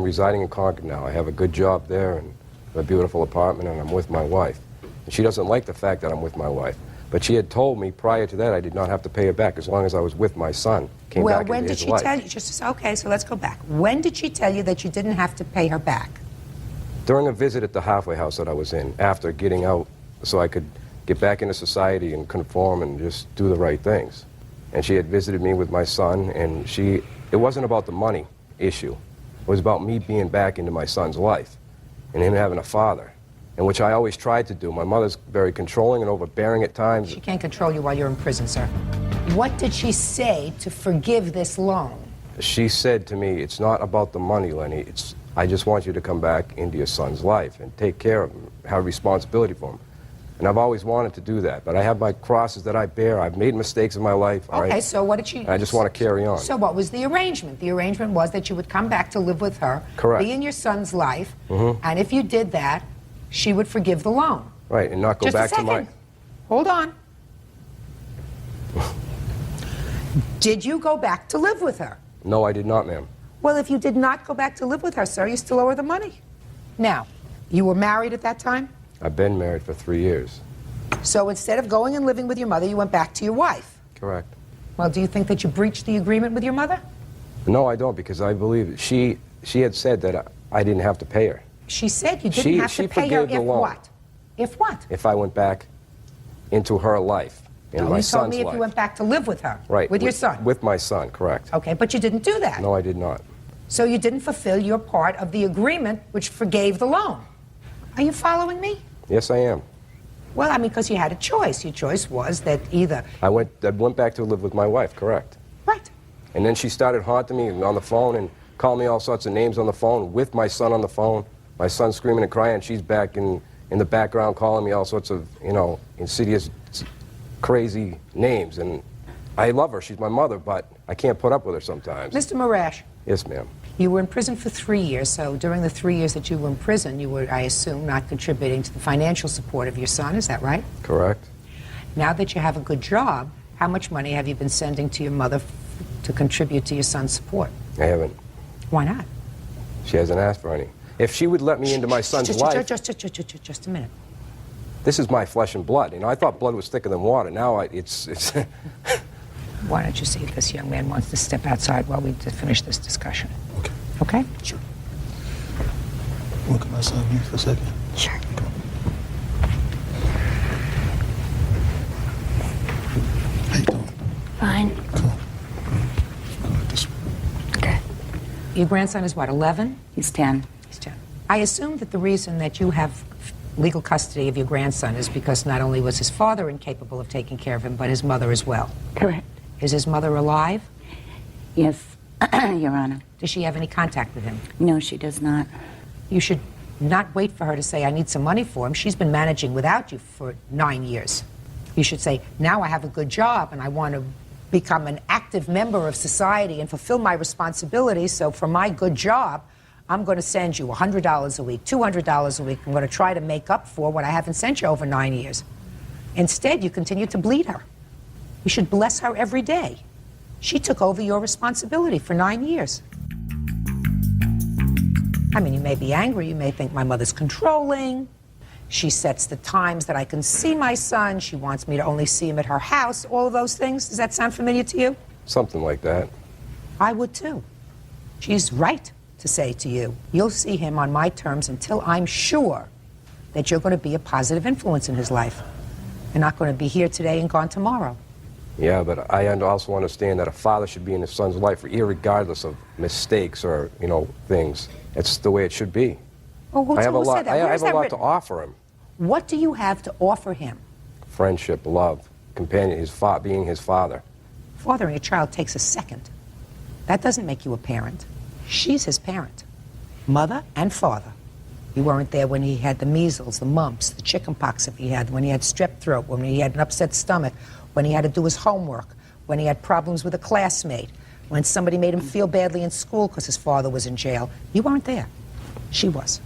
residing in Concord now. I have a good job there and a beautiful apartment, and I'm with my wife. And she doesn't like the fact that I'm with my wife. But she had told me prior to that I did not have to pay her back as long as I was with my son. Came Well, back when into did his she life. tell you? Okay, so let's go back. When did she tell you that you didn't have to pay her back? During a visit at the halfway house that I was in, after getting out so I could get back into society and conform and just do the right things. And she had visited me with my son, and it wasn't about the money issue. It was about me being back into my son's life and him having a father, and which I always tried to do. My mother's very controlling and overbearing at times. She can't control you while you're in prison, sir. What did she say to forgive this loan? She said to me, it's not about the money, Lenny. I just want you to come back into your son's life and take care of him, have responsibility for him. And I've always wanted to do that, but I have my crosses that I bear. I've made mistakes in my life. all Okay, right? so what did she... I just want to carry on. So what was the arrangement? The arrangement was that you would come back to live with her, Correct. be in your son's life, Mhm. and if you did that, she would forgive the loan. Right, and not go Just a back to second. my... Hold on. Did you go back to live with her? No, I did not, ma'am. Well, if you did not go back to live with her, sir, you still owe her the money. Now, you were married at that time? I've been married for 3 years. So instead of going and living with your mother, you went back to your wife. Correct. Well, do you think that you breached the agreement with your mother? No, I don't, because I believe she had said that I didn't have to pay her. She said you didn't have to pay her forgave the if loan. what? If what? If I went back into her life, in No, my you son's told me if life. you went back to live with her. Right. With your son. With my son, correct. Okay, but you didn't do that. No, I did not. So you didn't fulfill your part of the agreement which forgave the loan. Are you following me? Yes, I am. Well, I mean, because you had a choice. Your choice was that either... I went back to live with my wife, correct. Right. And then she started haunting me on the phone and calling me all sorts of names on the phone with my son on the phone. My son's screaming and crying, and she's back in the background calling me all sorts of, insidious, crazy names. And I love her. She's my mother, but I can't put up with her sometimes. Mr. Marash, Yes, ma'am. you were in prison for 3 years, so during the 3 years that you were in prison, you were, I assume, not contributing to the financial support of your son. Is that right? Correct. Now that you have a good job, how much money have you been sending to your mother to contribute to your son's support? I haven't. Why not? She hasn't asked for any. If she would let me into my son's life, Just a minute. this is my flesh and blood. I thought blood was thicker than water. Now it's Why don't you see if this young man wants to step outside while we finish this discussion? Okay. Okay? Sure. Look at my son here for a second. Sure. How you doing? Fine. Come on. Go like this way. Okay. Your grandson is what, 11? He's 10. He's 10. I assume that the reason that you have legal custody of your grandson is because not only was his father incapable of taking care of him, but his mother as well. Correct. Is his mother alive? Yes, Your Honor. Does she have any contact with him? No, she does not. You should not wait for her to say, I need some money for him. She's been managing without you for 9 years. You should say, now I have a good job and I want to become an active member of society and fulfill my responsibilities. So for my good job, I'm going to send you $100 a week, $200 a week. I'm going to try to make up for what I haven't sent you over 9 years. Instead, you continue to bleed her. You should bless her every day. She took over your responsibility for 9 years. I mean, you may be angry. You may think my mother's controlling. She sets the times that I can see my son. She wants me to only see him at her house. All of those things. Does that sound familiar to you? something like that. I would too. She's right to say to you, you'll see him on my terms until I'm sure that you're going to be a positive influence in his life. You're not going to be here today and gone tomorrow. Yeah, but I also understand that a father should be in his son's life irregardless of mistakes or, things. It's the way it should be. Well, who I have a lot, said that? I Where have is a that lot written? to offer him. What do you have to offer him? Friendship, love. companion, being his father. Fathering a child takes a second. That doesn't make you a parent. She's his parent. Mother and father. You weren't there when he had the measles, the mumps, the chicken pox if he had, when he had strep throat, when he had an upset stomach, when he had to do his homework, when he had problems with a classmate, when somebody made him feel badly in school because his father was in jail. You weren't there. She was.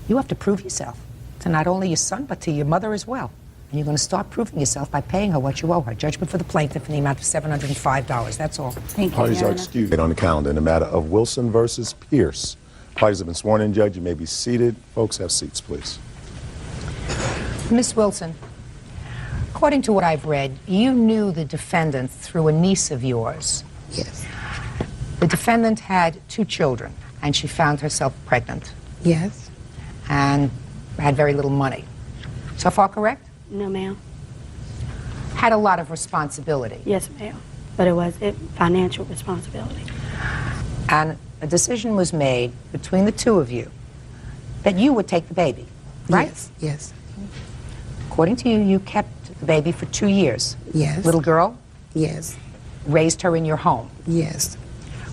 You have to prove yourself to not only your son, but to your mother as well. And you're going to start proving yourself by paying her what you owe her. Judgment for the plaintiff in the amount of $705. That's all. Thank you, Parties Your are Honor. excused on the calendar in the matter of Wilson versus Pierce. Parties have been sworn in, Judge. You may be seated. Folks, have seats, please. Miss Wilson, according to what I've read, you knew the defendant through a niece of yours. Yes. The defendant had 2 children, and she found herself pregnant. Yes. And had very little money. So far correct? No, ma'am. Had a lot of responsibility. Yes, ma'am. But it was financial responsibility. And a decision was made between the 2 of you that you would take the baby, right? Yes, yes. According to you, you kept the baby for 2 years. Yes. Little girl? Yes. Raised her in your home. Yes.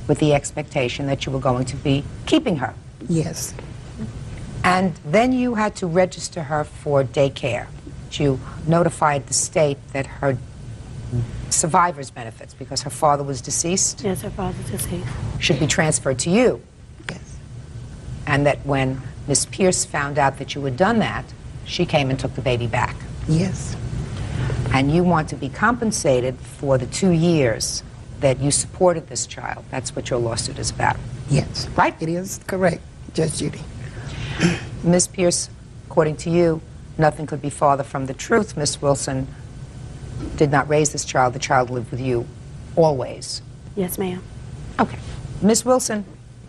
With the expectation that you were going to be keeping her. Yes. And then you had to register her for daycare. You notified the state that her survivor's benefits, because her father was deceased. Yes, her father was deceased. Should be transferred to you. Yes. And that when Miss Pierce found out that you had done that, she came and took the baby back. Yes. And you want to be compensated for the 2 years that you supported this child. That's what your lawsuit is about. Yes. Right? It is correct, Judge Judy. Miss Pierce, according to you, nothing could be farther from the truth. Miss Wilson did not raise this child. The child lived with you always. Yes, ma'am. Okay. Miss Wilson,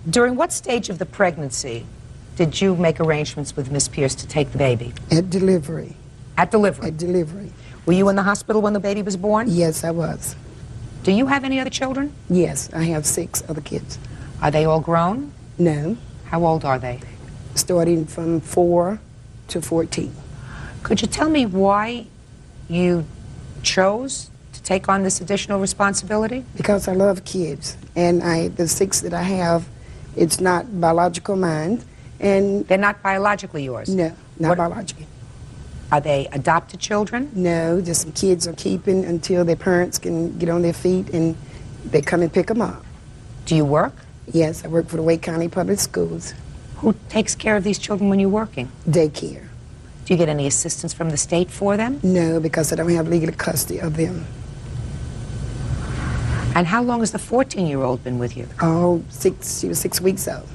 during what stage of the pregnancy did you make arrangements with Miss Pierce to take the baby? At delivery. At delivery? At delivery. Were you in the hospital when the baby was born? Yes, I was. Do you have any other children? Yes, I have 6 other kids. Are they all grown? No. How old are they? Starting from 4 to 14. Could you tell me why you chose to take on this additional responsibility? Because I love kids, and the 6 that I have, it's not biological mine, and they're not biologically yours. No, not biologically. Are they adopted children? No, just some kids are keeping until their parents can get on their feet and they come and pick them up. Do you work? Yes, I work for the Wake County Public Schools. Who takes care of these children when you're working? Daycare. Do you get any assistance from the state for them? No, because I don't have legal custody of them. And how long has the 14-year-old been with you? Oh, she was 6 weeks old.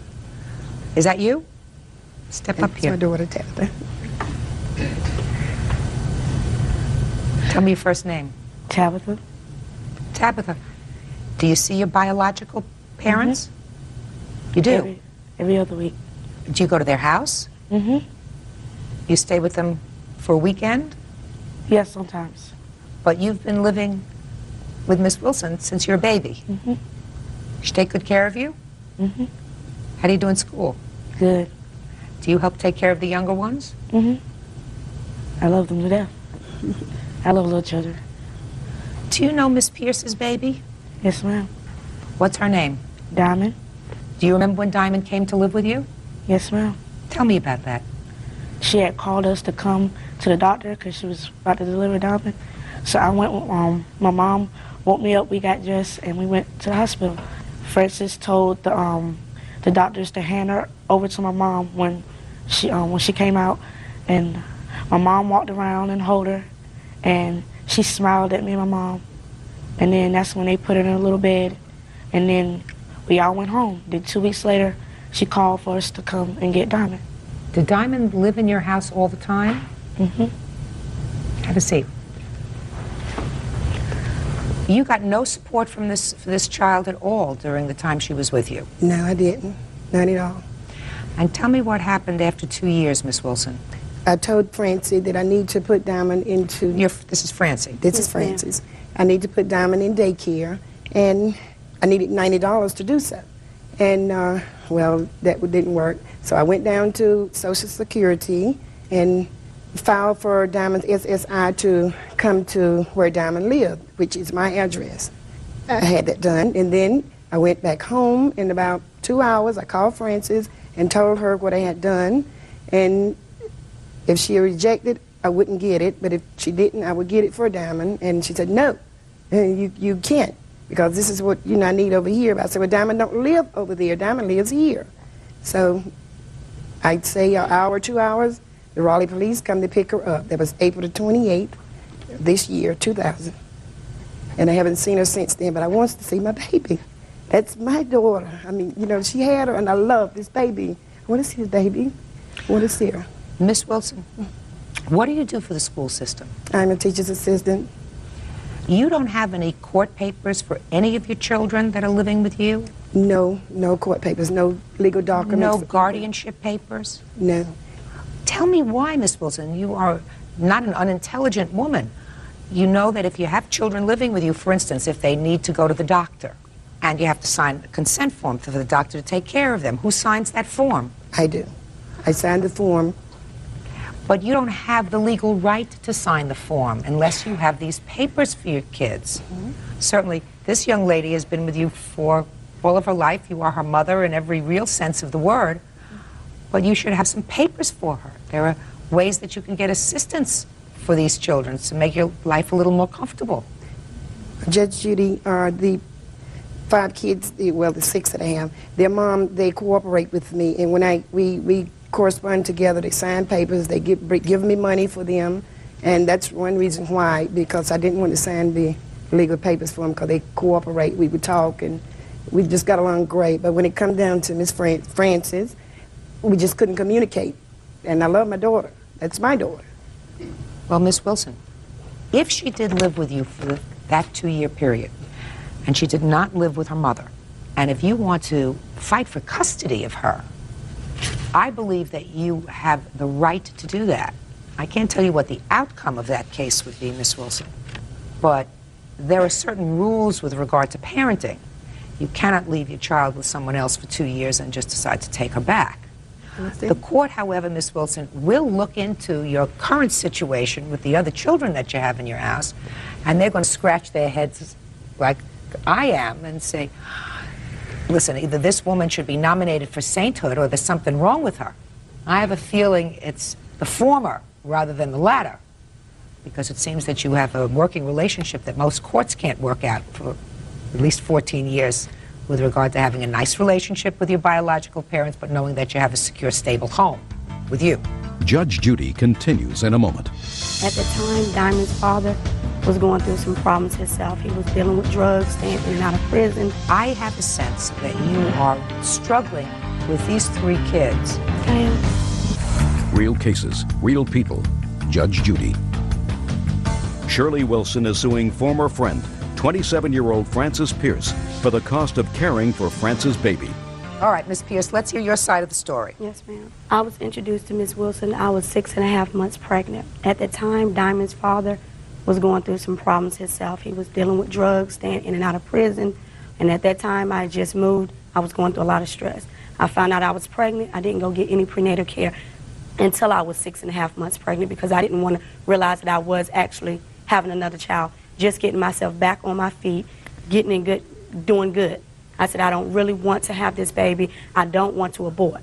Is that you? Step up That's here. my daughter, Tabitha. Tell me your first name. Tabitha. Tabitha. Do you see your biological parents? You do? Every other week. Do you go to their house? Mm-hmm. You stay with them for a weekend? Yes, sometimes. But you've been living with Miss Wilson since you're a baby. Mm-hmm. She take good care of you? Mm-hmm. How do you do in school? Good. Do you help take care of the younger ones? Mm-hmm. I love them to death. I love little children. Do you know Miss Pierce's baby? Yes, ma'am. What's her name? Diamond. Do you remember when Diamond came to live with you? Yes, ma'am. Tell me about that. She had called us to come to the doctor because she was about to deliver Diamond. So I went with my mom, woke me up, we got dressed, and we went to the hospital. Francis told the doctors to hand her over to my mom when she came out, and my mom walked around and held her, and she smiled at me and my mom. And then that's when they put her in a little bed, and then we all went home. Then 2 weeks later, she called for us to come and get Diamond. Did Diamond live in your house all the time? Mm-hmm. Have a seat. You got no support from this child at all during the time she was with you? No, I didn't. Not at all. And tell me what happened after 2 years, Miss Wilson. I told Francie that I need to put Diamond into... This is Francie. This is Francis. I need to put Diamond in daycare, and I needed $90 to do so. And, well, that didn't work. So I went down to Social Security, and filed for Diamond's SSI to come to where Diamond lived, which is my address. I had that done, and then I went back home. In about 2 hours, I called Frances and told her what I had done, and if she rejected, I wouldn't get it, but if she didn't, I would get it for Diamond. And she said, no, you can't, because this is what I need over here. But I said, well, Diamond don't live over there. Diamond lives here. So I'd say an hour, 2 hours, the Raleigh police come to pick her up. That was April the 28th this year, 2000. And I haven't seen her since then, but I want to see my baby. That's my daughter. I mean, she had her, and I love this baby. I want to see the baby. I want to see her. Miss Wilson, what do you do for the school system? I'm a teacher's assistant. You don't have any court papers for any of your children that are living with you? No court papers, no legal documents. No guardianship papers? No. Tell me why, Miss Wilson. You are not an unintelligent woman. You know that if you have children living with you, for instance, if they need to go to the doctor, and you have to sign a consent form for the doctor to take care of them, who signs that form? I do. I signed the form. But you don't have the legal right to sign the form unless you have these papers for your kids. Certainly, this young lady has been with you for all of her life. You are her mother in every real sense of the word. But you should have some papers for her. There are ways that you can get assistance for these children to make your life a little more comfortable. Judge Judy, the 5 kids, well, the 6 that I have, their mom, they cooperate with me. And when we correspond together, they sign papers, they give me money for them. And that's one reason why, because I didn't want to sign the legal papers for them, because they cooperate. We would talk, and we just got along great. But when it comes down to Miss Frances, we just couldn't communicate. And I love my daughter. That's my daughter. Well, Miss Wilson, if she did live with you for that 2-year period, and she did not live with her mother, and if you want to fight for custody of her, I believe that you have the right to do that. I can't tell you what the outcome of that case would be, Miss Wilson, but there are certain rules with regard to parenting. You cannot leave your child with someone else for 2 years and just decide to take her back. The court, however, Miss Wilson, will look into your current situation with the other children that you have in your house, and they're going to scratch their heads like I am and say, listen, either this woman should be nominated for sainthood or there's something wrong with her. I have a feeling it's the former rather than the latter, because it seems that you have a working relationship that most courts can't work out for at least 14 years with regard to having a nice relationship with your biological parents, but knowing that you have a secure, stable home with you. Judge Judy continues in a moment. At the time, Diamond's father was going through some problems himself. He was dealing with drugs, staying in and out of prison. I have a sense that you are struggling with these 3 kids. I am. Real cases, real people. Judge Judy. Shirley Wilson is suing former friend, 27-year-old Frances Pierce, for the cost of caring for Frances' baby. All right, Miss Pierce, let's hear your side of the story. Yes, ma'am. I was introduced to Miss Wilson. I was 6.5 months pregnant. At the time, Diamond's father was going through some problems himself. He was dealing with drugs, staying in and out of prison. And at that time, I just moved. I was going through a lot of stress. I found out I was pregnant. I didn't go get any prenatal care until I was 6.5 months pregnant, because I didn't want to realize that I was actually having another child. Just getting myself back on my feet, getting in good, doing good. I said, I don't really want to have this baby. I don't want to abort,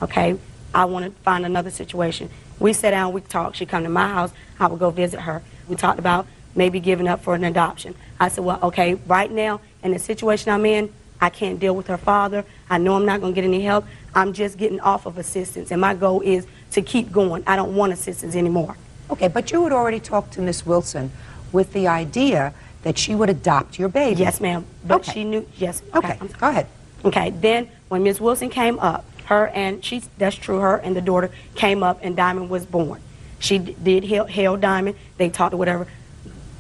okay? I want to find another situation. We sat down, we talked. She'd come to my house. I would go visit her. We talked about maybe giving up for an adoption. I said, well, okay, right now, in the situation I'm in, I can't deal with her father. I know I'm not going to get any help. I'm just getting off of assistance, and my goal is to keep going. I don't want assistance anymore. Okay, but you had already talked to Miss Wilson with the idea that she would adopt your baby. Yes, ma'am. But okay. She knew, yes. Okay, go ahead. Okay, then when Miss Wilson came up, that's true, her and the daughter came up and Diamond was born. She did hail Diamond. They talked or whatever.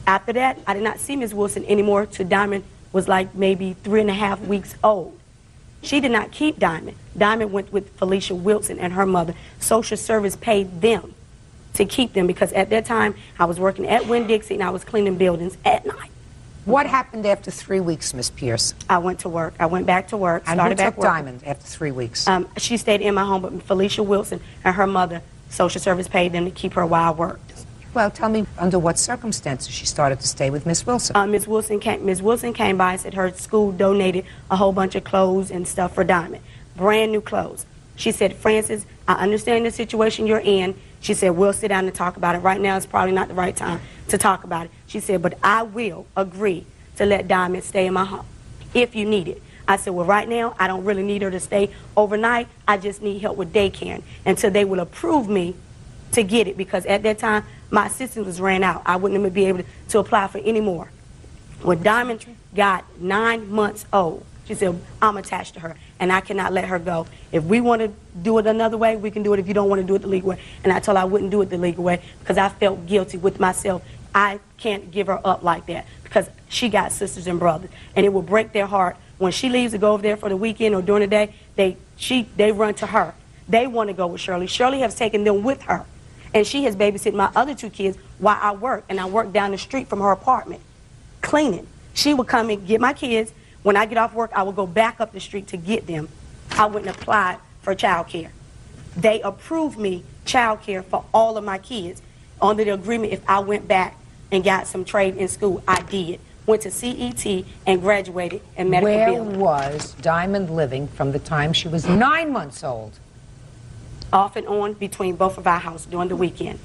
After that, I did not see Miss Wilson anymore till Diamond was like maybe 3.5 weeks old. She did not keep Diamond. Diamond went with Felicia Wilson and her mother. Social service paid them to keep them, because at that time I was working at Winn-Dixie and I was cleaning buildings at night. What happened after 3 weeks, Miss Pierce? I went to work. I went back to work. And started who back took working. Diamond after 3 weeks? She stayed in my home, but Felicia Wilson and her mother Social service paid them to keep her while I worked. Well, tell me under what circumstances she started to stay with Miss Wilson. Miss Wilson came by and said her school donated a whole bunch of clothes and stuff for Diamond. Brand new clothes. She said, Francis, I understand the situation you're in. She said, we'll sit down and talk about it. Right now it's probably not the right time to talk about it. She said, but I will agree to let Diamond stay in my home if you need it. I said, well, right now I don't really need her to stay overnight. I just need help with daycare until they will approve me to get it, because at that time my assistance was ran out. I wouldn't even be able to apply for any more. When Diamond got 9 months old, she said, I'm attached to her, and I cannot let her go. If we want to do it another way, we can do it. If you don't want to do it the legal way. And I told her I wouldn't do it the legal way because I felt guilty with myself. I can't give her up like that because she got sisters and brothers, and it will break their heart. When she leaves to go over there for the weekend or during the day, they run to her. They want to go with Shirley. Shirley has taken them with her, and she has babysitted my other 2 kids while I work, and I work down the street from her apartment, cleaning. She would come and get my kids. When I get off work, I would go back up the street to get them. I wouldn't apply for child care. They approved me child care for all of my kids under the agreement if I went back and got some trade in school. I did. Went to CET and graduated in medical billing. Where was Diamond living from the time she was 9 months old? Off and on between both of our houses during the weekend.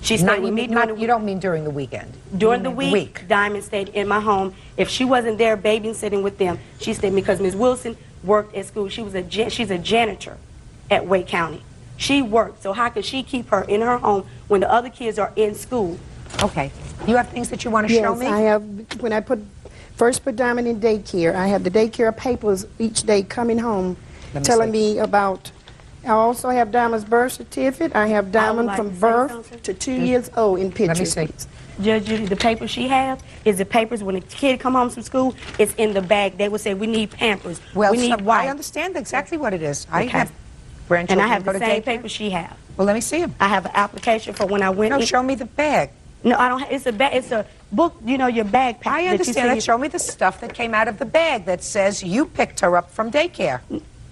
She stayed with me during the week. You don't mean during the weekend? During the week, Diamond stayed in my home. If she wasn't there babysitting with them, she stayed because Ms. Wilson worked at school. She's a janitor at Wake County. She worked, so how could she keep her in her home when the other kids are in school? Okay. You have things that you want to show me? Yes, I have. When I first put Diamond in daycare, I have the daycare papers each day coming home telling me about. I also have Diamond's birth certificate. I have Diamond from birth to 2 years old in pictures. Let me see. Judge Judy, the papers she has is the papers when a kid come home from school, it's in the bag. They would say, we need Pampers, well, we need wipes. I understand exactly what it is. Okay. I have grandchildren. And I have go the to same daycare. papers she has. Well, let me see them. I have an application for when I went. No, show me the bag. No, I don't. It's a bag. It's a book. You know, your bag. I understand that. Show me the stuff that came out of the bag that says you picked her up from daycare.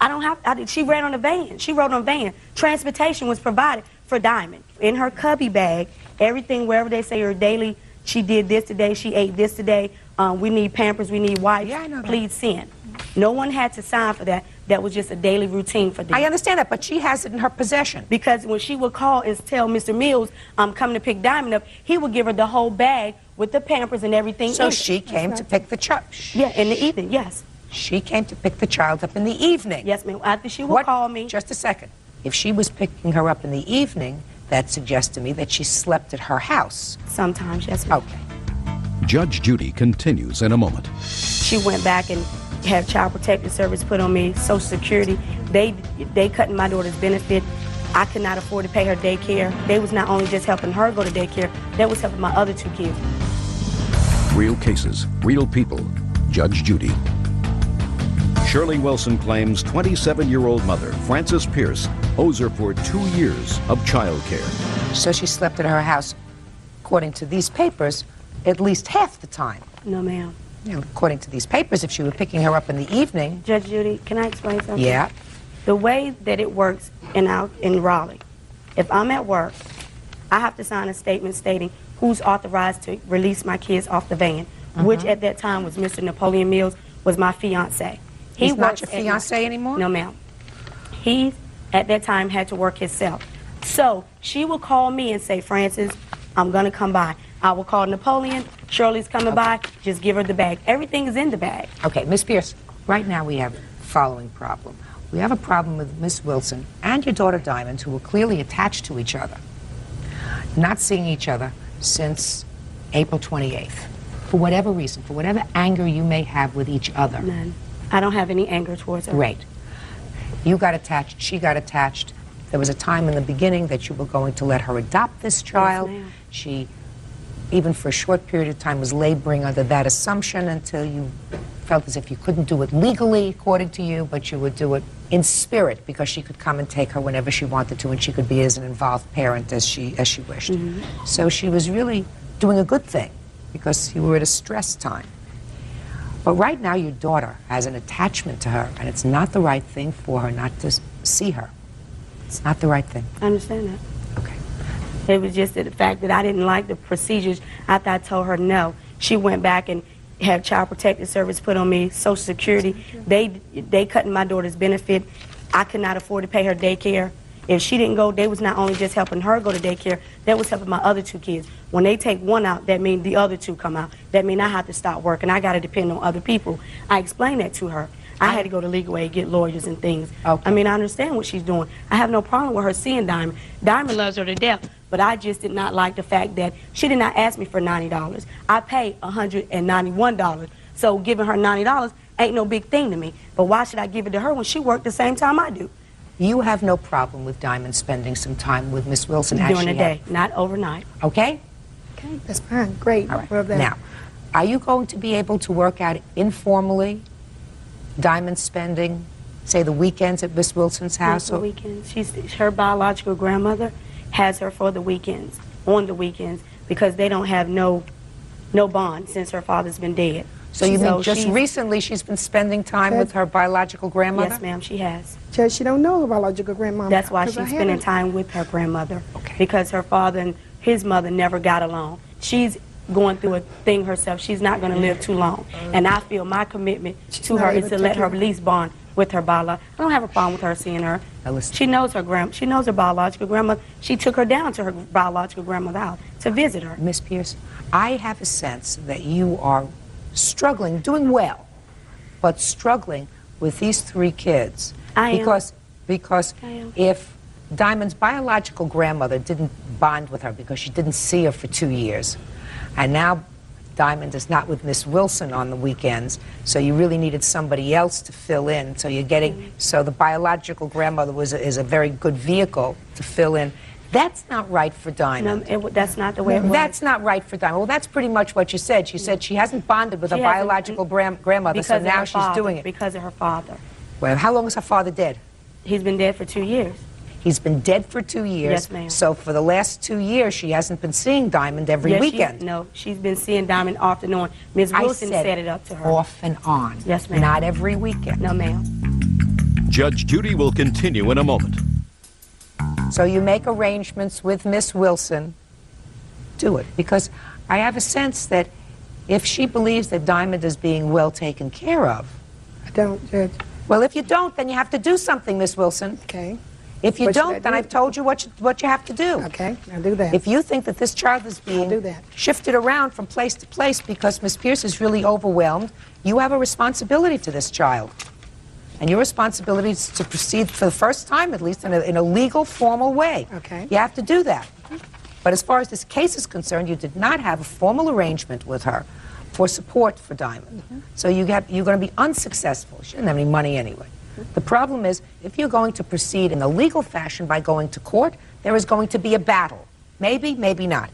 I don't have. She ran on a van. She rode on a van. Transportation was provided for Diamond in her cubby bag. Everything wherever they say her daily. She did this today. She ate this today. We need Pampers. We need wipes. Yeah, I know that. Please send. No one had to sign for that. That was just a daily routine for them. I understand that, but she has it in her possession. Because when she would call and tell Mr. Mills, I'm coming to pick Diamond up, he would give her the whole bag with the Pampers and everything. So she came to pick the child. Yeah, in the evening, yes. She came to pick the child up in the evening. Yes, ma'am. After she would call me. Just a second. If she was picking her up in the evening, that suggests to me that she slept at her house. Sometimes, yes, ma'am. Okay. Judge Judy continues in a moment. She went back and had Child Protective Service put on me, Social Security. They cut my daughter's benefit. I could not afford to pay her daycare. They was not only just helping her go to daycare, they was helping my other 2 kids. Real cases, real people. Judge Judy. Shirley Wilson claims 27-year-old mother, Frances Pierce, owes her for 2 years of child care. So she slept at her house, according to these papers, at least half the time. No, ma'am. You know, according to these papers, if she were picking her up in the evening. Judge Judy, can I explain something? Yeah. The way that it works in Raleigh, if I'm at work, I have to sign a statement stating who's authorized to release my kids off the van, which at that time was Mr. Napoleon Mills, was my fiancé. He's not your fiancé anymore? No, ma'am. He, at that time, had to work himself. So she would call me and say, Francis, I'm going to come by. I will call Napoleon. Shirley's coming by. Just give her the bag. Everything is in the bag. Okay, Miss Pierce, right now we have the following problem. We have a problem with Miss Wilson and your daughter Diamond, who were clearly attached to each other, not seeing each other since April 28th. For whatever reason, for whatever anger you may have with each other. None. I don't have any anger towards her. Great. You got attached, she got attached. There was a time in the beginning that you were going to let her adopt this child. Yes, ma'am. She, even for a short period of time, was laboring under that assumption until you felt as if you couldn't do it legally, according to you, but you would do it in spirit because she could come and take her whenever she wanted to, and she could be as an involved parent as she wished. So she was really doing a good thing because you were at a stress time. But right now your daughter has an attachment to her, and it's not the right thing for her not to see her. It's not the right thing. I understand that. It was just the fact that I didn't like the procedures. After I told her no, she went back and had Child Protective Service put on me, Social Security. They cut my daughter's benefit. I could not afford to pay her daycare. If she didn't go, they was not only just helping her go to daycare, they was helping my other 2 kids. When they take one out, that means the other 2 come out. That means I have to stop working. I got to depend on other people. I explained that to her. I had to go to legal aid, get lawyers and things. Okay. I mean, I understand what she's doing. I have no problem with her seeing Diamond. Diamond loves her to death, but I just did not like the fact that she did not ask me for $90. I paid $191. So giving her $90 ain't no big thing to me. But why should I give it to her when she worked the same time I do? You have no problem with Diamond spending some time with Miss Wilson During the day, not overnight. Okay? Okay, that's fine. Great. All right. Love that. Now, are you going to be able to work out informally Diamond spending, say, the weekends at Miss Wilson's house? The weekends. Her biological grandmother has her for the weekends, on the weekends, because they don't have no bond since her father's been dead. So you mean just recently she's been spending time with her biological grandmother? Yes, ma'am, she has. Judge, she don't know her biological grandmama. That's why she's 'cause I spending haven't. time with her grandmother. Because her father and his mother never got along. She's going through a thing herself. She's not going to live too long. And I feel my commitment to not her is able to to let take her care. at least bond with her biological. I don't have a problem with her seeing her. Now listen. She knows her biological grandmother. She took her down to her biological grandmother's house to visit her. Miss Pierce, I have a sense that you are struggling, doing well, but struggling with these 3 kids. I am. Because I am. if Diamond's biological grandmother didn't bond with her because she didn't see her for 2 years, and now Diamond is not with Miss Wilson on the weekends, so you really needed somebody else to fill in. So you're getting, so the biological grandmother is a very good vehicle to fill in. That's not right for Diamond. No, that's not the way it was. That's not right for Diamond. Well, that's pretty much what you said. She said she hasn't bonded with She her hasn't, biological grandmother, so because of now her she's father, doing it. Because of her father. Well, how long is her father dead? He's been dead for 2 years. He's been dead for 2 years. Yes, ma'am. So for the last 2 years, she hasn't been seeing Diamond every Yes, weekend. No, she's been seeing Diamond off and on. Ms. Wilson I said set it up to her. off and on. Yes, ma'am. Not every weekend. No, ma'am. Judge Judy will continue in a moment. So you make arrangements with Miss Wilson. Do it. Because I have a sense that if she believes that Diamond is being well taken care of. I don't, Judge. Well, if you don't, then you have to do something, Miss Wilson. Okay. If you What should I don't, then do? I've told you what you have to do. Okay, I'll do that. If you think that this child is being do that. shifted around from place to place because Miss Pierce is really overwhelmed, you have a responsibility to this child. And your responsibility is to proceed for the first time, at least, in a legal, formal way. Okay. You have to do that. But as far as this case is concerned, you did not have a formal arrangement with her for support for Diamond. So you're going to be unsuccessful. She didn't have any money anyway. The problem is, if you're going to proceed in a legal fashion by going to court, there is going to be a battle. Maybe, maybe not.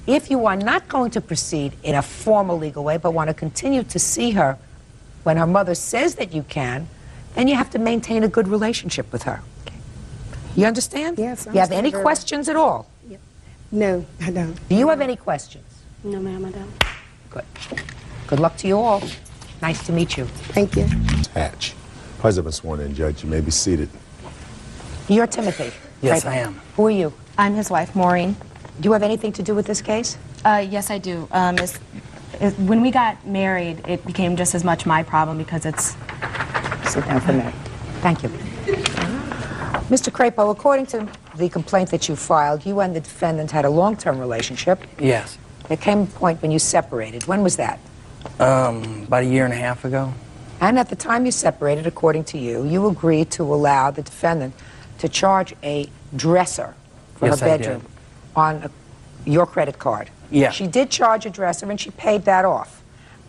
If you are not going to proceed in a formal legal way, but want to continue to see her when her mother says that you can, then you have to maintain a good relationship with her. You understand? Yes, I You have any understand very well. questions at all? No, I don't. Do you have any questions? No, ma'am, I don't. Good. Good luck to you all. Nice to meet you. Thank you. Hatch. Parties have been sworn in, Judge. You may be seated. You're Timothy. Yes, right? I am. Who are you? I'm his wife, Maureen. Do you have anything to do with this case? Yes, I do. When we got married, it became just as much my problem because it's... Sit down for a minute. Thank you. Mr. Crapo, according to the complaint that you filed, you and the defendant had a long-term relationship. Yes. There came a point when you separated. When was that? About a year and a half ago. And at the time you separated, according to you, you agreed to allow the defendant to charge a dresser for Yes, her I bedroom did. on your credit card. Yeah. She did charge a dresser and she paid that off.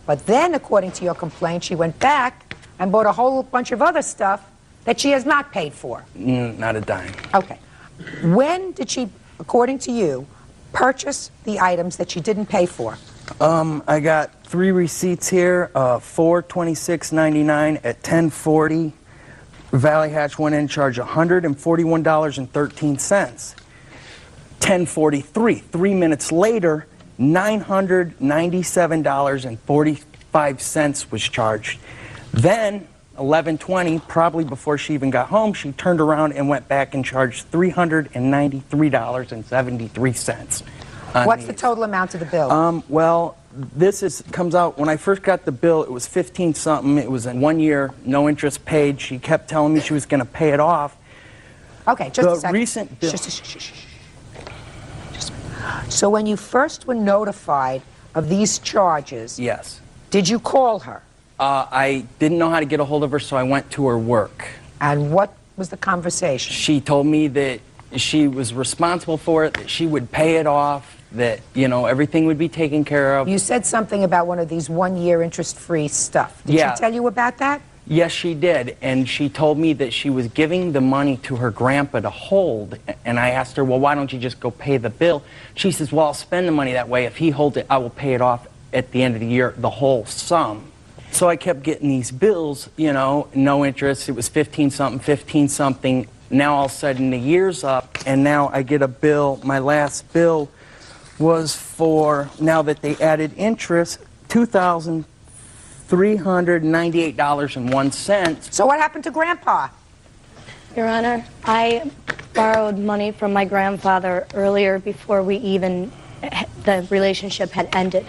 But then, according to your complaint, she went back and bought a whole bunch of other stuff that she has not paid for. Not a dime. Okay. When did she, according to you, purchase the items that she didn't pay for? I got 3 receipts here, $426.99 at 10:40. Valley Hatch went in and charged $141.13. 10:43, 3 minutes later, $997.45 was charged. Then, 11:20, probably before she even got home, she turned around and went back and charged $393.73. What's the total amount of the bill? Well, this comes out, when I first got the bill, it was 15 something. It was in 1 year, no interest paid. She kept telling me she was going to pay it off. Okay, just a second. The recent bill. So when you first were notified of these charges, yes, did you call her? I didn't know how to get a hold of her, so I went to her work. And what was the conversation? She told me that she was responsible for it, that she would pay it off, that, you know, everything would be taken care of. You said something about one of these 1 year interest-free stuff. Did Yeah. she tell you about that? Yes, she did, and she told me that she was giving the money to her grandpa to hold, and I asked her, well, why don't you just go pay the bill? She says, well, I'll spend the money that way. If he holds it, I will pay it off at the end of the year, the whole sum. So I kept getting these bills, you know, no interest. It was 15-something, 15-something. Now all of a sudden the year's up, and now I get a bill. My last bill was for, now that they added interest, $2,398.01. So what happened to Grandpa? Your Honor, I borrowed money from my grandfather earlier before the relationship had ended.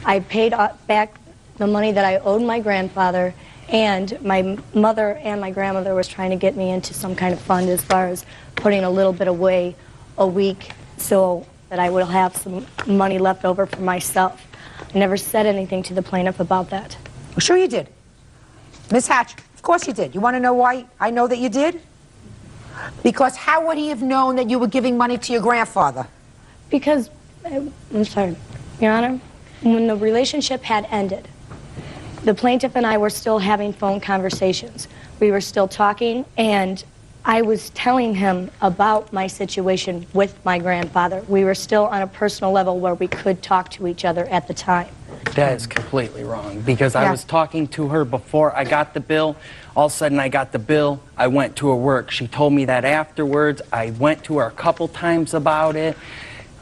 I paid back the money that I owed my grandfather, and my mother and my grandmother was trying to get me into some kind of fund as far as putting a little bit away a week so that I would have some money left over for myself. I never said anything to the plaintiff about that. Well, sure you did. Ms. Hatch, of course you did. You want to know why I know that you did? Because how would he have known that you were giving money to your grandfather? Because, I'm sorry, Your Honor, when the relationship had ended, the plaintiff and I were still having phone conversations. We were still talking, and I was telling him about my situation with my grandfather. We were still on a personal level where we could talk to each other at the time. That is completely wrong, because I was talking to her before I got the bill. All of a sudden I got the bill, I went to her work. She told me that afterwards. I went to her a couple times about it,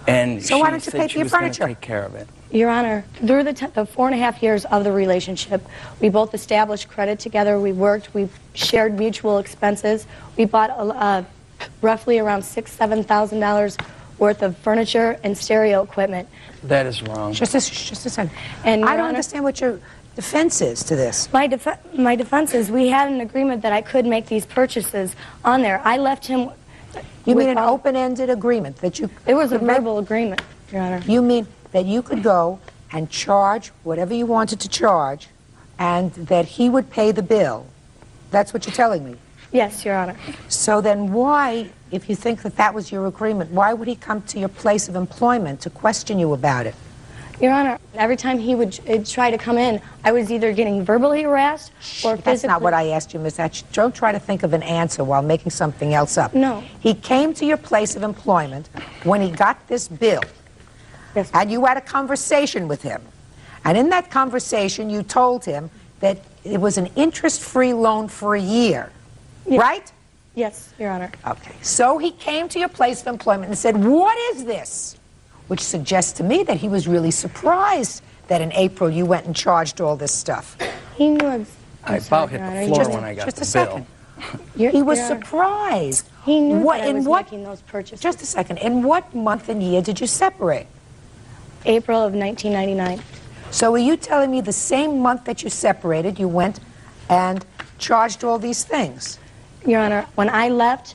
and so why don't you said pay she for your was going furniture? to take care of it. Your Honor, through the 4.5 years of the relationship, we both established credit together. We worked. We shared mutual expenses. We bought roughly around $6,000 to $7,000 worth of furniture and stereo equipment. That is wrong. Just a second. And I don't understand what your defense is to this. My defense is we had an agreement that I could make these purchases on there. I left him. You mean an open-ended agreement that you? It was a verbal agreement, Your Honor. You mean that you could go and charge whatever you wanted to charge, and that he would pay the bill? That's what you're telling me? Yes, Your Honor. So then why, if you think that that was your agreement, why would he come to your place of employment to question you about it? Your Honor, every time he would try to come in, I was either getting verbally harassed or physically. That's not what I asked you, Miss Hatch. Don't try to think of an answer while making something else up. No. He came to your place of employment when he got this bill. Yes. And you had a conversation with him. And in that conversation, you told him that it was an interest-free loan for a year. Yes. Right? Yes, Your Honor. Okay. So he came to your place of employment and said, "What is this?" Which suggests to me that he was really surprised that in April you went and charged all this stuff. He knew. I about hit the floor when I got the bill. He was surprised. He knew that I was making those purchases. Just a second. In what month and year did you separate? April of 1999. So are you telling me the same month that you separated, you went and charged all these things? Your Honor, when I left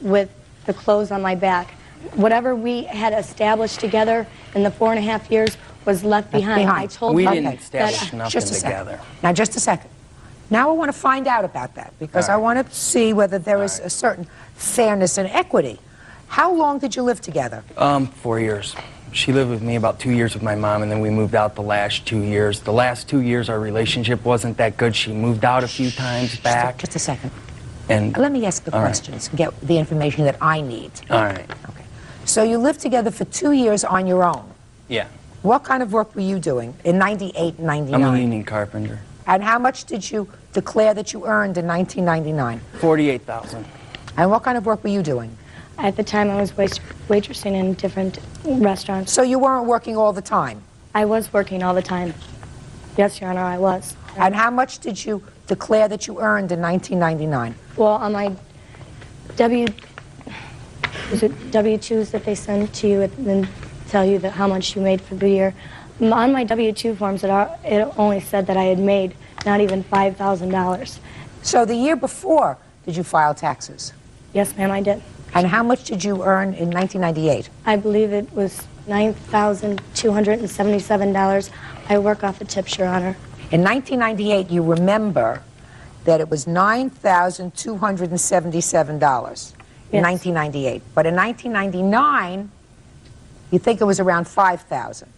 with the clothes on my back. Whatever we had established together in the 4.5 years was left behind. I told we him didn't establish nothing together. Now, just a second. Now I want to find out about that, because I want to see whether there is a certain fairness and equity. How long did you live together? 4 years. She lived with me about 2 years with my mom, and then we moved out the last 2 years. The last 2 years, our relationship wasn't that good. She moved out a few times back. Just a second. And let me ask the questions and get the information that I need. All right. Okay. So you lived together for 2 years on your own. Yeah. What kind of work were you doing in 98 and 99? I'm a union carpenter. And how much did you declare that you earned in 1999? $48,000. And what kind of work were you doing? At the time, I was waitressing in different restaurants. So you weren't working all the time? I was working all the time. Yes, Your Honor, I was. And how much did you declare that you earned in 1999? Well, on my W-2s that they send to you and then tell you that how much you made for the year, on my W-2 forms, it only said that I had made not even $5,000. So the year before, did you file taxes? Yes, ma'am, I did. And how much did you earn in 1998? I believe it was $9,277. I work off the tips, Your Honor. In 1998, you remember that it was $9,277 in 1998. But in 1999, you think it was around $5,000.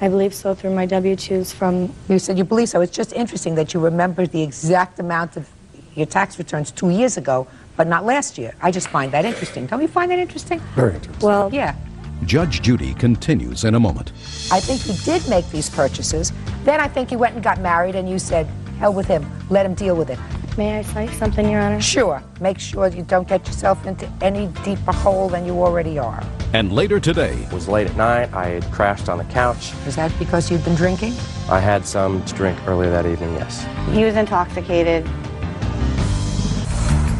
I believe so through my W-2s from... You said you believe so. It's just interesting that you remember the exact amount of your tax returns 2 years ago, but not last year. I just find that interesting. Don't you find that interesting? Very interesting. Well, yeah. Judge Judy continues in a moment. I think you did make these purchases. Then I think you went and got married and you said, hell with him, let him deal with it. May I say something, Your Honor? Sure. Make sure you don't get yourself into any deeper hole than you already are. And later today, It was late at night. I had crashed on the couch. Is that because you've been drinking? I had some to drink earlier that evening, yes. He was intoxicated.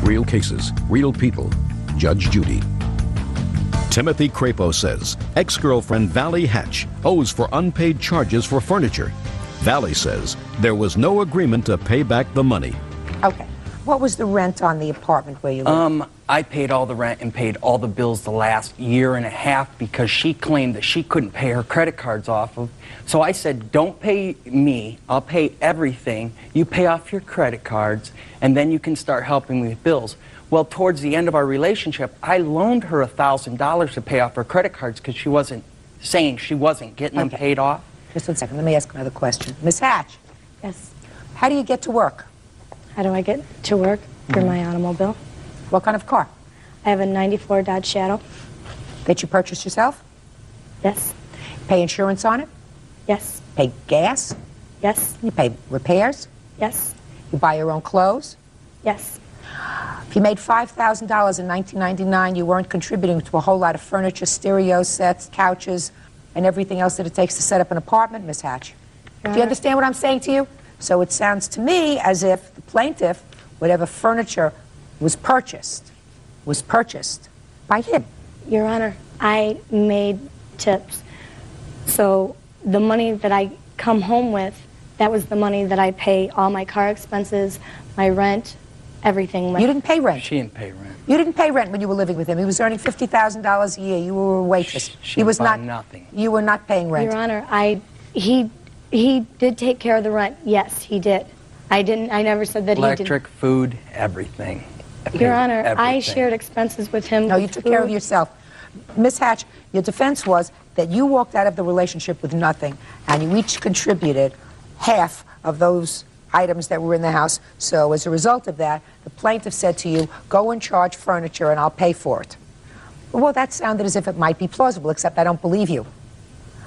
real cases, real people. Judge Judy. Timothy Crapo says ex-girlfriend Valley Hatch owes for unpaid charges for furniture. Valley says there was no agreement to pay back the money. Okay. What was the rent on the apartment where you lived? I paid all the rent and paid all the bills the last year and a half because she claimed that she couldn't pay her credit cards off of. So I said, don't pay me, I'll pay everything. You pay off your credit cards and then you can start helping me with bills. Well, towards the end of our relationship, I loaned her $1,000 to pay off her credit cards because she wasn't saying she wasn't getting them paid off. Just 1 second, let me ask another question. Miss Hatch. Yes. How do you get to work? How do I get to work? Through my automobile. What kind of car? I have a 94 Dodge Shadow. That you purchased yourself? Yes. Pay insurance on it? Yes. Pay gas? Yes. You pay repairs? Yes. You buy your own clothes? Yes. If you made $5,000 in 1999, you weren't contributing to a whole lot of furniture, stereo sets, couches, and everything else that it takes to set up an apartment, Miss Hatch. Do you understand what I'm saying to you? So it sounds to me as if the plaintiff, whatever furniture was purchased by him. Your Honor, I made tips. So the money that I come home with, that was the money that I pay all my car expenses, my rent, everything with. You didn't pay rent. She didn't pay rent. You didn't pay rent when you were living with him. He was earning $50,000 a year. You were a waitress. She was not nothing. You were not paying rent. Your Honor, he did take care of the rent. Yes, he did. I never said that he didn't. Electric, food, everything. Your Honor, I everything. shared expenses with him. No, you took care of yourself. Miss Hatch, your defense was that you walked out of the relationship with nothing, and you each contributed half of those items that were in the house. So as a result of that, the plaintiff said to you, go and charge furniture and I'll pay for it. Well, that sounded as if it might be plausible, except I don't believe you.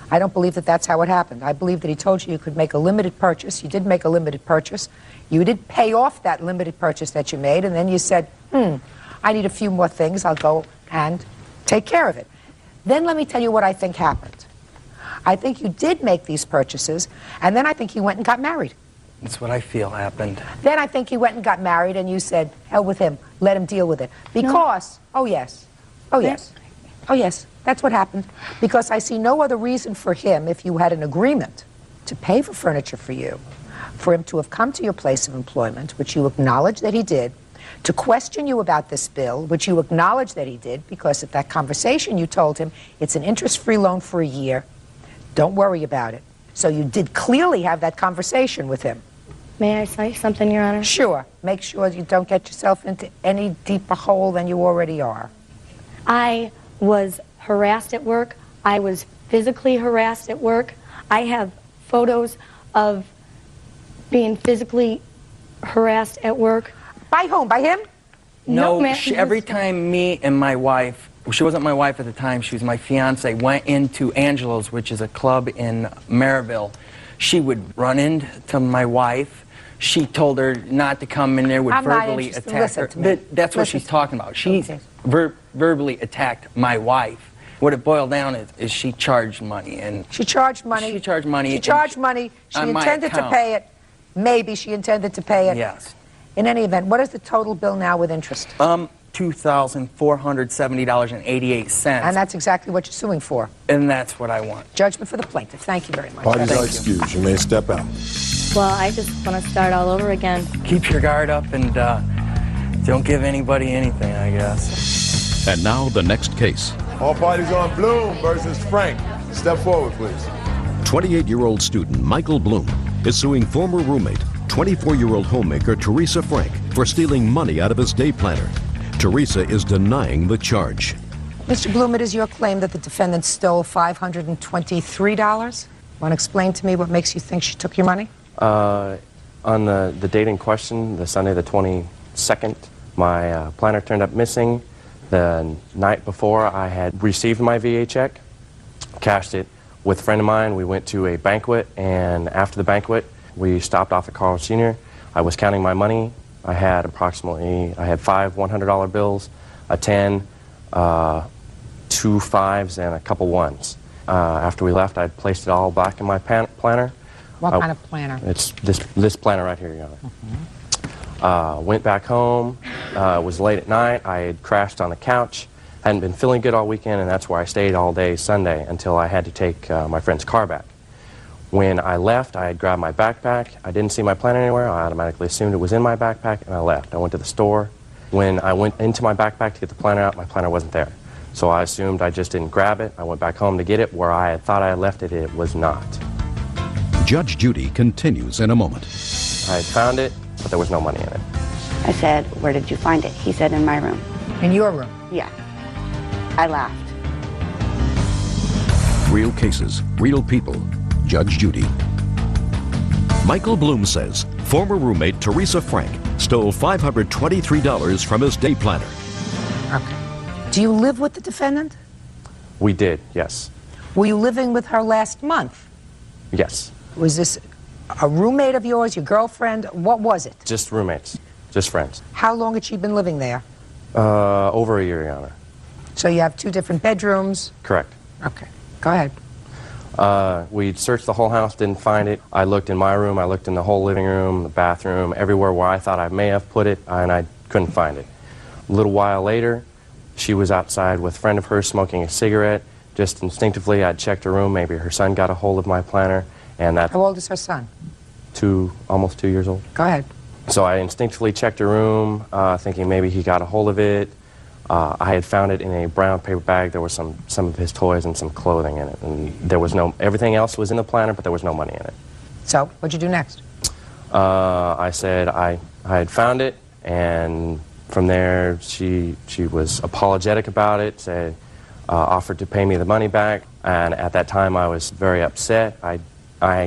I don't believe that that's how it happened. I believe that he told you you could make a limited purchase. You did make a limited purchase. You did pay off that limited purchase that you made, and then you said, I need a few more things. I'll go and take care of it. Then let me tell you what I think happened. I think you did make these purchases, and then I think you went and got married. That's what I feel happened. Then I think you went and got married, and you said, hell with him. Let him deal with it. Because, oh, yes. That's what happened. Because I see no other reason for him, if you had an agreement to pay for furniture for you, for him to have come to your place of employment, which you acknowledge that he did, to question you about this bill, which you acknowledge that he did, because at that conversation you told him it's an interest-free loan for a year. Don't worry about it. So you did clearly have that conversation with him. May I say something, Your Honor? Sure. Make sure you don't get yourself into any deeper hole than you already are. I was harassed at work. I was physically harassed at work. I have photos of being physically harassed at work. By whom? By him? No, ma'am. every time me and my wife, she wasn't my wife at the time, she was my fiance, went into Angelo's, which is a club in Maryville, she would run into my wife. She told her not to come in there, would verbally attack her. That's what she's talking about. She verbally attacked my wife. What it boiled down is she charged money. And she charged money. She charged money. She charged money. She intended to pay it. Maybe she intended to pay it. Yes. In any event, what is the total bill now with interest? $2,470.88. And that's exactly what you're suing for. And that's what I want. Judgment for the plaintiff. Thank you very much. Parties are excused. You may step out. Well, I just want to start all over again. Keep your guard up and don't give anybody anything, I guess. And now the next case. All parties on Bloom versus Frank. Step forward, please. 28-year-old student Michael Bloom is suing former roommate, 24-year-old homemaker Teresa Frank, for stealing money out of his day planner. Teresa is denying the charge. Mr. Bloom, it is your claim that the defendant stole $523. Want to explain to me what makes you think she took your money? On the date in question, the Sunday the 22nd, my planner turned up missing. The night before, I had received my VA check, cashed it. With a friend of mine, we went to a banquet, and after the banquet, we stopped off at Carl Sr. I was counting my money. I had five $100 bills, a 10, 2 5s, and a couple 1s. After we left, I placed it all back in my planner. What kind of planner? It's this planner right here, Your Honor. Went back home. It was late at night. I had crashed on the couch. Hadn't been feeling good all weekend, and that's where I stayed all day Sunday until I had to take my friend's car back. When I left, I had grabbed my backpack. I didn't see my planner anywhere. I automatically assumed it was in my backpack, and I left. I went to the store. When I went into my backpack to get the planner out, my planner wasn't there. So I assumed I just didn't grab it. I went back home to get it. Where I had thought I had left it, it was not. Judge Judy continues in a moment. I had found it, but there was no money in it. I said, "Where did you find it?" He said, "In my room." In your room? Yeah. I laughed. Real cases, real people. Judge Judy. Michael Bloom says former roommate Teresa Frank stole $523 from his day planner. Okay. Do you live with the defendant? We did, yes. Were you living with her last month? Yes. Was this a roommate of yours, your girlfriend? What was it? Just roommates, just friends. How long had she been living there? Over a year, Your Honor. So you have 2 different bedrooms? Correct. Okay. Go ahead. We searched the whole house, didn't find it. I looked in my room, I looked in the whole living room, the bathroom, everywhere where I thought I may have put it, and I couldn't find it. A little while later, she was outside with a friend of hers smoking a cigarette. Just instinctively, I'd checked her room. Maybe her son got a hold of my planner, and that... How old is her son? Almost 2 years old. Go ahead. So I instinctively checked her room, thinking maybe he got a hold of it. I had found it in a brown paper bag. There was some of his toys and some clothing in it. And there was everything else was in the planner, but there was no money in it. So, what'd you do next? I said I had found it, and from there she was apologetic about it, said, offered to pay me the money back. And at that time I was very upset. I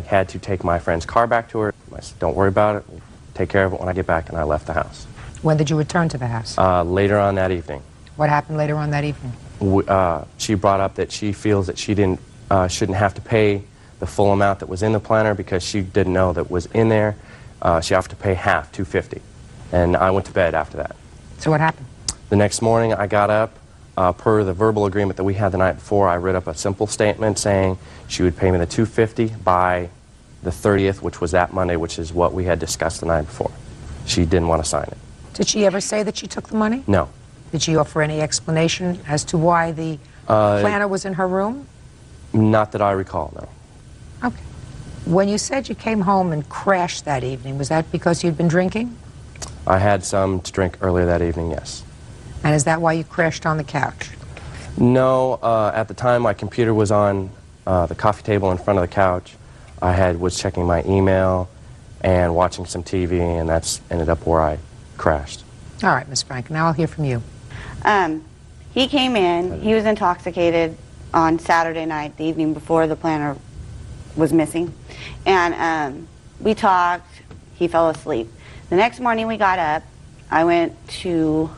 had to take my friend's car back to her. I said, "Don't worry about it. We'll take care of it when I get back," and I left the house. When did you return to the house? Later on that evening. What happened later on that evening? She brought up that she feels that she shouldn't have to pay the full amount that was in the planner because she didn't know that was in there. She offered to pay half, $250, and I went to bed after that. So what happened? The next morning I got up. Per the verbal agreement that we had the night before, I wrote up a simple statement saying she would pay me the $250 by the 30th, which was that Monday, which is what we had discussed the night before. She didn't want to sign it. Did she ever say that she took the money? No. Did she offer any explanation as to why the planner was in her room? Not that I recall, no. Okay. When you said you came home and crashed that evening, was that because you'd been drinking? I had some to drink earlier that evening, yes. And is that why you crashed on the couch? No, at the time my computer was on the coffee table in front of the couch. I was checking my email and watching some TV, and that's ended up where I crashed. All right, Ms. Frank, now I'll hear from you. He came in, he was intoxicated on Saturday night, the evening before the planner was missing. And we talked, he fell asleep. The next morning we got up, I went to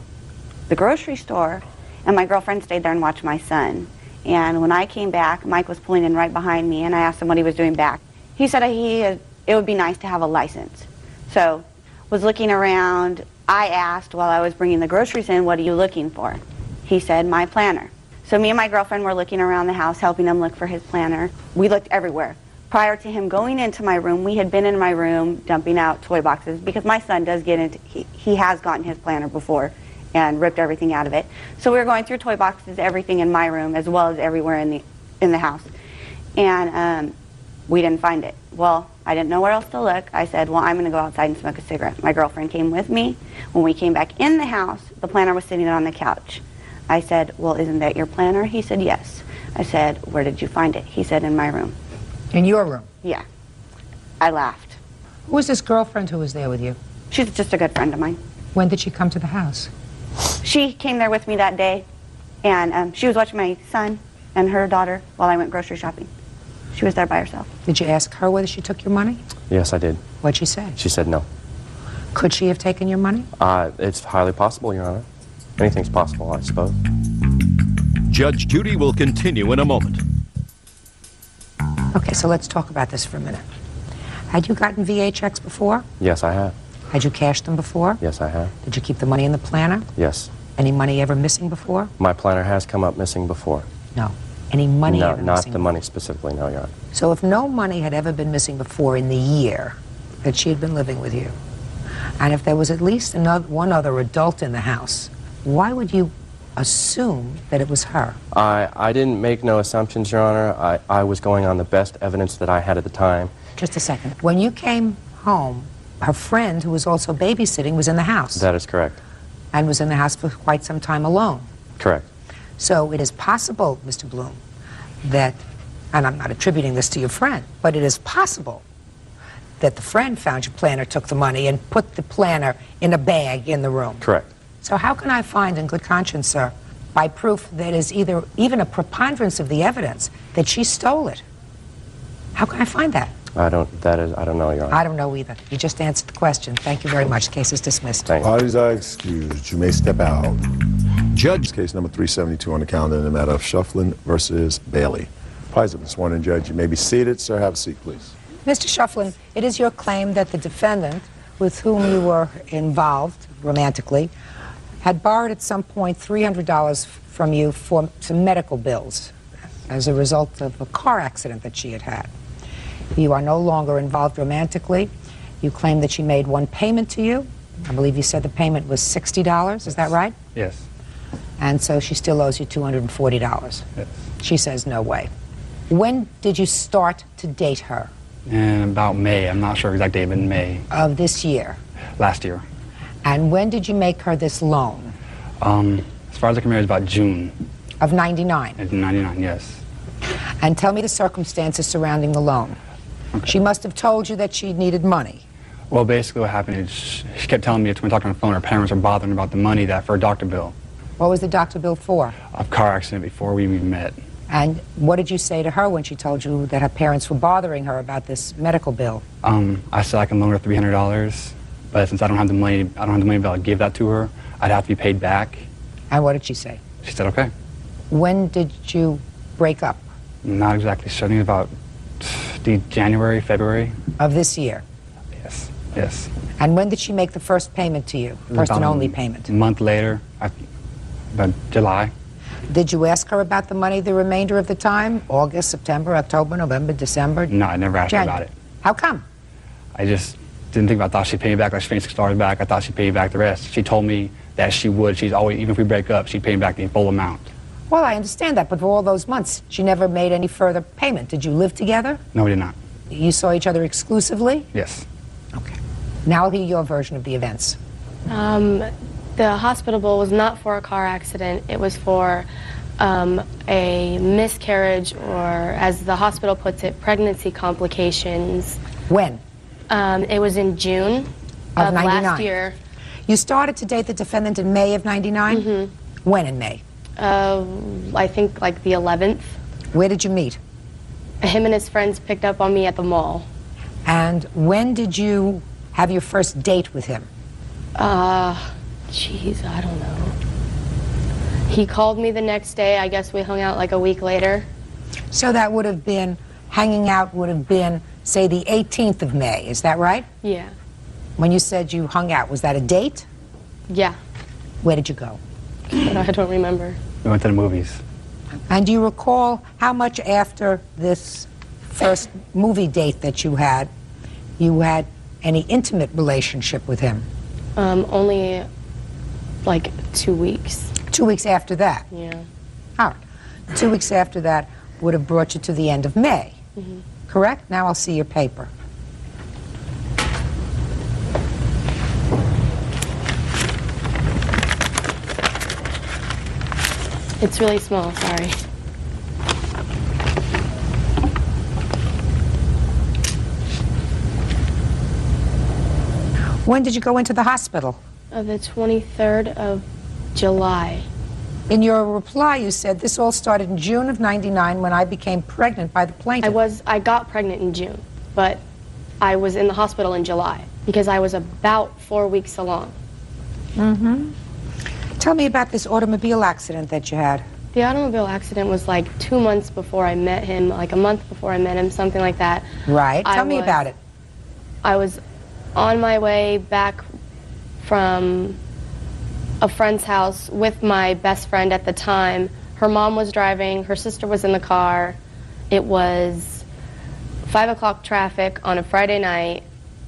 the grocery store, and my girlfriend stayed there and watched my son. And when I came back, Mike was pulling in right behind me, and I asked him what he was doing back. He said it would be nice to have a license. So, was looking around. I asked while I was bringing the groceries in, "What are you looking for?" He said, "My planner." So me and my girlfriend were looking around the house, helping him look for his planner. We looked everywhere. prior to him going into my room, we had been in my room dumping out toy boxes because my son does get into, he has gotten his planner before and ripped everything out of it. So we were going through toy boxes, everything in my room as well as everywhere in the house. And we didn't find it. Well, I didn't know where else to look. I said, well, I'm going to go outside and smoke a cigarette. My girlfriend came with me. When we came back in the house, the planner was sitting on the couch. I said, well, isn't that your planner? He said, yes. I said, where did you find it? He said, in my room. In your room? Yeah. I laughed. Who was this girlfriend who was there with you? She's just a good friend of mine. When did she come to the house? She came there with me that day, and she was watching my son and her daughter while I went grocery shopping. She was there by herself. Did you ask her whether she took your money? Yes, I did. What'd she say? She said no. Could she have taken your money? It's highly possible, Your Honor. Anything's possible, I suppose. Judge Judy will continue in a moment. Okay, so let's talk about this for a minute. Had you gotten VA checks before? Yes, I have. Had you cashed them before? Yes, I have. Did you keep the money in the planner? Yes. Any money ever missing before? My planner has come up missing before. No. Any money No, ever not missing? the money specifically, no, Your Honor. So if no money had ever been missing before in the year that she had been living with you, and if there was at least one other adult in the house, why would you assume that it was her? I didn't make no assumptions, Your Honor. I was going on the best evidence that I had at the time. Just a second. When you came home, her friend, who was also babysitting, was in the house. That is correct. And was in the house for quite some time alone. Correct. So it is possible, Mr. Bloom, that, and I'm not attributing this to your friend, but it is possible that the friend found your planner, took the money, and put the planner in a bag in the room. Correct. So how can I find in good conscience, sir, by proof that is even a preponderance of the evidence that she stole it? How can I find that? I don't know, Your Honor. I don't know either. You just answered the question. Thank you very much. The case is dismissed. Parties are excused. You may step out. Judge. Case number 372 on the calendar in the matter of Sheindlin versus Bailey. Parties have been sworn in, Judge. You may be seated. Sir, have a seat, please. Mr. Sheindlin, it is your claim that the defendant, with whom you were involved romantically, had borrowed at some point $300 from you for some medical bills as a result of a car accident that she had had. You are no longer involved romantically. You claim that she made one payment to you. I believe you said the payment was $60. Is that right? Yes. And so she still owes you $240. Yes. She says no way. When did you start to date her? In about May. I'm not sure exact date, but in May. Of this year? Last year. And when did you make her this loan? As far as I can remember, it's about June. Of 99? It's 99, yes. And tell me the circumstances surrounding the loan. Okay. She must have told you that she needed money. Well, basically what happened is she kept telling me when we talked on the phone, her parents were bothering about the money for a doctor bill. What was the doctor bill for? A car accident before we even met. And what did you say to her when she told you that her parents were bothering her about this medical bill? I said I can loan her $300, but since I don't have the money to be able to give that to her, I'd have to be paid back. And what did she say? She said okay. When did you break up? Not exactly sure. I think about January, February. Of this year? Yes, yes. And when did she make the first payment to you? First and only payment? A month later, about July. Did you ask her about the money the remainder of the time? August, September, October, November, December? No, I never asked her about it. How come? I just didn't think about it. I thought she'd pay me back like she paid $6 back. I thought she'd pay me back the rest. She told me that she would. She's always, even if we break up, she'd pay me back the full amount. Well, I understand that, but for all those months, she never made any further payment. Did you live together? No, we did not. You saw each other exclusively? Yes. Okay. Now I'll hear your version of the events. The hospital bill was not for a car accident. It was for a miscarriage, or as the hospital puts it, pregnancy complications. When? It was in June of 99. last year. You started to date the defendant in May of 99? Mm-hmm. When in May? I think like the 11th. Where did you meet? Him and his friends picked up on me at the mall. And when did you have your first date with him? Jeez, I don't know. He called me the next day. I guess we hung out like a week later. So that would have been, hanging out would have been, say, the 18th of May. Is that right? Yeah. When you said you hung out, was that a date? Yeah. Where did you go? I don't remember. We went to the movies. And do you recall how much after this first movie date that you had any intimate relationship with him? Only like 2 weeks. 2 weeks after that? Yeah. All right. 2 weeks after that would have brought you to the end of May. Mm-hmm. Correct? Now I'll see your paper. It's really small, sorry. When did you go into the hospital? The 23rd of July. In your reply, you said this all started in June of '99 when I became pregnant by the plaintiff. I got pregnant in June, but I was in the hospital in July because I was about 4 weeks along. Mm-hmm. Tell me about this automobile accident that you had. The automobile accident was like 2 months before I met him, like a month before I met him, something like that. Right. Tell me about it. I was on my way back from a friend's house with my best friend at the time. Her mom was driving, her sister was in the car. It was 5 o'clock traffic on a Friday night.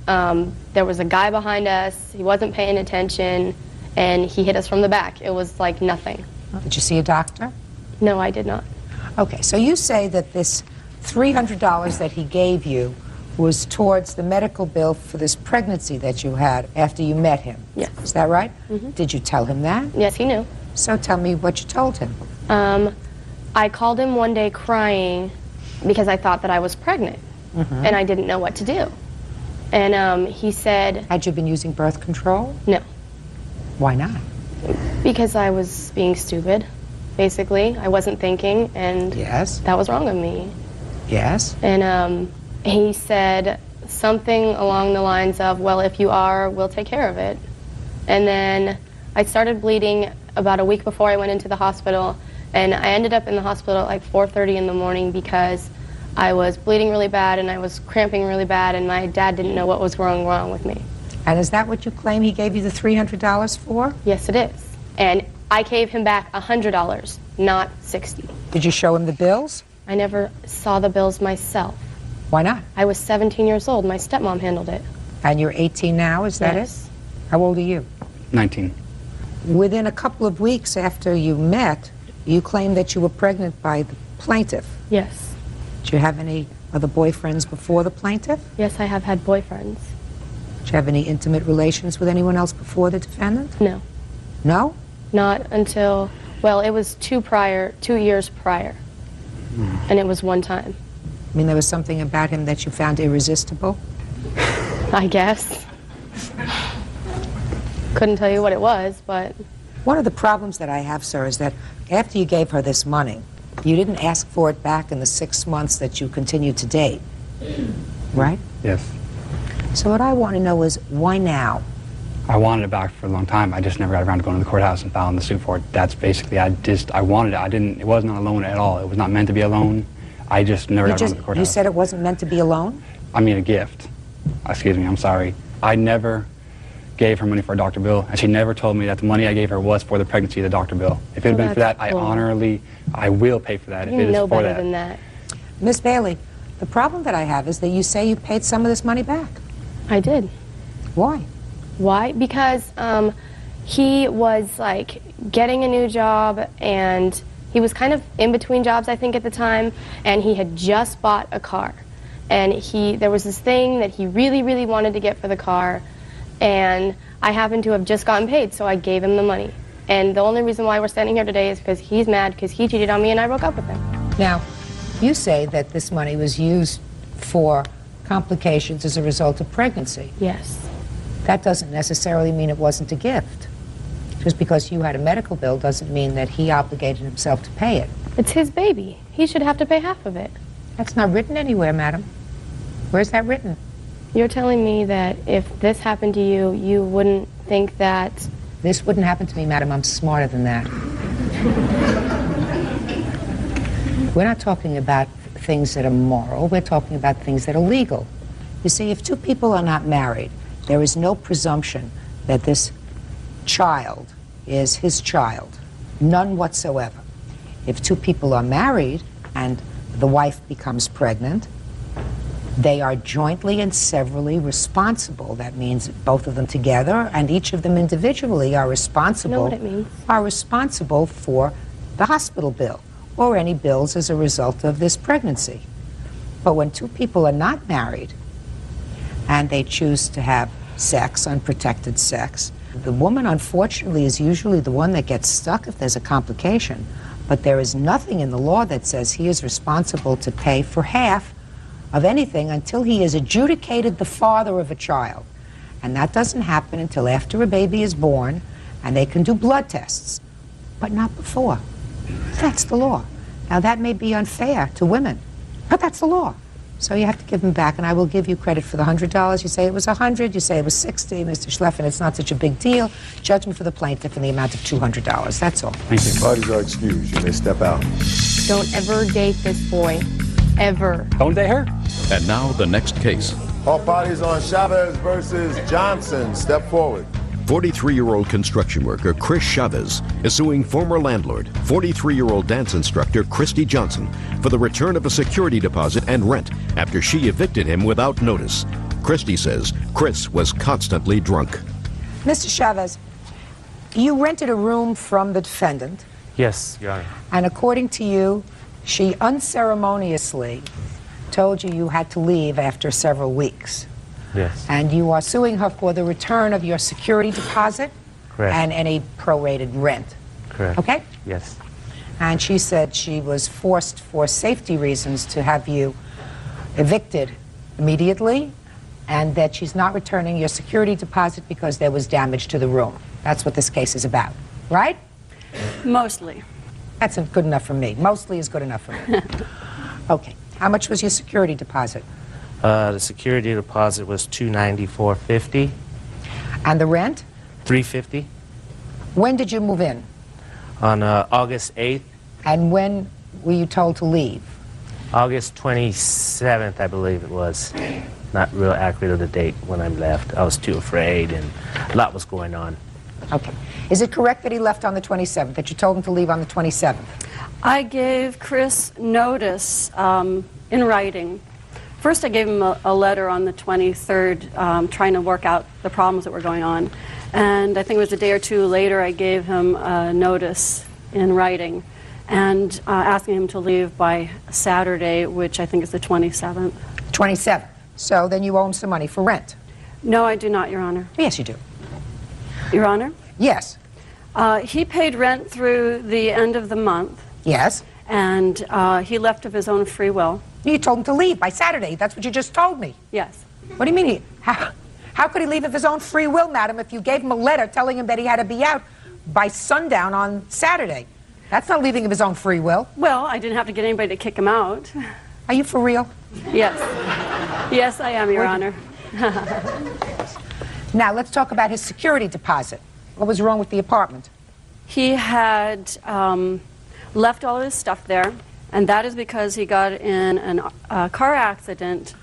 There was a guy behind us, he wasn't paying attention, and he hit us from the back. It was like nothing. Did you see a doctor? No, I did not. Okay, so you say that this $300 that he gave you was towards the medical bill for this pregnancy that you had after you met him. Yes. Is that right? Mm-hmm. Did you tell him that? Yes, he knew. So tell me what you told him. I called him one day crying because I thought that I was pregnant, and I didn't know what to do. And he said... Had you been using birth control? No. Why not? Because I was being stupid, basically. I wasn't thinking, and yes, that was wrong of me. Yes. And he said something along the lines of, well, if you are, we'll take care of it. And then I started bleeding about a week before I went into the hospital, and I ended up in the hospital at like 4:30 in the morning because I was bleeding really bad and I was cramping really bad, and my dad didn't know what was going wrong with me. And is that what you claim he gave you the $300 for? Yes, it is. And I gave him back $100, not $60. Did you show him the bills? I never saw the bills myself. Why not? I was 17 years old. My stepmom handled it. And you're 18 now, is that Yes. it? How old are you? 19. Within a couple of weeks after you met, you claimed that you were pregnant by the plaintiff. Yes. Did you have any other boyfriends before the plaintiff? Yes, I have had boyfriends. Did you have any intimate relations with anyone else before the defendant? No. No? Not until, well, it was 2 years prior. And it was one time. I mean, there was something about him that you found irresistible? I guess. Couldn't tell you what it was, but... One of the problems that I have, sir, is that after you gave her this money, you didn't ask for it back in the 6 months that you continued to date, right? Yes. So what I want to know is, why now? I wanted it back for a long time. I just never got around to going to the courthouse and filing the suit for it. That's basically, I wanted it. It wasn't a loan at all. It was not meant to be a loan. I just never got around to the courthouse. You said it wasn't meant to be a loan? I mean a gift. Excuse me, I'm sorry. I never gave her money for a doctor bill, and she never told me that the money I gave her was for the pregnancy of the doctor bill. If it had been for that, cool. I will pay for that if You it is know for better that. than that. Miss Bailey, the problem that I have is that you say you paid some of this money back. I did. Why? Why? Because he was like getting a new job, and he was kind of in between jobs, I think, at the time, and he had just bought a car. And there was this thing that he really, really wanted to get for the car, and I happened to have just gotten paid, so I gave him the money. And the only reason why we're standing here today is because he's mad because he cheated on me and I broke up with him. Now, you say that this money was used for complications as a result of pregnancy. Yes. That doesn't necessarily mean it wasn't a gift. Just because you had a medical bill doesn't mean that he obligated himself to pay it. It's his baby. He should have to pay half of it. That's not written anywhere, madam. Where's that written? You're telling me that if this happened to you, you wouldn't think that... This wouldn't happen to me, madam. I'm smarter than that. We're not talking about things that are moral. We're talking about things that are legal. You see, if two people are not married, there is no presumption that this child is his child. None whatsoever. If two people are married and the wife becomes pregnant, They are jointly and severally responsible. That means both of them together and each of them individually are responsible. Know what it means? Are responsible for the hospital bill or any bills as a result of this pregnancy. But when two people are not married and they choose to have sex, unprotected sex, the woman, unfortunately, is usually the one that gets stuck if there's a complication. But there is nothing in the law that says he is responsible to pay for half of anything until he has adjudicated the father of a child. And that doesn't happen until after a baby is born, and they can do blood tests, but not before. That's the law. Now, that may be unfair to women, but that's the law. So you have to give them back, and I will give you credit for the $100. You say it was $100, you say it was $60, Mr. Schleffen, it's not such a big deal. Judgment for the plaintiff in the amount of $200. That's all. Thank you. Parties are excused. You may step out. Don't ever date this boy. Ever. Don't date her? And now the next case. All parties on Chavez versus Johnson. Step forward. 43-year-old construction worker Chris Chavez is suing former landlord, 43-year-old dance instructor Christy Johnson, for the return of a security deposit and rent after she evicted him without notice. Christy says Chris was constantly drunk. Mr. Chavez, you rented a room from the defendant, Yes, Your Honor. and according to you, she unceremoniously told you you had to leave after several weeks. Yes. And you are suing her for the return of your security deposit Correct. and any prorated rent. Correct. Okay? Yes. And she said she was forced for safety reasons to have you evicted immediately, and that she's not returning your security deposit because there was damage to the room. That's what this case is about, right? Mostly. That's good enough for me. Mostly is good enough for me. Okay. How much was your security deposit? The security deposit was $294.50. And the rent? $350. When did you move in? On August 8th, And when were you told to leave? August 27th, I believe it was. Not real accurate of the date when I left. I was too afraid, and a lot was going on. Okay. Is it correct that he left on the 27th, that you told him to leave on the 27th? I gave Chris notice in writing. First, I gave him a letter on the 23rd trying to work out the problems that were going on. And I think it was a day or two later I gave him a notice in writing and asking him to leave by Saturday, which I think is the 27th. 27th. So then you owe him some money for rent. No, I do not, Your Honor. Yes, you do. Your Honor? Yes. He paid rent through the end of the month. Yes. And he left of his own free will. You told him to leave by Saturday. That's what you just told me. Yes. What do you mean? How could he leave of his own free will, madam, if you gave him a letter telling him that he had to be out by sundown on Saturday? That's not leaving of his own free will. Well, I didn't have to get anybody to kick him out. Are you for real? Yes. Yes, I am, Your Honor. Now, let's talk about his security deposit. What was wrong with the apartment? He had left all his stuff there, and that is because he got in a car accident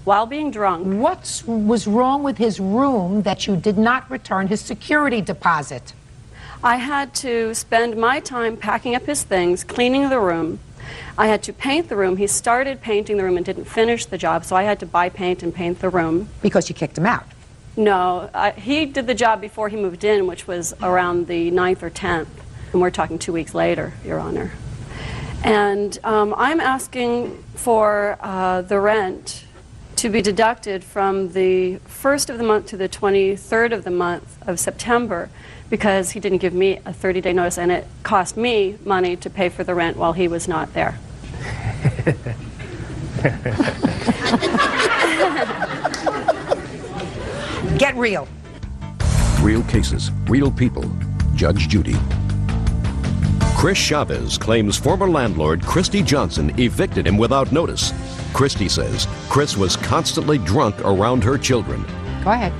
while being drunk. What was wrong with his room that you did not return his security deposit? I had to spend my time packing up his things, cleaning the room. I had to paint the room. He started painting the room and didn't finish the job, so I had to buy paint and paint the room. Because you kicked him out? No, he did the job before he moved in, which was around the 9th or 10th. And we're talking 2 weeks later, Your Honor. And I'm asking for the rent to be deducted from the 1st of the month to the 23rd of the month of September, because he didn't give me a 30-day notice, and it cost me money to pay for the rent while he was not there. Get real. Real cases, real people. Judge Judy. Chris Chavez claims former landlord Christy Johnson evicted him without notice. Christy says Chris was constantly drunk around her children. Go ahead.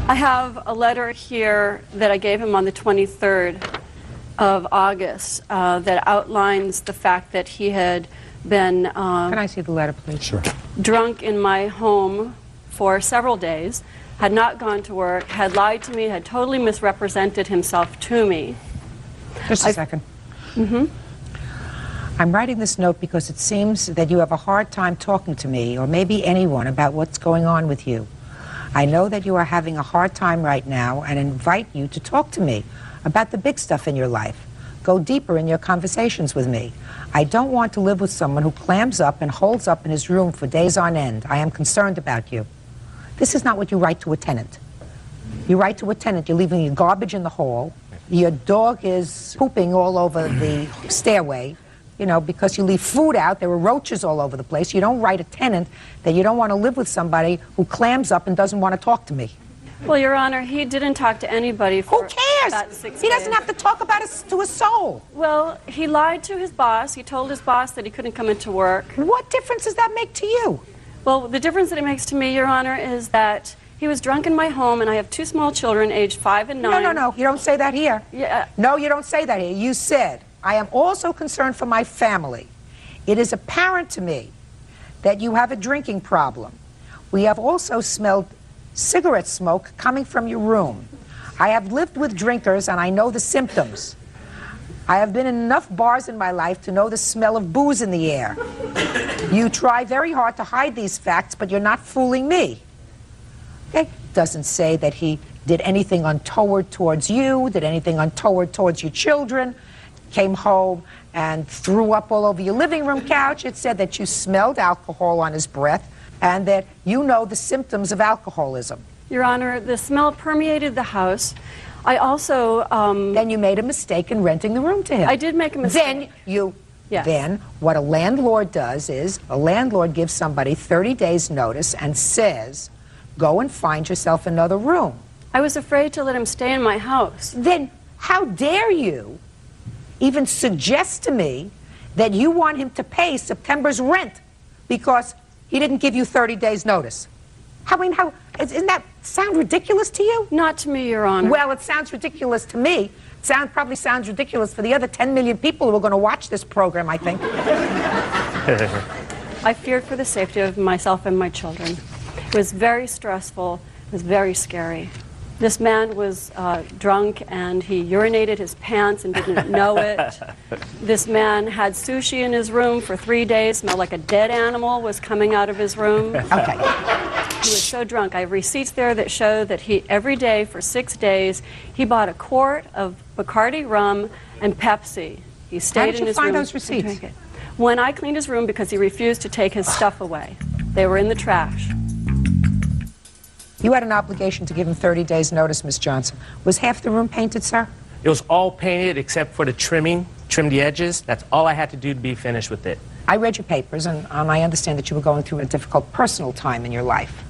I have a letter here that I gave him on the 23rd of August that outlines the fact that he had been Can I see the letter, please? Sure. drunk in my home for several days, had not gone to work, had lied to me, had totally misrepresented himself to me. Just a second. Mm-hmm. I'm writing this note because it seems that you have a hard time talking to me, or maybe anyone, about what's going on with you. I know that you are having a hard time right now and invite you to talk to me about the big stuff in your life. Go deeper in your conversations with me. I don't want to live with someone who clams up and holds up in his room for days on end. I am concerned about you. This is not what you write to a tenant. You write to a tenant, you're leaving your garbage in the hall, your dog is pooping all over the stairway, you know, because you leave food out, there are roaches all over the place. You don't write a tenant that you don't want to live with somebody who clams up and doesn't want to talk to me. Well, Your Honor, he didn't talk to anybody for Who cares? about 6 He doesn't days. have to talk about us to a soul. Well, he lied to his boss. He told his boss that he couldn't come into work. What difference does that make to you? Well, the difference that it makes to me, Your Honor, is that he was drunk in my home, and I have 2 small children, aged 5 and 9. No. You don't say that here. Yeah. No, you don't say that here. You said, I am also concerned for my family. It is apparent to me that you have a drinking problem. We have also smelled cigarette smoke coming from your room. I have lived with drinkers, and I know the symptoms. I have been in enough bars in my life to know the smell of booze in the air. You try very hard to hide these facts, but you're not fooling me. Okay? Doesn't say that he did anything untoward towards you, did anything untoward towards your children, came home and threw up all over your living room couch. It said that you smelled alcohol on his breath and that you know the symptoms of alcoholism. Your Honor, the smell permeated the house. I also... Then you made a mistake in renting the room to him. I did make a mistake. Then what a landlord does is a landlord gives somebody 30 days notice and says, go and find yourself another room. I was afraid to let him stay in my house. Then how dare you even suggest to me that you want him to pay September's rent because he didn't give you 30 days notice? Doesn't that sound ridiculous to you? Not to me, Your Honor. Well, it sounds ridiculous to me. It probably sounds ridiculous for the other 10 million people who are going to watch this program, I think. I feared for the safety of myself and my children. It was very stressful. It was very scary. This man was drunk, and he urinated his pants and didn't know it. This man had sushi in his room for 3 days, smelled like a dead animal was coming out of his room. Okay. He was so drunk. I have receipts there that show that he, every day for 6 days, he bought a quart of Bacardi rum and Pepsi. He stayed in his room. How did you find those receipts? to drink it. When I cleaned his room because he refused to take his stuff away. They were in the trash. You had an obligation to give him 30 days notice, Miss Johnson. Was half the room painted, sir? It was all painted except for the trimming, trim the edges. That's all I had to do to be finished with it. I read your papers, and I understand that you were going through a difficult personal time in your life.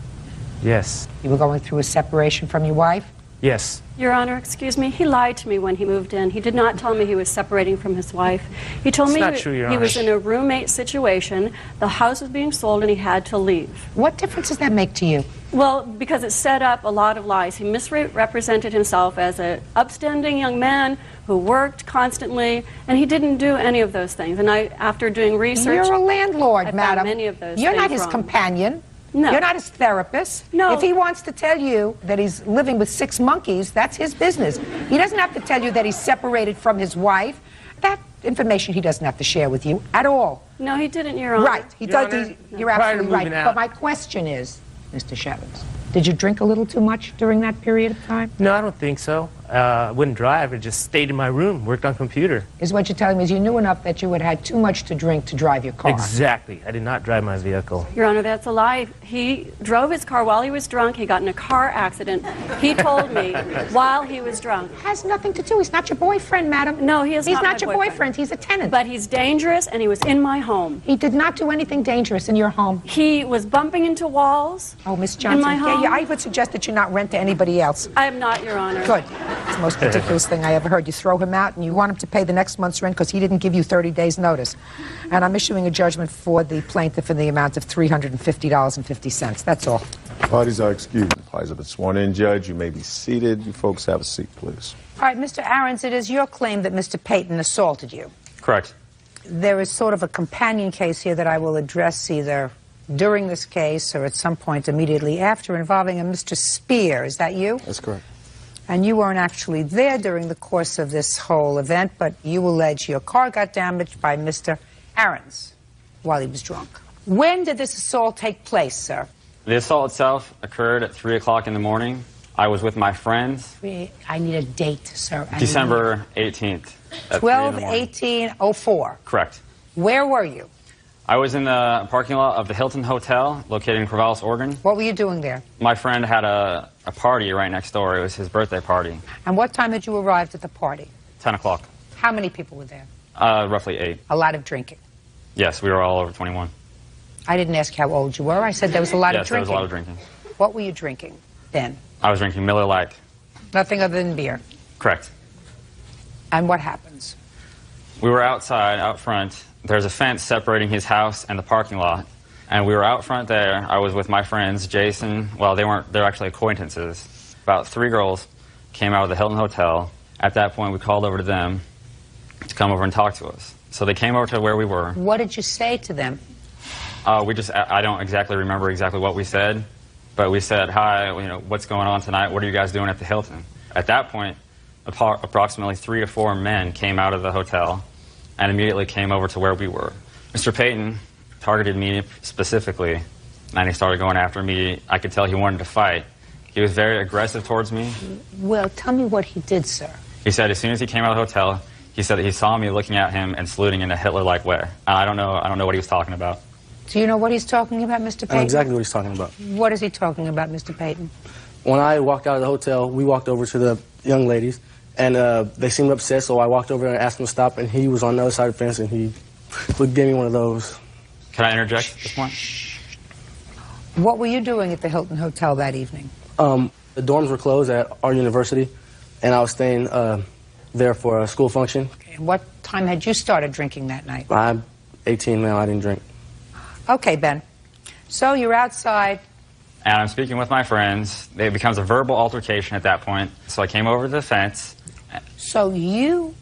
Yes. You were going through a separation from your wife? Yes. Your Honor, excuse me, he lied to me when he moved in. He did not tell me he was separating from his wife. He told me not true, Your he Honor. was in a roommate situation. The house was being sold and he had to leave. What difference does that make to you? Well, because it set up a lot of lies. He misrepresented himself as an upstanding young man who worked constantly, and he didn't do any of those things. And I, after doing research... You're a landlord, I found madam. many of those You're things not his wrong. companion. No. You're not his therapist. No. If he wants to tell you that he's living with 6 monkeys, that's his business. He doesn't have to tell you that he's separated from his wife. That information he doesn't have to share with you at all. No, he didn't, Your Honor. Right. He Your does. Honor, You're prior to absolutely right. moving out- But my question is, Mr. Shevins, did you drink a little too much during that period of time? No, I don't think so. I wouldn't drive. I just stayed in my room, worked on computer. Is what you're telling me is you knew enough that you had had too much to drink to drive your car? Exactly. I did not drive my vehicle. Your Honor, that's a lie. He drove his car while he was drunk. He got in a car accident. He told me while he was drunk. Has nothing to do. He's not your boyfriend, madam. No, he is He's not not my your boyfriend. He's a tenant. But he's dangerous, and he was in my home. He did not do anything dangerous in your home. He was bumping into walls. Oh, Miss Johnson. In my home. Yeah, I would suggest that you not rent to anybody else. I am not, Your Honor. Good. It's the most ridiculous thing I ever heard. You throw him out and you want him to pay the next month's rent because he didn't give you 30 days notice. And I'm issuing a judgment for the plaintiff in the amount of $350.50. That's all. Parties are excused. Parties have been sworn in. Judge, you may be seated. You folks have a seat, please. All right, Mr. Ahrens, it is your claim that Mr. Payton assaulted you. Correct. There is sort of a companion case here that I will address either during this case or at some point immediately after involving a Mr. Spear. Is that you? That's correct. And you weren't actually there during the course of this whole event, but you allege your car got damaged by Mr. errands while he was drunk. When did this assault take place, sir? The assault itself occurred at 3 o'clock in the morning. I was with my friends. I need a date, sir. December 18th. At 3 in the morning. 12/18/04. Correct. Where were you? I was in the parking lot of the Hilton Hotel, located in Corvallis, Oregon. What were you doing there? My friend had a party right next door. It was his birthday party. And what time had you arrived at the party? 10 o'clock. How many people were there? Roughly 8. A lot of drinking. Yes, we were all over 21. I didn't ask how old you were. I said there was a lot of Yes, there drinking. was a lot of drinking. What were you drinking then? I was drinking Miller Lite. Nothing other than beer. Correct. And what happens? We were outside, out front. There's a fence separating his house and the parking lot. And we were out front there. I was with my friends, Jason. Well, they're actually acquaintances. About 3 girls came out of the Hilton Hotel. At that point, we called over to them to come over and talk to us. So they came over to where we were. What did you say to them? I don't exactly remember exactly what we said, but we said, hi, what's going on tonight? What are you guys doing at the Hilton? At that point, approximately 3 to 4 men came out of the hotel and immediately came over to where we were. Mr. Payton targeted me specifically, and he started going after me. I could tell he wanted to fight. He was very aggressive towards me. Well, tell me what he did, sir. He said as soon as he came out of the hotel, he said that he saw me looking at him and saluting in a Hitler-like way. I don't know what he was talking about. Do you know what he's talking about, Mr. Payton? I know exactly what he's talking about. What is he talking about, Mr. Payton? When I walked out of the hotel, we walked over to the young ladies, and they seemed upset, so I walked over and asked him to stop, and he was on the other side of the fence, and he gave me one of those. Can I interject at this point? What were you doing at the Hilton Hotel that evening? The dorms were closed at our university, and I was staying there for a school function. Okay. What time had you started drinking that night? I'm 18 now, I didn't drink. Okay, Ben. So you're outside. And I'm speaking with my friends. It becomes a verbal altercation at that point. So I came over to the fence. So you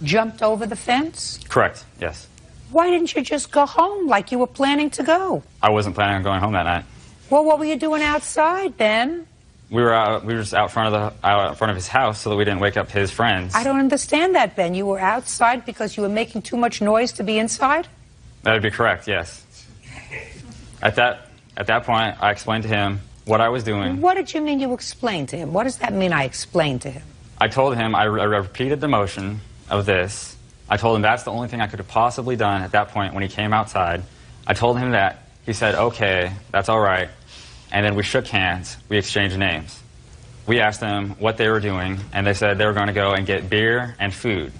jumped over the fence? Correct, yes. Why didn't you just go home like you were planning to go? I wasn't planning on going home that night. Well, what were you doing outside, Ben? We were just out front of his house so that we didn't wake up his friends. I don't understand that, Ben. You were outside because you were making too much noise to be inside? That would be correct, yes. At that point, I explained to him what I was doing. What did you mean you explained to him? What does that mean, I explained to him? I told him, I repeated the motion of this. I told him that's the only thing I could have possibly done at that point when he came outside. I told him that. He said, okay, that's all right. And then we shook hands. We exchanged names. We asked them what they were doing, and they said they were going to go and get beer and food.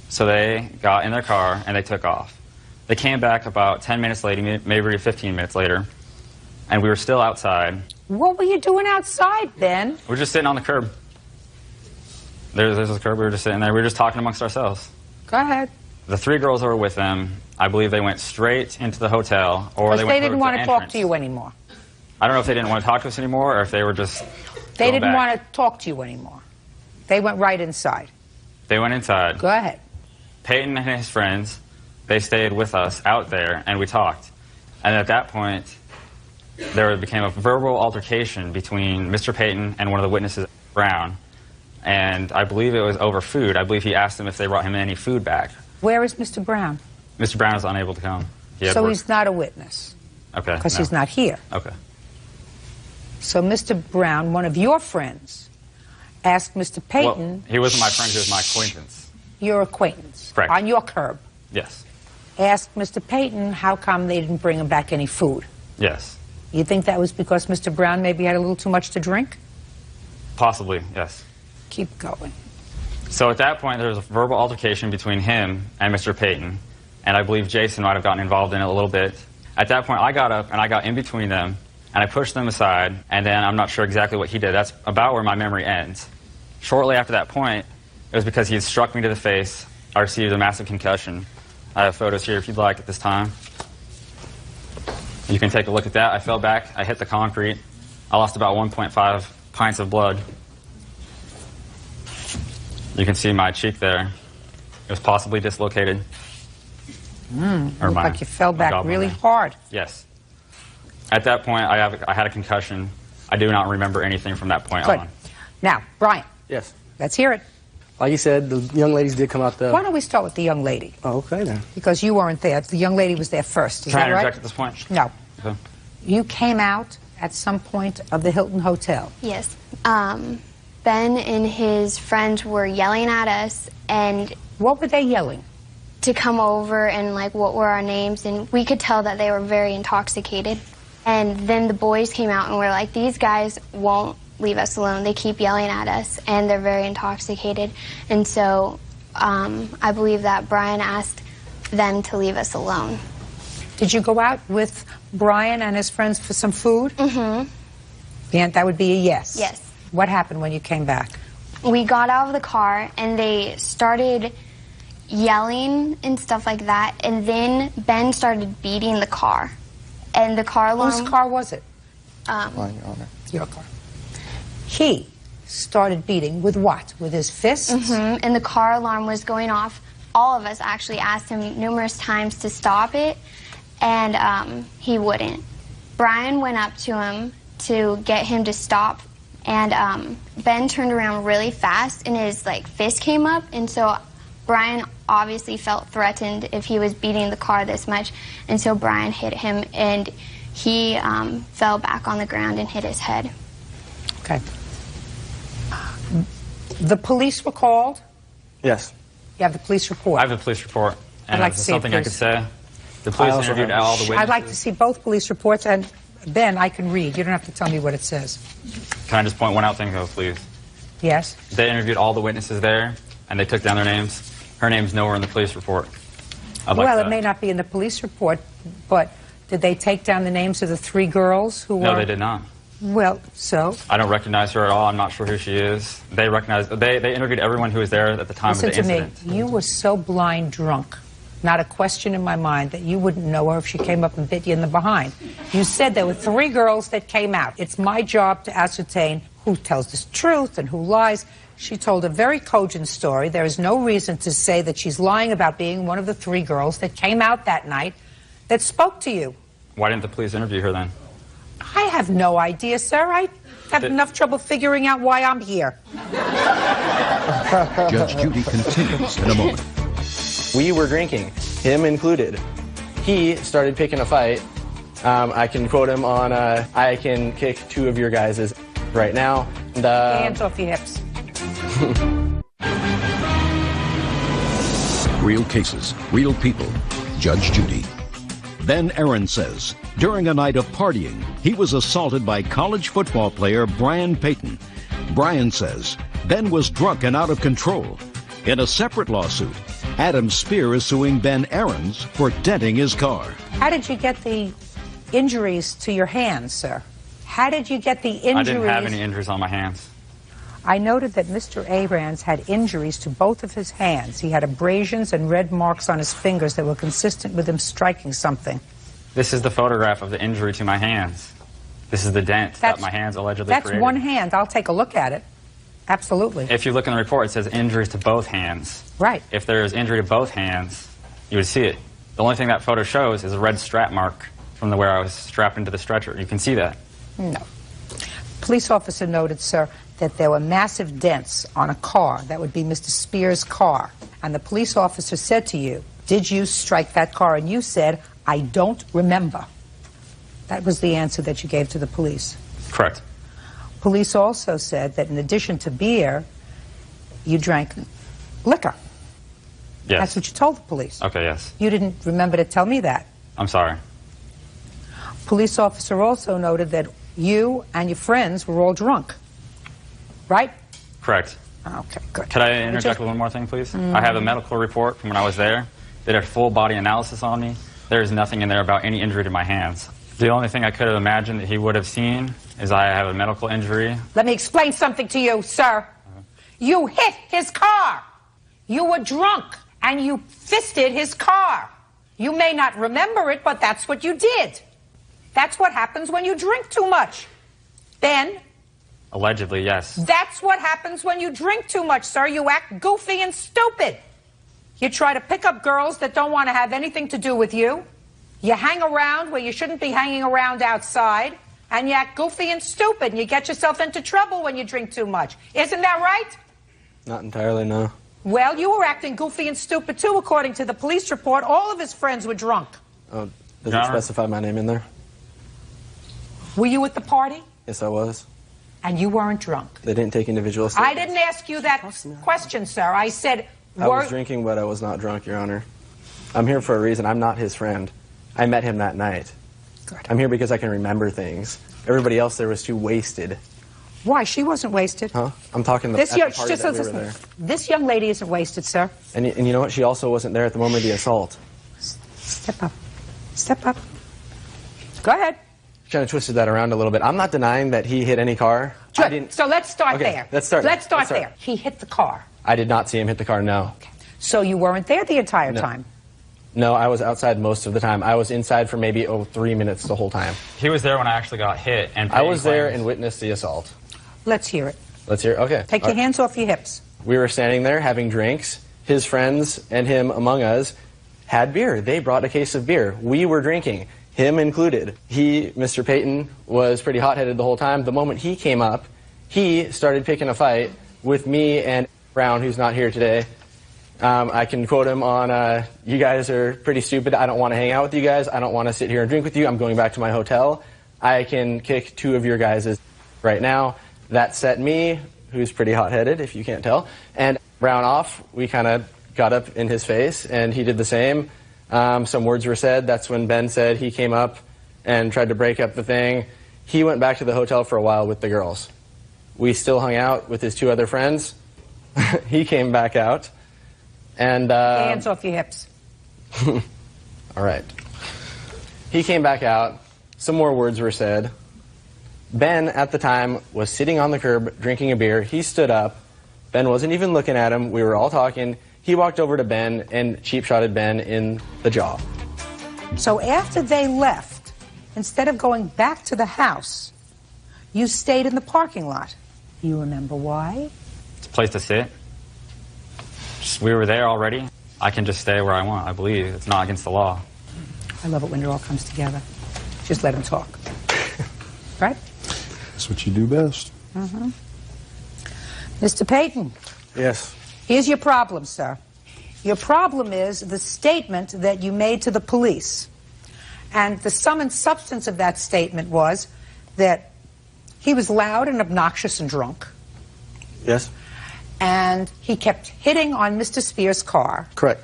So they got in their car, and they took off. They came back about 10 minutes later, maybe 15 minutes later, and we were still outside. What were you doing outside, Ben? We were just sitting on the curb. There's a curb. We were just sitting there. We were just talking amongst ourselves. Go ahead. The 3 girls that were with them, I believe they went straight into the hotel, or Because they didn't want to talk to you anymore. I don't know if they didn't want to talk to us anymore, or if they were just They didn't back. want to talk to you anymore. They went right inside. They went inside. Go ahead. Peyton and his friends, they stayed with us out there, and we talked. And at that point, there became a verbal altercation between Mr. Peyton and one of the witnesses, Brown. And I believe it was over food. I believe he asked them if they brought him any food back. Where is Mr. Brown? Mr. Brown is unable to come. So he's not a witness. Okay. Because he's not here. Okay. So Mr. Brown, one of your friends, asked Mr. Peyton... Well, he wasn't my friend, he was my acquaintance. Your acquaintance. Correct. On your curb. Yes. Asked Mr. Peyton how come they didn't bring him back any food. Yes. You think that was because Mr. Brown maybe had a little too much to drink? Possibly, yes. Keep going. So at that point, there was a verbal altercation between him and Mr. Peyton, and I believe Jason might have gotten involved in it a little bit. At that point, I got up and I got in between them, and I pushed them aside, and then I'm not sure exactly what he did. That's about where my memory ends. Shortly after that point, it was because he had struck me to the face. I received a massive concussion. I have photos here if you'd like at this time. You can take a look at that. I fell back. I hit the concrete. I lost about 1.5 pints of blood. You can see my cheek there. It was possibly dislocated. Looked like you fell back really hard. Yes. At that point, I had a concussion. I do not remember anything from that point Good. on. Now, Brian. Yes. Let's hear it. Like you said, the young ladies did come out the... Why don't we start with the young lady? Oh, okay then. Because you weren't there. The young lady was there first. Is Can I that right? interject at this point? No. Okay. You came out at some point of the Hilton Hotel. Yes. Ben and his friends were yelling at us, and... What were they yelling? To come over and, like, what were our names, and we could tell that they were very intoxicated. And then the boys came out and were like, these guys won't leave us alone. They keep yelling at us, and they're very intoxicated. And so I believe that Brian asked them to leave us alone. Did you go out with Brian and his friends for some food? Mm-hmm. Yeah, that would be a yes. Yes. What happened when you came back? We got out of the car, and they started yelling and stuff like that, and then Ben started beating the car. And the car alarm... Whose car was it? Your car. He started beating with what? With his fists? Mm-hmm. And the car alarm was going off. All of us actually asked him numerous times to stop it, and he wouldn't. Brian went up to him to get him to stop, and Ben turned around really fast, and his fist came up, and so Brian obviously felt threatened if he was beating the car this much, and so Brian hit him, and he fell back on the ground and hit his head. Okay. The police were called? Yes. You have the police report? I have the police report. And I'd like if to there's see it, something I please. could say. The police interviewed all the witnesses. I'd like to see both police reports, and Ben, I can read. You don't have to tell me what it says. Can I just point one out thing, though, please? Yes? They interviewed all the witnesses there, and they took down their names. Her name's nowhere in the police report. Well, it may not be in the police report, but did they take down the names of the 3 girls who were... No, they did not. Well, so? I don't recognize her at all. I'm not sure who she is. They interviewed everyone who was there at the time Listen of the to incident. me. You were so blind drunk, not a question in my mind, that you wouldn't know her if she came up and bit you in the behind. You said there were 3 girls that came out. It's my job to ascertain who tells the truth and who lies. She told a very cogent story. There is no reason to say that she's lying about being one of the 3 girls that came out that night that spoke to you. Why didn't the police interview her then? I have no idea, sir. I have enough trouble figuring out why I'm here. Judge Judy continues in a moment. We were drinking, him included. He started picking a fight. I can quote him on, I can kick 2 of your guys' right now. Hands off your hips. Real cases, real people. Judge Judy. Ben Aaron says, during a night of partying, he was assaulted by college football player Brian Payton. Brian says Ben was drunk and out of control. In a separate lawsuit, Adam Spear is suing Ben Aarons for denting his car. How did you get the injuries to your hands, sir? How did you get the injuries? I didn't have any injuries on my hands. I noted that Mr. Aarons had injuries to both of his hands. He had abrasions and red marks on his fingers that were consistent with him striking something. This is the photograph of the injury to my hands. This is the dent that my hands allegedly created. That's one hand. I'll take a look at it. Absolutely. If you look in the report, it says injuries to both hands. Right. If there's injury to both hands, you would see it. The only thing that photo shows is a red strap mark from where I was strapped into the stretcher. You can see that. No. Police officer noted, sir, that there were massive dents on a car. That would be Mr. Spear's car. And the police officer said to you, did you strike that car? And you said, I don't remember. That was the answer that you gave to the police. Correct. Police also said that in addition to beer, you drank liquor. Yes. That's what you told the police. Okay, yes. You didn't remember to tell me that. I'm sorry. Police officer also noted that you and your friends were all drunk. Right? Correct. Okay, good. Could I interject with one more thing, please? I have a medical report from when I was there. They did a full body analysis on me. There is nothing in there about any injury to my hands. The only thing I could have imagined that he would have seen is I have a medical injury. Let me explain something to you, sir. You hit his car. You were drunk, and you fisted his car. You may not remember it, but that's what you did. That's what happens when you drink too much. Ben? Allegedly, yes. That's what happens when you drink too much, sir. You act goofy and stupid. You try to pick up girls that don't want to have anything to do with you. You hang around where you shouldn't be hanging around outside. And you act goofy and stupid. And you get yourself into trouble when you drink too much. Isn't that right? Not entirely, no. Well, you were acting goofy and stupid, too, according to the police report. All of his friends were drunk. Oh, does it specify my name in there? Were you at the party? Yes, I was. And you weren't drunk? They didn't take individual I statements. didn't ask you that question, sir. I said... I was drinking, but I was not drunk, Your Honor. I'm here for a reason. I'm not his friend. I met him that night. Good. I'm here because I can remember things. Everybody else there was too wasted. Why? She wasn't wasted. Huh? I'm talking at the party that we were there. This young lady isn't wasted, sir. And you know what? She also wasn't there at the moment of the assault. Step up. Step up. Go ahead. Kind of twisted that around a little bit. I'm not denying that he hit any car. Good. I didn't. So let's start Okay, there. let's start there. there. He hit the car. I did not see him hit the car, no. Okay. So you weren't there the entire time? No, I was outside most of the time. I was inside for maybe 3 minutes the whole time. He was there when I actually got hit. And I was there and witnessed the assault. Let's hear it. Let's hear it? Okay. Take your hands off your hips. We were standing there having drinks. His friends and him among us had beer. They brought a case of beer. We were drinking, him included. Mr. Payton, was pretty hot-headed the whole time. The moment he came up, he started picking a fight with me and Brown, who's not here today. I can quote him on, you guys are pretty stupid. I don't want to hang out with you guys. I don't want to sit here and drink with you. I'm going back to my hotel. I can kick 2 of your guys' right now. That set me, who's pretty hot-headed, if you can't tell, and Brown off. We kind of got up in his face, and he did the same. Some words were said. That's when Ben said he came up and tried to break up the thing. He went back to the hotel for a while with the girls. We still hung out with his 2 other friends. He came back out. And hands off your hips. All right. He came back out. Some more words were said. Ben, at the time, was sitting on the curb drinking a beer. He stood up. Ben wasn't even looking at him. We were all talking. He walked over to Ben and cheap-shotted Ben in the jaw. So after they left, instead of going back to the house, you stayed in the parking lot. You remember why? It's a place to sit. We were there already. I can just stay where I want, I believe. It's not against the law. I love it when it all comes together. Just let him talk. Right? That's what you do best. Mm-hmm. Mr. Payton. Yes. Here's your problem, sir. Your problem is the statement that you made to the police. And the sum and substance of that statement was that he was loud and obnoxious and drunk. Yes. And he kept hitting on Mr. Spears' car. Correct.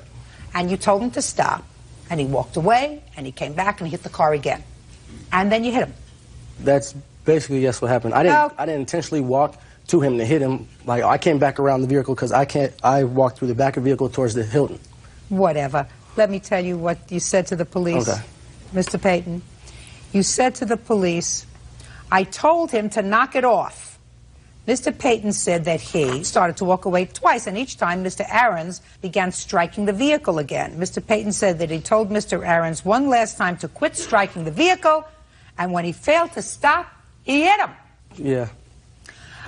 And you told him to stop. And he walked away, and he came back, and he hit the car again. And then you hit him. That's basically, yes, what happened. I didn't intentionally walk to him to hit him. Like, I came back around the vehicle because I walked through the back of the vehicle towards the Hilton. Whatever. Let me tell you what you said to the police. Okay. Mr. Payton, you said to the police, I told him to knock it off. Mr. Payton said that he started to walk away twice, and each time Mr. Aarons began striking the vehicle again. Mr. Payton said that he told Mr. Aarons one last time to quit striking the vehicle, and when he failed to stop, he hit him. Yeah.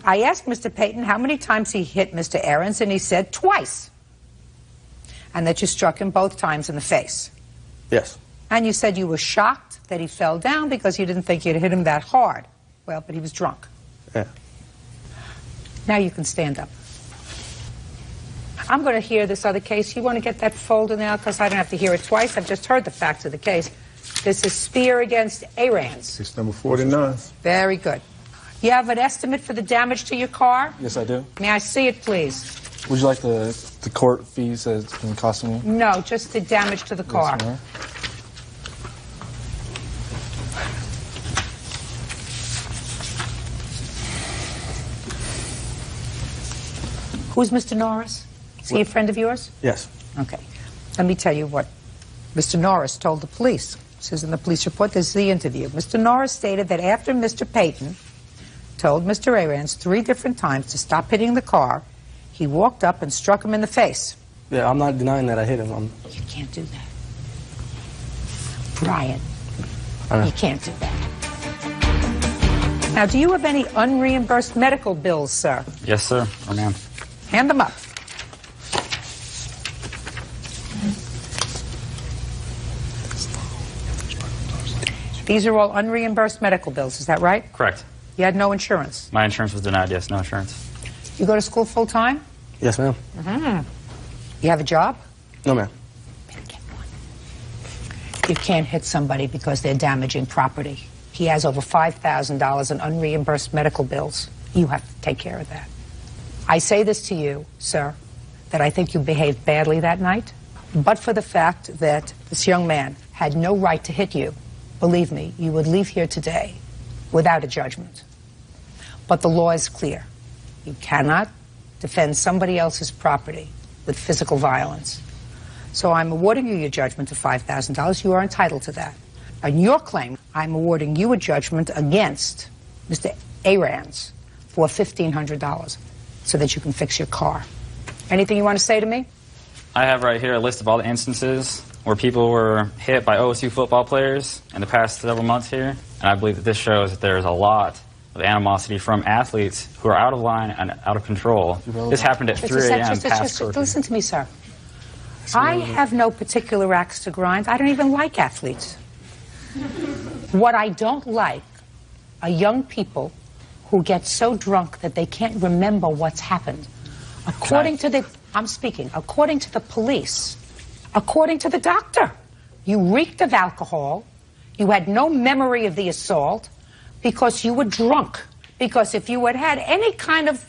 I asked Mr. Payton how many times he hit Mr. Aarons, and he said twice. And that you struck him both times in the face. Yes. And you said you were shocked that he fell down because you didn't think you'd hit him that hard. Well, but he was drunk. Yeah. Now you can stand up. I'm going to hear this other case. You want to get that folder now because I don't have to hear it twice. I've just heard the facts of the case. This is Spear against Aarons. Case number 49. Very good. You have an estimate for the damage to your car? Yes, I do. May I see it, please? Would you like the court fees that's been costing you? No, just the damage to the car. Yes, ma'am. Who's Mr. Norris? Is he a friend of yours? Yes. Okay. Let me tell you what Mr. Norris told the police. It says in the police report, this is the interview. Mr. Norris stated that after Mr. Payton told Mr. Aarons 3 different times to stop hitting the car, he walked up and struck him in the face. Yeah, I'm not denying that I hit him. You can't do that. Brian, you can't do that. Now, do you have any unreimbursed medical bills, sir? Yes, sir. Oh, ma'am. Hand them up. These are all unreimbursed medical bills, is that right? Correct. You had no insurance? My insurance was denied, yes, no insurance. You go to school full time? Yes, ma'am. You have a job? No, ma'am. You can't hit somebody because they're damaging property. He has over $5,000 in unreimbursed medical bills. You have to take care of that. I say this to you, sir, that I think you behaved badly that night, but for the fact that this young man had no right to hit you, believe me, you would leave here today without a judgment. But the law is clear. You cannot defend somebody else's property with physical violence. So I'm awarding you your judgment of $5,000. You are entitled to that. On your claim, I'm awarding you a judgment against Mr. Arans for $1,500 so that you can fix your car. Anything you want to say to me? I have right here a list of all the instances where people were hit by OSU football players in the past several months here, and I believe that this shows that there is a lot of animosity from athletes who are out of line and out of control. This happened at 3 a.m. past curfew. Listen to me, sir. I have no particular axe to grind. I don't even like athletes. What I don't like are young people who get so drunk that they can't remember what's happened. According to the police, according to the doctor, you reeked of alcohol, you had no memory of the assault because you were drunk. Because if you had had any kind of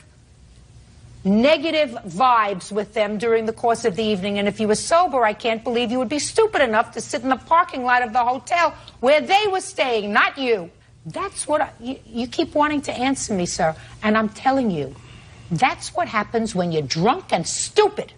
negative vibes with them during the course of the evening, and if you were sober, I can't believe you would be stupid enough to sit in the parking lot of the hotel where they were staying, not you. That's what you keep wanting to answer me, sir, and I'm telling you, that's what happens when you're drunk and stupid.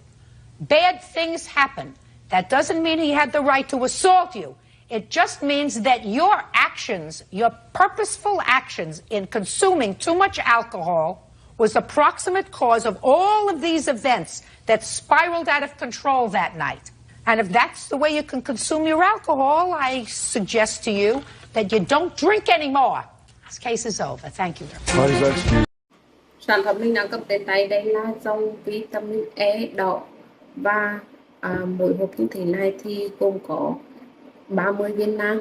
Bad things happen. That doesn't mean he had the right to assault you. It just means that your actions, your purposeful actions in consuming too much alcohol was the proximate cause of all of these events that spiraled out of control that night. And if that's the way you can consume your alcohol, I suggest to you that you don't drink anymore. This case is over. Thank you. Sản phẩm mình đang cầm trên tay đây là dòng vitamin E đỏ và mỗi hộp như thế này thì gồm có 30 viên nang.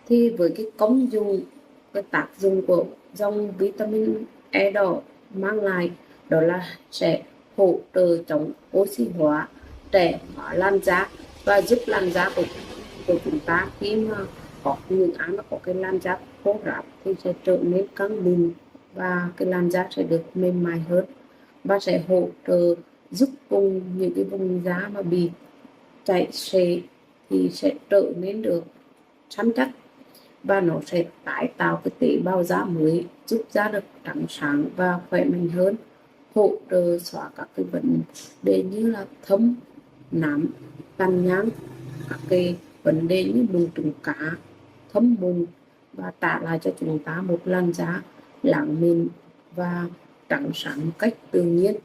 Thì với cái công dụng, cái tác dụng của dòng vitamin E đỏ mang lại đó là sẽ hỗ trợ chống oxy hóa, trẻ hóa làn da và giúp làn da của chúng ta khi mà có những ai mà có cái làn da khô ráp thì sẽ trở nên căng mịn và cái làn da sẽ được mềm mại hơn và sẽ hỗ trợ giúp cùng những cái vùng da mà bị chảy xệ thì sẽ trở nên được săn chắc và nó sẽ tái tạo cái tế bào da mới, giúp da được trắng sáng và khỏe mạnh hơn, hỗ trợ xóa các cái vấn đề như là thâm, nám, tàn nhang, các cái vấn đề như mụn trứng cá, thâm mụn và trả lại cho chúng ta một làn da láng mịn và trắng sáng một cách tự nhiên.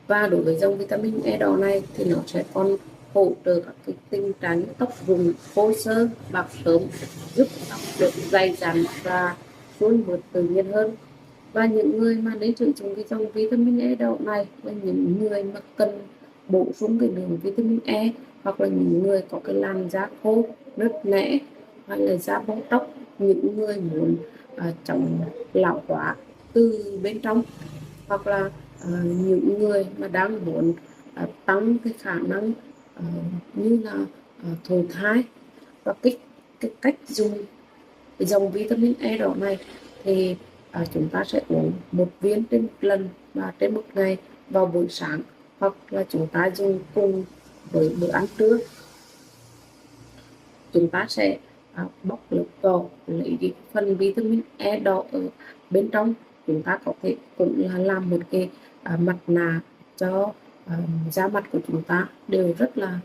Và đối với dòng vitamin E đỏ này thì nó sẽ còn hỗ trợ các cái tình trạng tóc rụng, khô xơ, bạc sớm, giúp tóc được dày dặn và suôn mượt tự nhiên hơn. Và những người mà nên sử dụng cái dòng vitamin E đỏ này là những người mà cần bổ sung cái lượng vitamin E, hoặc là những người có cái làn da khô, nứt nẻ hay là da bong tóc, những người muốn chống lão hóa từ bên trong, hoặc là những người mà đang muốn tăng cái khả năng như là thụ thai. Và cái cách dùng cái dòng vitamin E đỏ này thì chúng ta sẽ uống một viên trên một lần và trên một ngày vào buổi sáng, hoặc là chúng ta dùng cùng với bữa ăn trưa. Chúng ta sẽ bóc lớp vỏ, lấy cái phần vitamin E đỏ ở bên trong. Chúng ta có thể cũng là làm một cái mặt nạ cho da mặt của chúng ta đều rất là